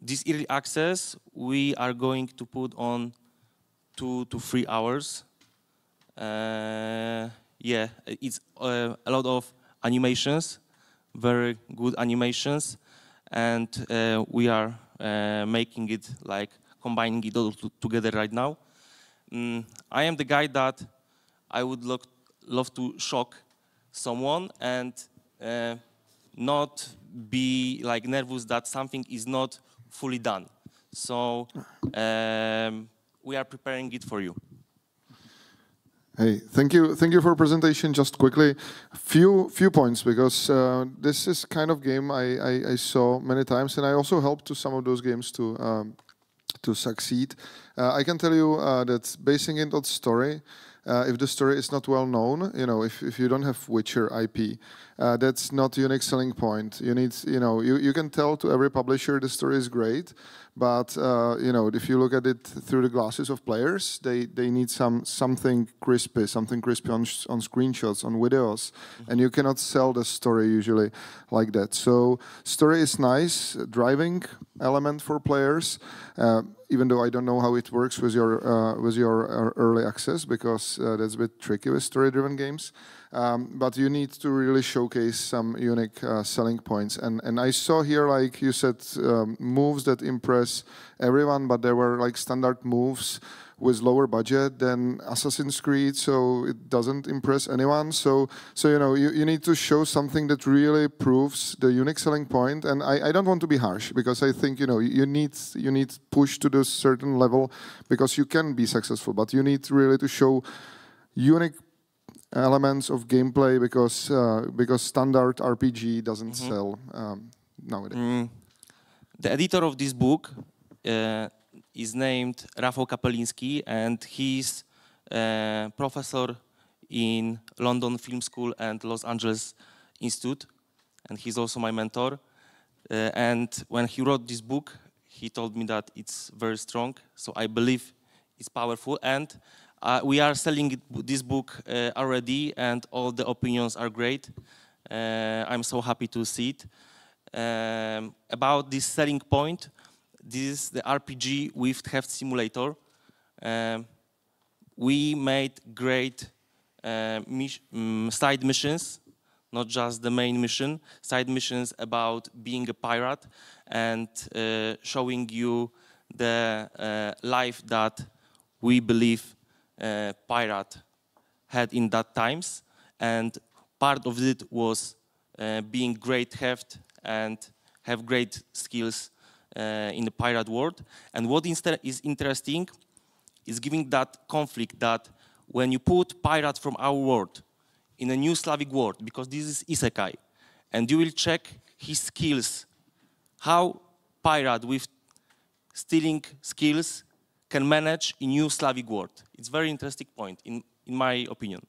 this early access, we are going to put on 2 to 3 hours. Yeah, it's a lot of animations, very good animations, and we are making it, like, combining it all together right now. I am the guy that I would love to shock someone and not be like nervous that something is not fully done. So we are preparing it for you. Hey, thank you for presentation. Just quickly, few points, because this is kind of game I saw many times, and I also helped to some of those games to succeed. I can tell you that basing it on story, if the story is not well known, you know, if you don't have Witcher IP, that's not a unique selling point. You need, you can tell to every publisher the story is great, but if you look at it through the glasses of players, they need something crispy on screenshots, on videos, and you cannot sell the story usually like that. So story is nice, driving element for players. Even though I don't know how it works with your early access, because that's a bit tricky with story-driven games. But you need to really showcase some unique selling points. And I saw here, like you said, moves that impress everyone, but there were like standard moves with lower budget than Assassin's Creed, so it doesn't impress anyone. So you need to show something that really proves the unique selling point. And I don't want to be harsh, because I think you need push to this certain level, because you can be successful, but you need really to show unique elements of gameplay, because standard RPG doesn't sell nowadays. The editor of this book is named Rafał Kapeliński, and he's a professor in London Film School and Los Angeles Institute, and he's also my mentor. And when he wrote this book, he told me that it's very strong, so I believe it's powerful. And we are selling this book already, and all the opinions are great. I'm so happy to see it. About this selling point, this is the RPG with Heft Simulator. We made great side missions, not just the main mission, side missions about being a pirate and showing you the life that we believe pirate had in that times. And part of it was being great heft and have great skills in the pirate world. And what is interesting is giving that conflict that when you put pirate from our world in a new Slavic world, because this is isekai, and you will check his skills, how pirate with stealing skills can manage in new Slavic world. It's a very interesting point, in my opinion.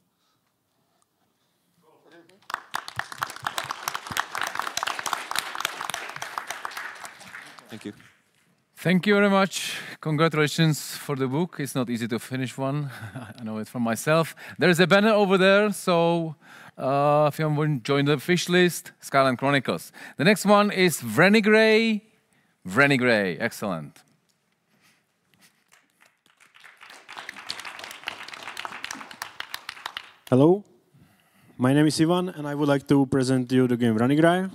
Thank you. Thank you very much. Congratulations for the book. It's not easy to finish one. I know it from myself. There's a banner over there, so if you want to join the fish list, Skyline Chronicles. The next one is Vrenigrey. Vrenigrey, excellent. Hello, my name is Ivan, and I would like to present you the game Vrenigrey.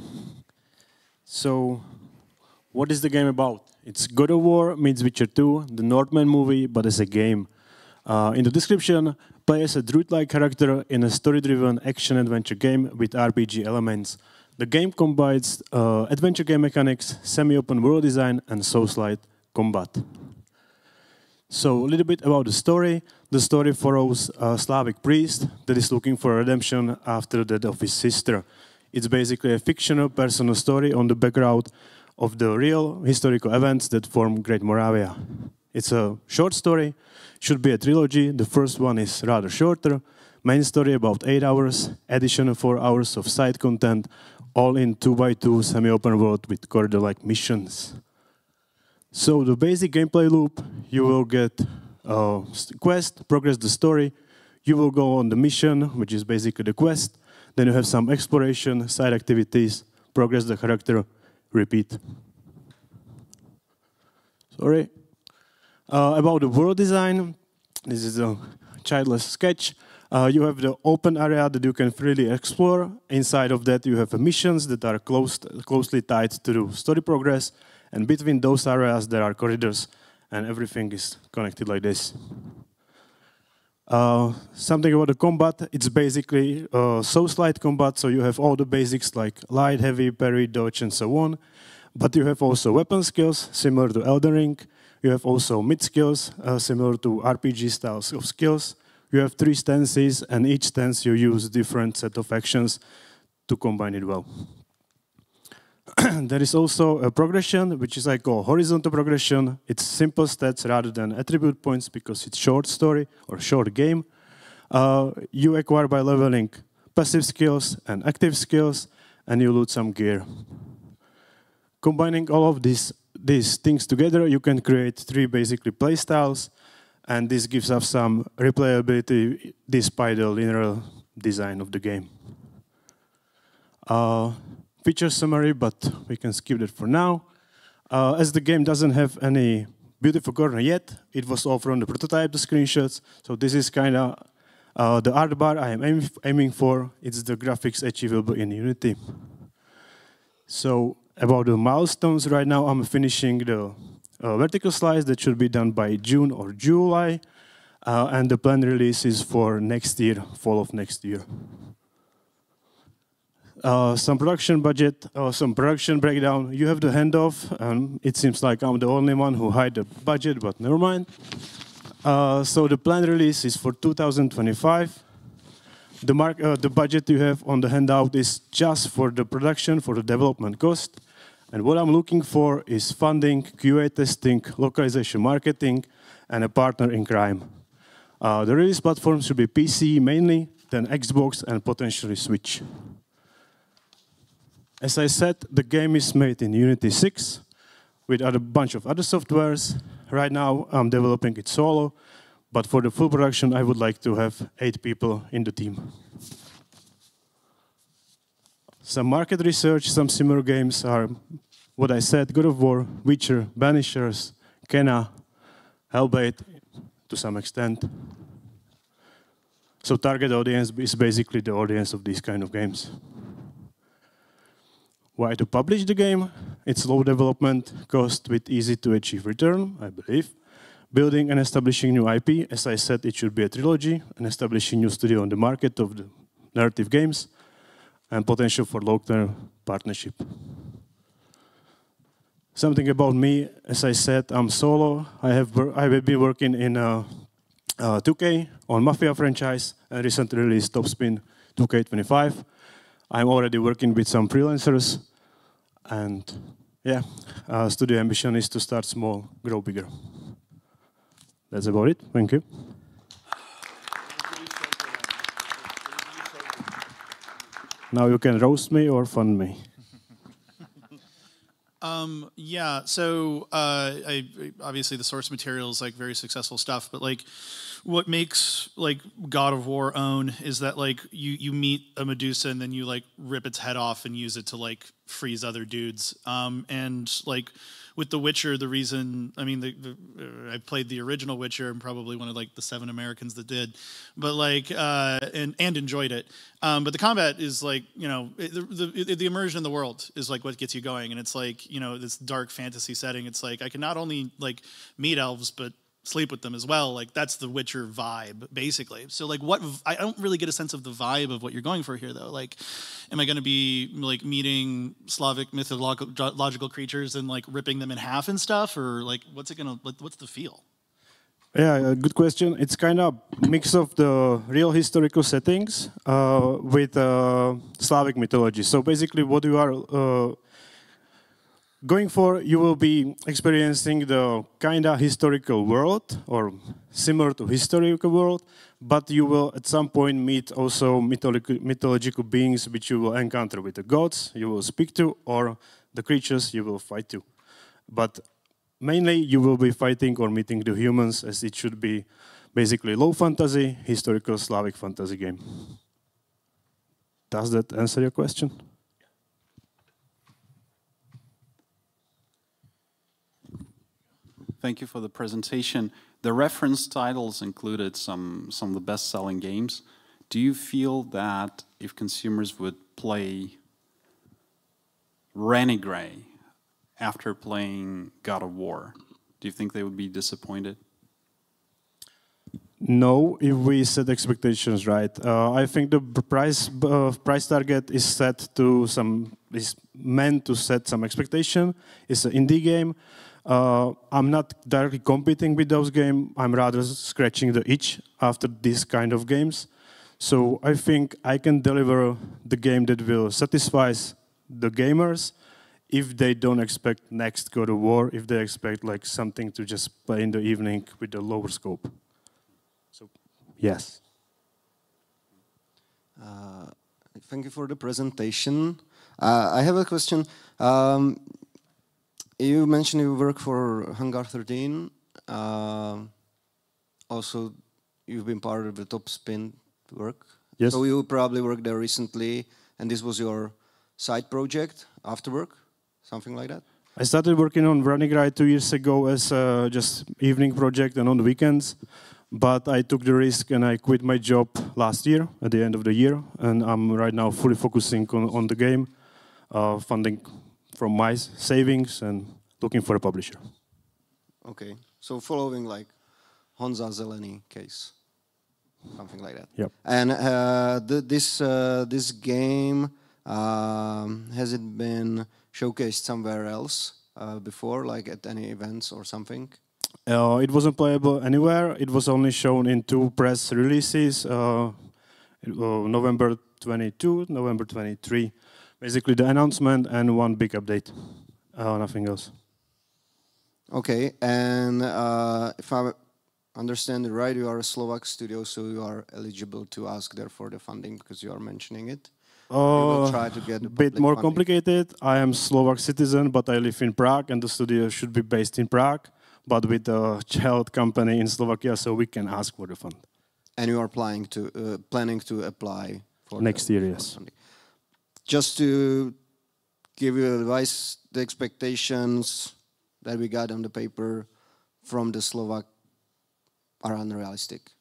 So, what is the game about? It's God of War meets Witcher 2, the Northman movie, but as a game. In the description, play as a druid-like character in a story-driven action-adventure game with RPG elements. The game combines adventure game mechanics, semi-open world design, and Souls-like combat. So, a little bit about the story. The story follows a Slavic priest that is looking for redemption after the death of his sister. It's basically a fictional personal story on the background of the real historical events that form Great Moravia. It's a short story, should be a trilogy. The first one is rather shorter. Main story about 8 hours, additional 4 hours of side content, all in 2x2 semi-open world with corridor-like missions. So the basic gameplay loop, you will get a quest, progress the story, you will go on the mission, which is basically the quest, then you have some exploration, side activities, progress the character, repeat. Sorry. About the world design, this is a childless sketch. You have the open area that you can freely explore. Inside of that, you have missions that are closely tied to the story progress. And between those areas, there are corridors, and everything is connected like this. Something about the combat, it's basically Souls-like combat, so you have all the basics like light, heavy, parry, dodge, and so on. But you have also weapon skills, similar to Elden Ring. You have also mid skills, similar to RPG styles of skills. You have 3 stances, and each stance you use different set of actions to combine it well. There is also a progression, which is I call horizontal progression. It's simple stats rather than attribute points because it's short story or short game. You acquire by leveling passive skills and active skills, and you loot some gear. Combining all of these things together, you can create 3 basically play styles, and this gives us some replayability despite the linear design of the game. Feature summary, but we can skip that for now. As the game doesn't have any beautiful corner yet, it was all from the prototype, the screenshots. So this is kind of the art bar I am aiming for. It's the graphics achievable in Unity. So about the milestones, right now I'm finishing the vertical slice that should be done by June or July. And the planned release is for next year, fall of next year. Some production budget, some production breakdown. You have the handoff, and it seems like I'm the only one who hid the budget, but never mind. So the planned release is for 2025. The budget you have on the handout is just for the production, for the development cost. And what I'm looking for is funding, QA testing, localization marketing, and a partner in crime. The release platform should be PC mainly, then Xbox, and potentially Switch. As I said, the game is made in Unity 6 with a bunch of other softwares. Right now, I'm developing it solo, but for the full production, I would like to have 8 people in the team. Some market research, some similar games are what I said, God of War, Witcher, Banishers, Kena, Hellblade, to some extent. So target audience is basically the audience of these kind of games. Why to publish the game? It's low development cost with easy to achieve return, I believe. Building and establishing new IP. As I said, it should be a trilogy, and establishing new studio on the market of the narrative games, and potential for long-term partnership. Something about me, as I said, I'm solo. I have been working in 2K on Mafia franchise and recently released Top Spin 2K25. I'm already working with some freelancers, and yeah, studio ambition is to start small, grow bigger. That's about it. Thank you. Now you can roast me or fund me. Yeah, so obviously the source material is like very successful stuff, but like what makes like God of War own is that like you meet a Medusa and then you like rip its head off and use it to like freeze other dudes. And like with The Witcher, the reason, I mean, I played the original Witcher. I'm probably one of like the 7 Americans that did, but like and enjoyed it. But the combat is like, you know, the immersion in the world is like what gets you going, and it's like, you know, this dark fantasy setting. It's like I can not only like meet elves but sleep with them as well. Like that's the Witcher vibe, basically. So like I don't really get a sense of the vibe of what you're going for here, though. Like, am I going to be like meeting Slavic mythological creatures and like ripping them in half and stuff, or like what's the feel? Yeah, good question. It's kind of mix of the real historical settings with Slavic mythology. So basically, what you are going for, you will be experiencing the kind of historical world or similar to historical world, but you will at some point meet also mythological beings which you will encounter with the gods you will speak to or the creatures you will fight to. But mainly you will be fighting or meeting the humans, as it should be basically low fantasy, historical Slavic fantasy game. Does that answer your question? Thank you for the presentation. The reference titles included some of the best-selling games. Do you feel that if consumers would play Renegade after playing God of War, do you think they would be disappointed? No, if we set expectations right. I think the price target is meant to set some expectation. It's an indie game. I'm not directly competing with those games. I'm rather scratching the itch after these kind of games. So I think I can deliver the game that will satisfy the gamers if they don't expect next God of War, if they expect like something to just play in the evening with a lower scope. So, yes. Thank you for the presentation. I have a question. You mentioned you work for Hangar 13. Also, you've been part of the Top Spin work. Yes. So you probably worked there recently, and this was your side project after work, something like that? I started working on Renegade 2 years ago as just evening project and on the weekends. But I took the risk and I quit my job last year, at the end of the year. And I'm right now fully focusing on the game, funding from my savings and looking for a publisher. Okay, so following like Honza Zeleny case, something like that. Yep. And this game, has it been showcased somewhere else before, like at any events or something? It wasn't playable anywhere. It was only shown in 2 press releases, November 22, November 23. Basically the announcement and 1 big update, nothing else. Okay, and if I understand it right, you are a Slovak studio, so you are eligible to ask there for the funding because you are mentioning it. You will try to get a bit more funding. complicated. I am Slovak citizen, but I live in Prague, and the studio should be based in Prague, but with a child company in Slovakia, so we can ask for the fund. And you are planning to apply for next year, yes. Funding. Just to give you advice, the expectations that we got on the paper from the Slovak are unrealistic.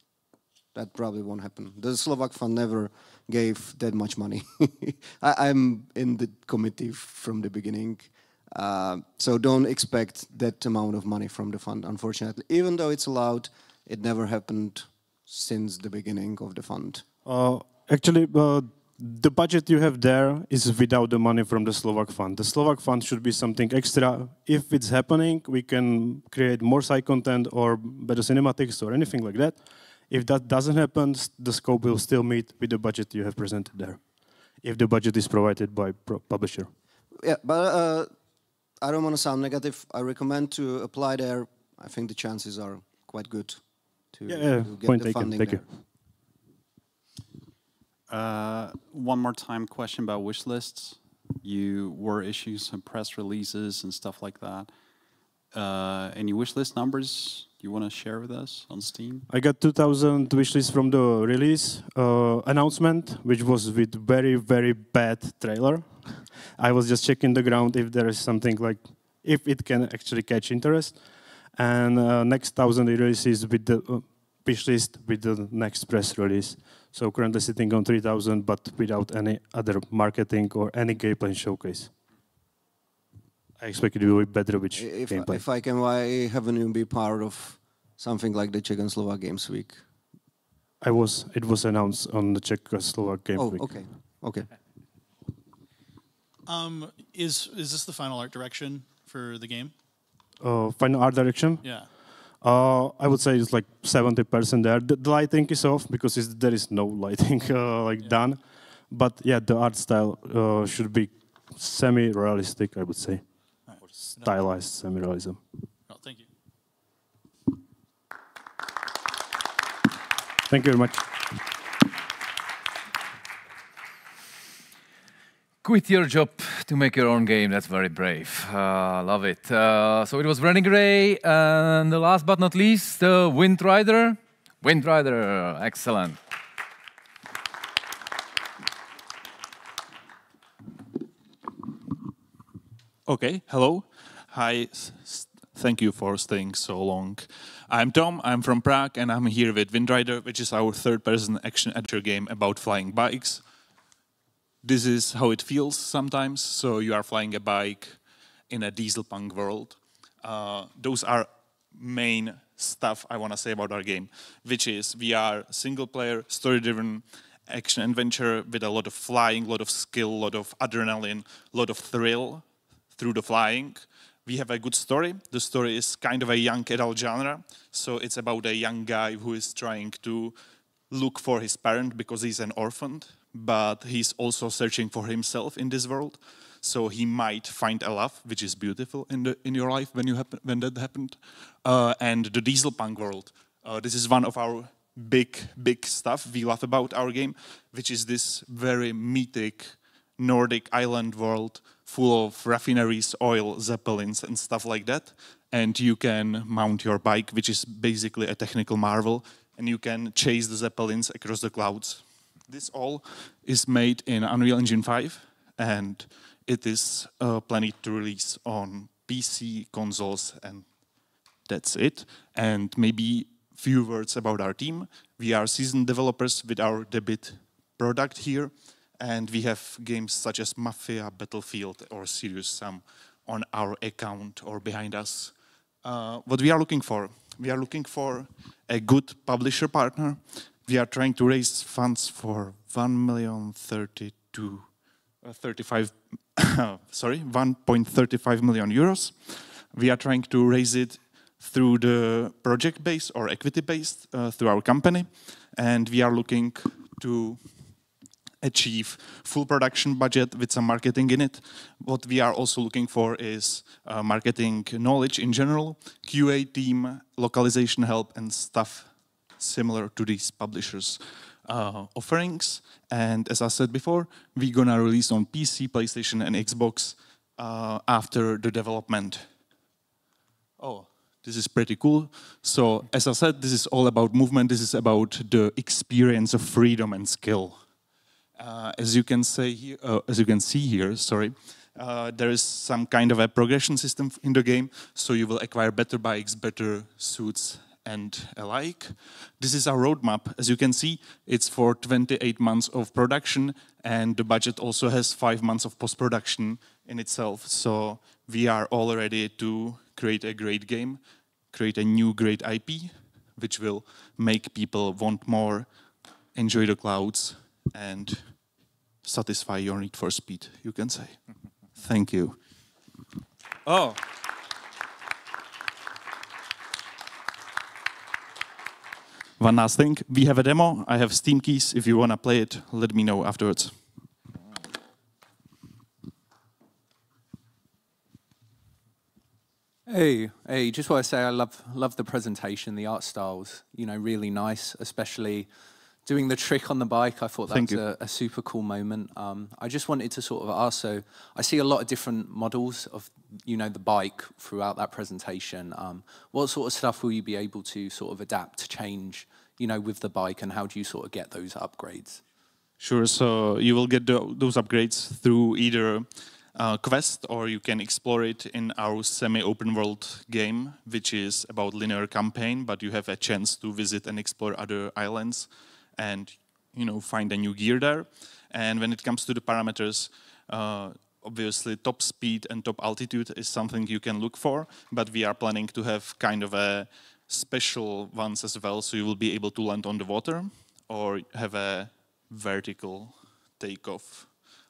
That probably won't happen. The Slovak fund never gave that much money. I'm in the committee from the beginning, so don't expect that amount of money from the fund, unfortunately. Even though it's allowed, it never happened since the beginning of the fund. Actually, the budget you have there is without the money from the Slovak fund. The Slovak fund should be something extra. If it's happening, we can create more side content or better cinematics or anything like that. If that doesn't happen, the scope will still meet with the budget you have presented there, if the budget is provided by publisher. Yeah, but I don't want to sound negative. I recommend to apply there. I think the chances are quite good to get the funding there. One more time question about wish lists. You were issuing some press releases and stuff like that. Any wish list numbers you want to share with us on Steam? I got 2,000 wish lists from the release announcement, which was with very, very bad trailer. I was just checking the ground if there is something like, if it can actually catch interest. And next 1,000 releases with the wish list with the next press release. So currently sitting on 3,000, but without any other marketing or any gameplay showcase. I expect it will be better with gameplay. If I can, why haven't you been part of something like the Czech and Slovak Games Week? It was announced on the Czech Slovak Games Week. Okay, okay. Is this the final art direction for the game? Final art direction? Yeah. I would say it's like 70% there. The lighting is off because there is no lighting done. But yeah, the art style should be semi-realistic, I would say. Or stylized semi-realism. Well, thank you. Thank you very much. Quit your job to make your own game. That's very brave. Love it. So it was Running Ray, and the last but not least, Wind Rider. Wind Rider, excellent. Okay, hello. Hi, thank you for staying so long. I'm Tom, I'm from Prague, and I'm here with Wind Rider, which is our third-person action-adventure game about flying bikes. This is how it feels sometimes. So you are flying a bike in a diesel punk world. Those are main stuff I want to say about our game, which is we are single-player, story-driven action-adventure with a lot of flying, a lot of skill, a lot of adrenaline, a lot of thrill through the flying. We have a good story. The story is kind of a young adult genre. So it's about a young guy who is trying to look for his parent because he's an orphan, but he's also searching for himself in this world. So he might find a love, which is beautiful in your life when that happened. And the diesel punk world. This is one of our big stuff we love about our game, which is this very mythic Nordic island world full of refineries, oil, zeppelins, and stuff like that. And you can mount your bike, which is basically a technical marvel, and you can chase the zeppelins across the clouds. This all is made in Unreal Engine 5, and it is planned to release on PC, consoles, and that's it. And maybe a few words about our team. We are seasoned developers with our debut product here, and we have games such as Mafia, Battlefield, or Serious Sam on our account or behind us. What we are looking for? We are looking for a good publisher partner. We are trying to raise funds for 1.35 million euros. We are trying to raise it through the project base or equity based through our company, and we are looking to achieve full production budget with some marketing in it. What we are also looking for is marketing knowledge in general, QA team, localization help, and stuff similar to these publishers' offerings. And as I said before, we're gonna release on PC, PlayStation, and Xbox after the development. Oh, this is pretty cool. So as I said, this is all about movement. This is about the experience of freedom and skill. As you can see here, there is some kind of a progression system in the game, so you will acquire better bikes, better suits, and alike. This is our roadmap. As you can see, it's for 28 months of production, and the budget also has 5 months of post-production in itself. So we are all ready to create a great game, create a new great IP, which will make people want more, enjoy the clouds, and satisfy your need for speed, you can say. Thank you. Oh. One last thing, we have a demo. I have Steam keys. If you want to play it, let me know afterwards. Hey, just want to say I love the presentation, the art styles, really nice, especially doing the trick on the bike. I thought that was a super cool moment. I just wanted to sort of ask, so I see a lot of different models of, the bike throughout that presentation. What sort of stuff will you be able to sort of adapt, change, with the bike, and how do you sort of get those upgrades? Sure, so you will get those upgrades through either quest, or you can explore it in our semi-open world game, which is about linear campaign, but you have a chance to visit and explore other islands and find a new gear there. And when it comes to the parameters, obviously top speed and top altitude is something you can look for, but we are planning to have kind of a special ones as well, so you will be able to land on the water or have a vertical takeoff,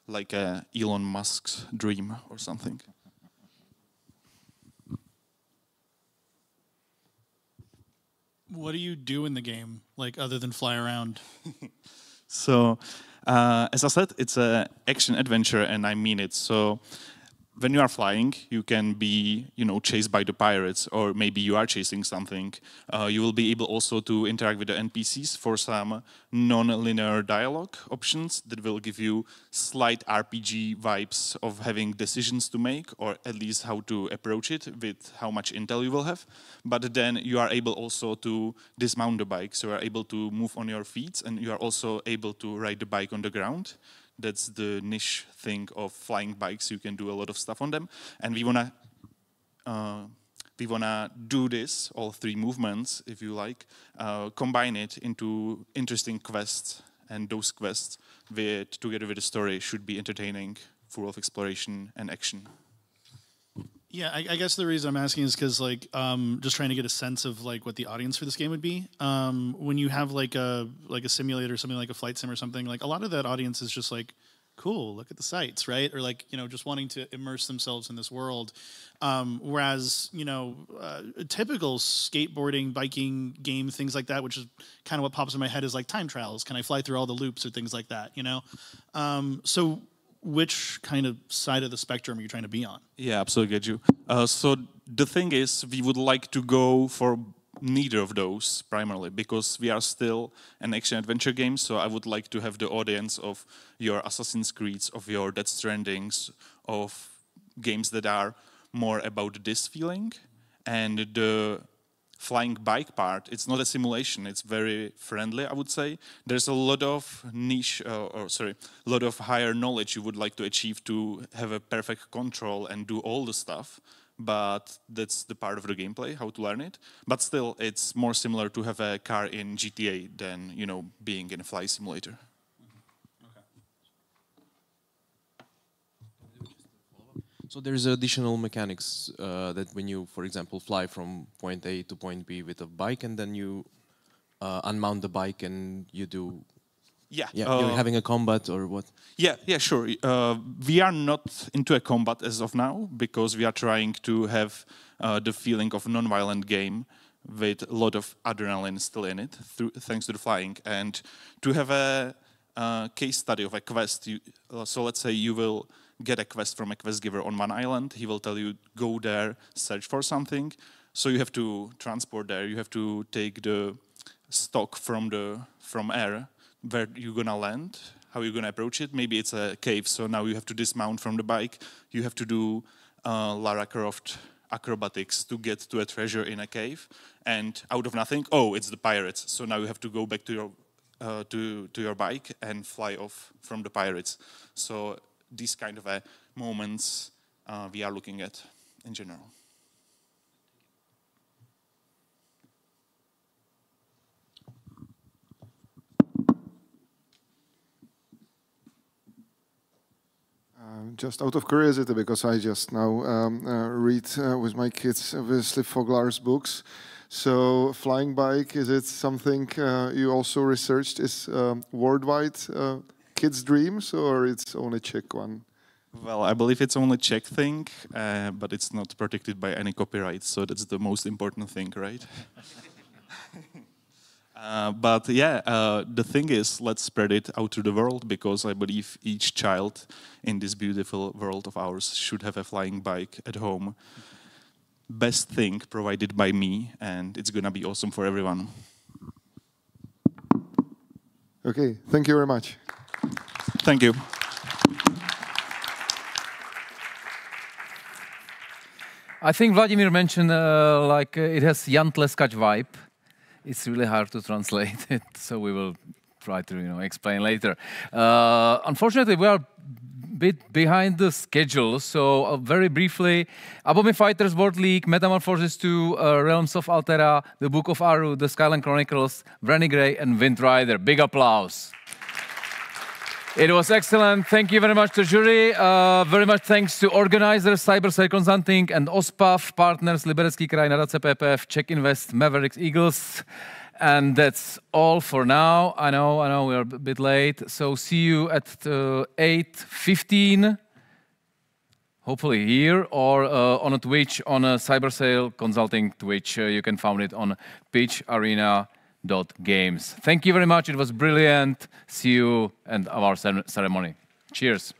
like Elon Musk's dream or something. What do you do in the game, like other than fly around? So, as I said, it's an action adventure, and I mean it. So, when you are flying, you can be, chased by the pirates, or maybe you are chasing something. You will be able also to interact with the NPCs for some non-linear dialogue options that will give you slight RPG vibes of having decisions to make, or at least how to approach it with how much intel you will have. But then you are able also to dismount the bike, so you are able to move on your feet, and you are also able to ride the bike on the ground. That's the niche thing of flying bikes. You can do a lot of stuff on them, and we wanna do this, all three movements, if you like, combine it into interesting quests, and those quests, together with the story, should be entertaining, full of exploration and action. Yeah, I guess the reason I'm asking is because, just trying to get a sense of what the audience for this game would be. When you have like a simulator, something like a flight sim or something, a lot of that audience is just cool, look at the sights, right? Or just wanting to immerse themselves in this world. Whereas, a typical skateboarding, biking game, things like that, which is kind of what pops in my head is time trials. Can I fly through all the loops or things like that, So which kind of side of the spectrum are you trying to be on? Yeah, absolutely get you. So the thing is, we would like to go for neither of those primarily, because we are still an action-adventure game, so I would like to have the audience of your Assassin's Creeds, of your Death Strandings, of games that are more about this feeling. And the flying bike part, it's not a simulation, it's very friendly, I would say. There's a lot of niche, a lot of higher knowledge you would like to achieve to have a perfect control and do all the stuff, but that's the part of the gameplay, how to learn it. But still, it's more similar to have a car in GTA than, being in a flight simulator. So there's additional mechanics that when you, for example, fly from point A to point B with a bike, and then you unmount the bike and you do... Yeah. You're having a combat or what? Yeah, sure. We are not into a combat as of now, because we are trying to have the feeling of non-violent game with a lot of adrenaline still in it, thanks to the flying. And to have a case study of a quest, so let's say you will get a quest from a quest giver on one island. He will tell you, go there, search for something. So you have to transport there. You have to take the stock from air, where you're gonna land, how you're gonna approach it. Maybe it's a cave, so now you have to dismount from the bike. You have to do Lara Croft acrobatics to get to a treasure in a cave. And out of nothing, it's the pirates. So now you have to go back to your bike and fly off from the pirates. So these kind of moments we are looking at in general. Just out of curiosity, because I just now read with my kids, obviously, Foglar's books. So flying bike, is it something you also researched is worldwide kids' dreams, or it's only Czech one? Well, I believe it's only Czech thing, but it's not protected by any copyright, so that's the most important thing, right? But yeah, the thing is, let's spread it out to the world, because I believe each child in this beautiful world of ours should have a flying bike at home. Best thing provided by me, and it's gonna be awesome for everyone. Okay, thank you very much. Thank you. I think Vladimir mentioned it has Jan Tleskač vibe. It's really hard to translate it, so we will try to explain later. Unfortunately, we are a bit behind the schedule, so very briefly, Abomi Fighters World League, Metamorphosis 2, Realms of Altera, The Book of Aru, The Skyline Chronicles, Vrenny Grey, and Wind Rider. Big applause. It was excellent. Thank you very much to jury. Very much thanks to organizers, Cyber Consulting and OSPAF, partners Liberecký kraj, Nadace PPF, Czech Invest, Mavericks, Eagles. And that's all for now. I know we're a bit late. So see you at 8:15, hopefully here, or on a Twitch, on a Cyber Consulting Twitch. You can find it on Pitch Arena Games. Thank you very much. It was brilliant. See you at our ceremony. Cheers.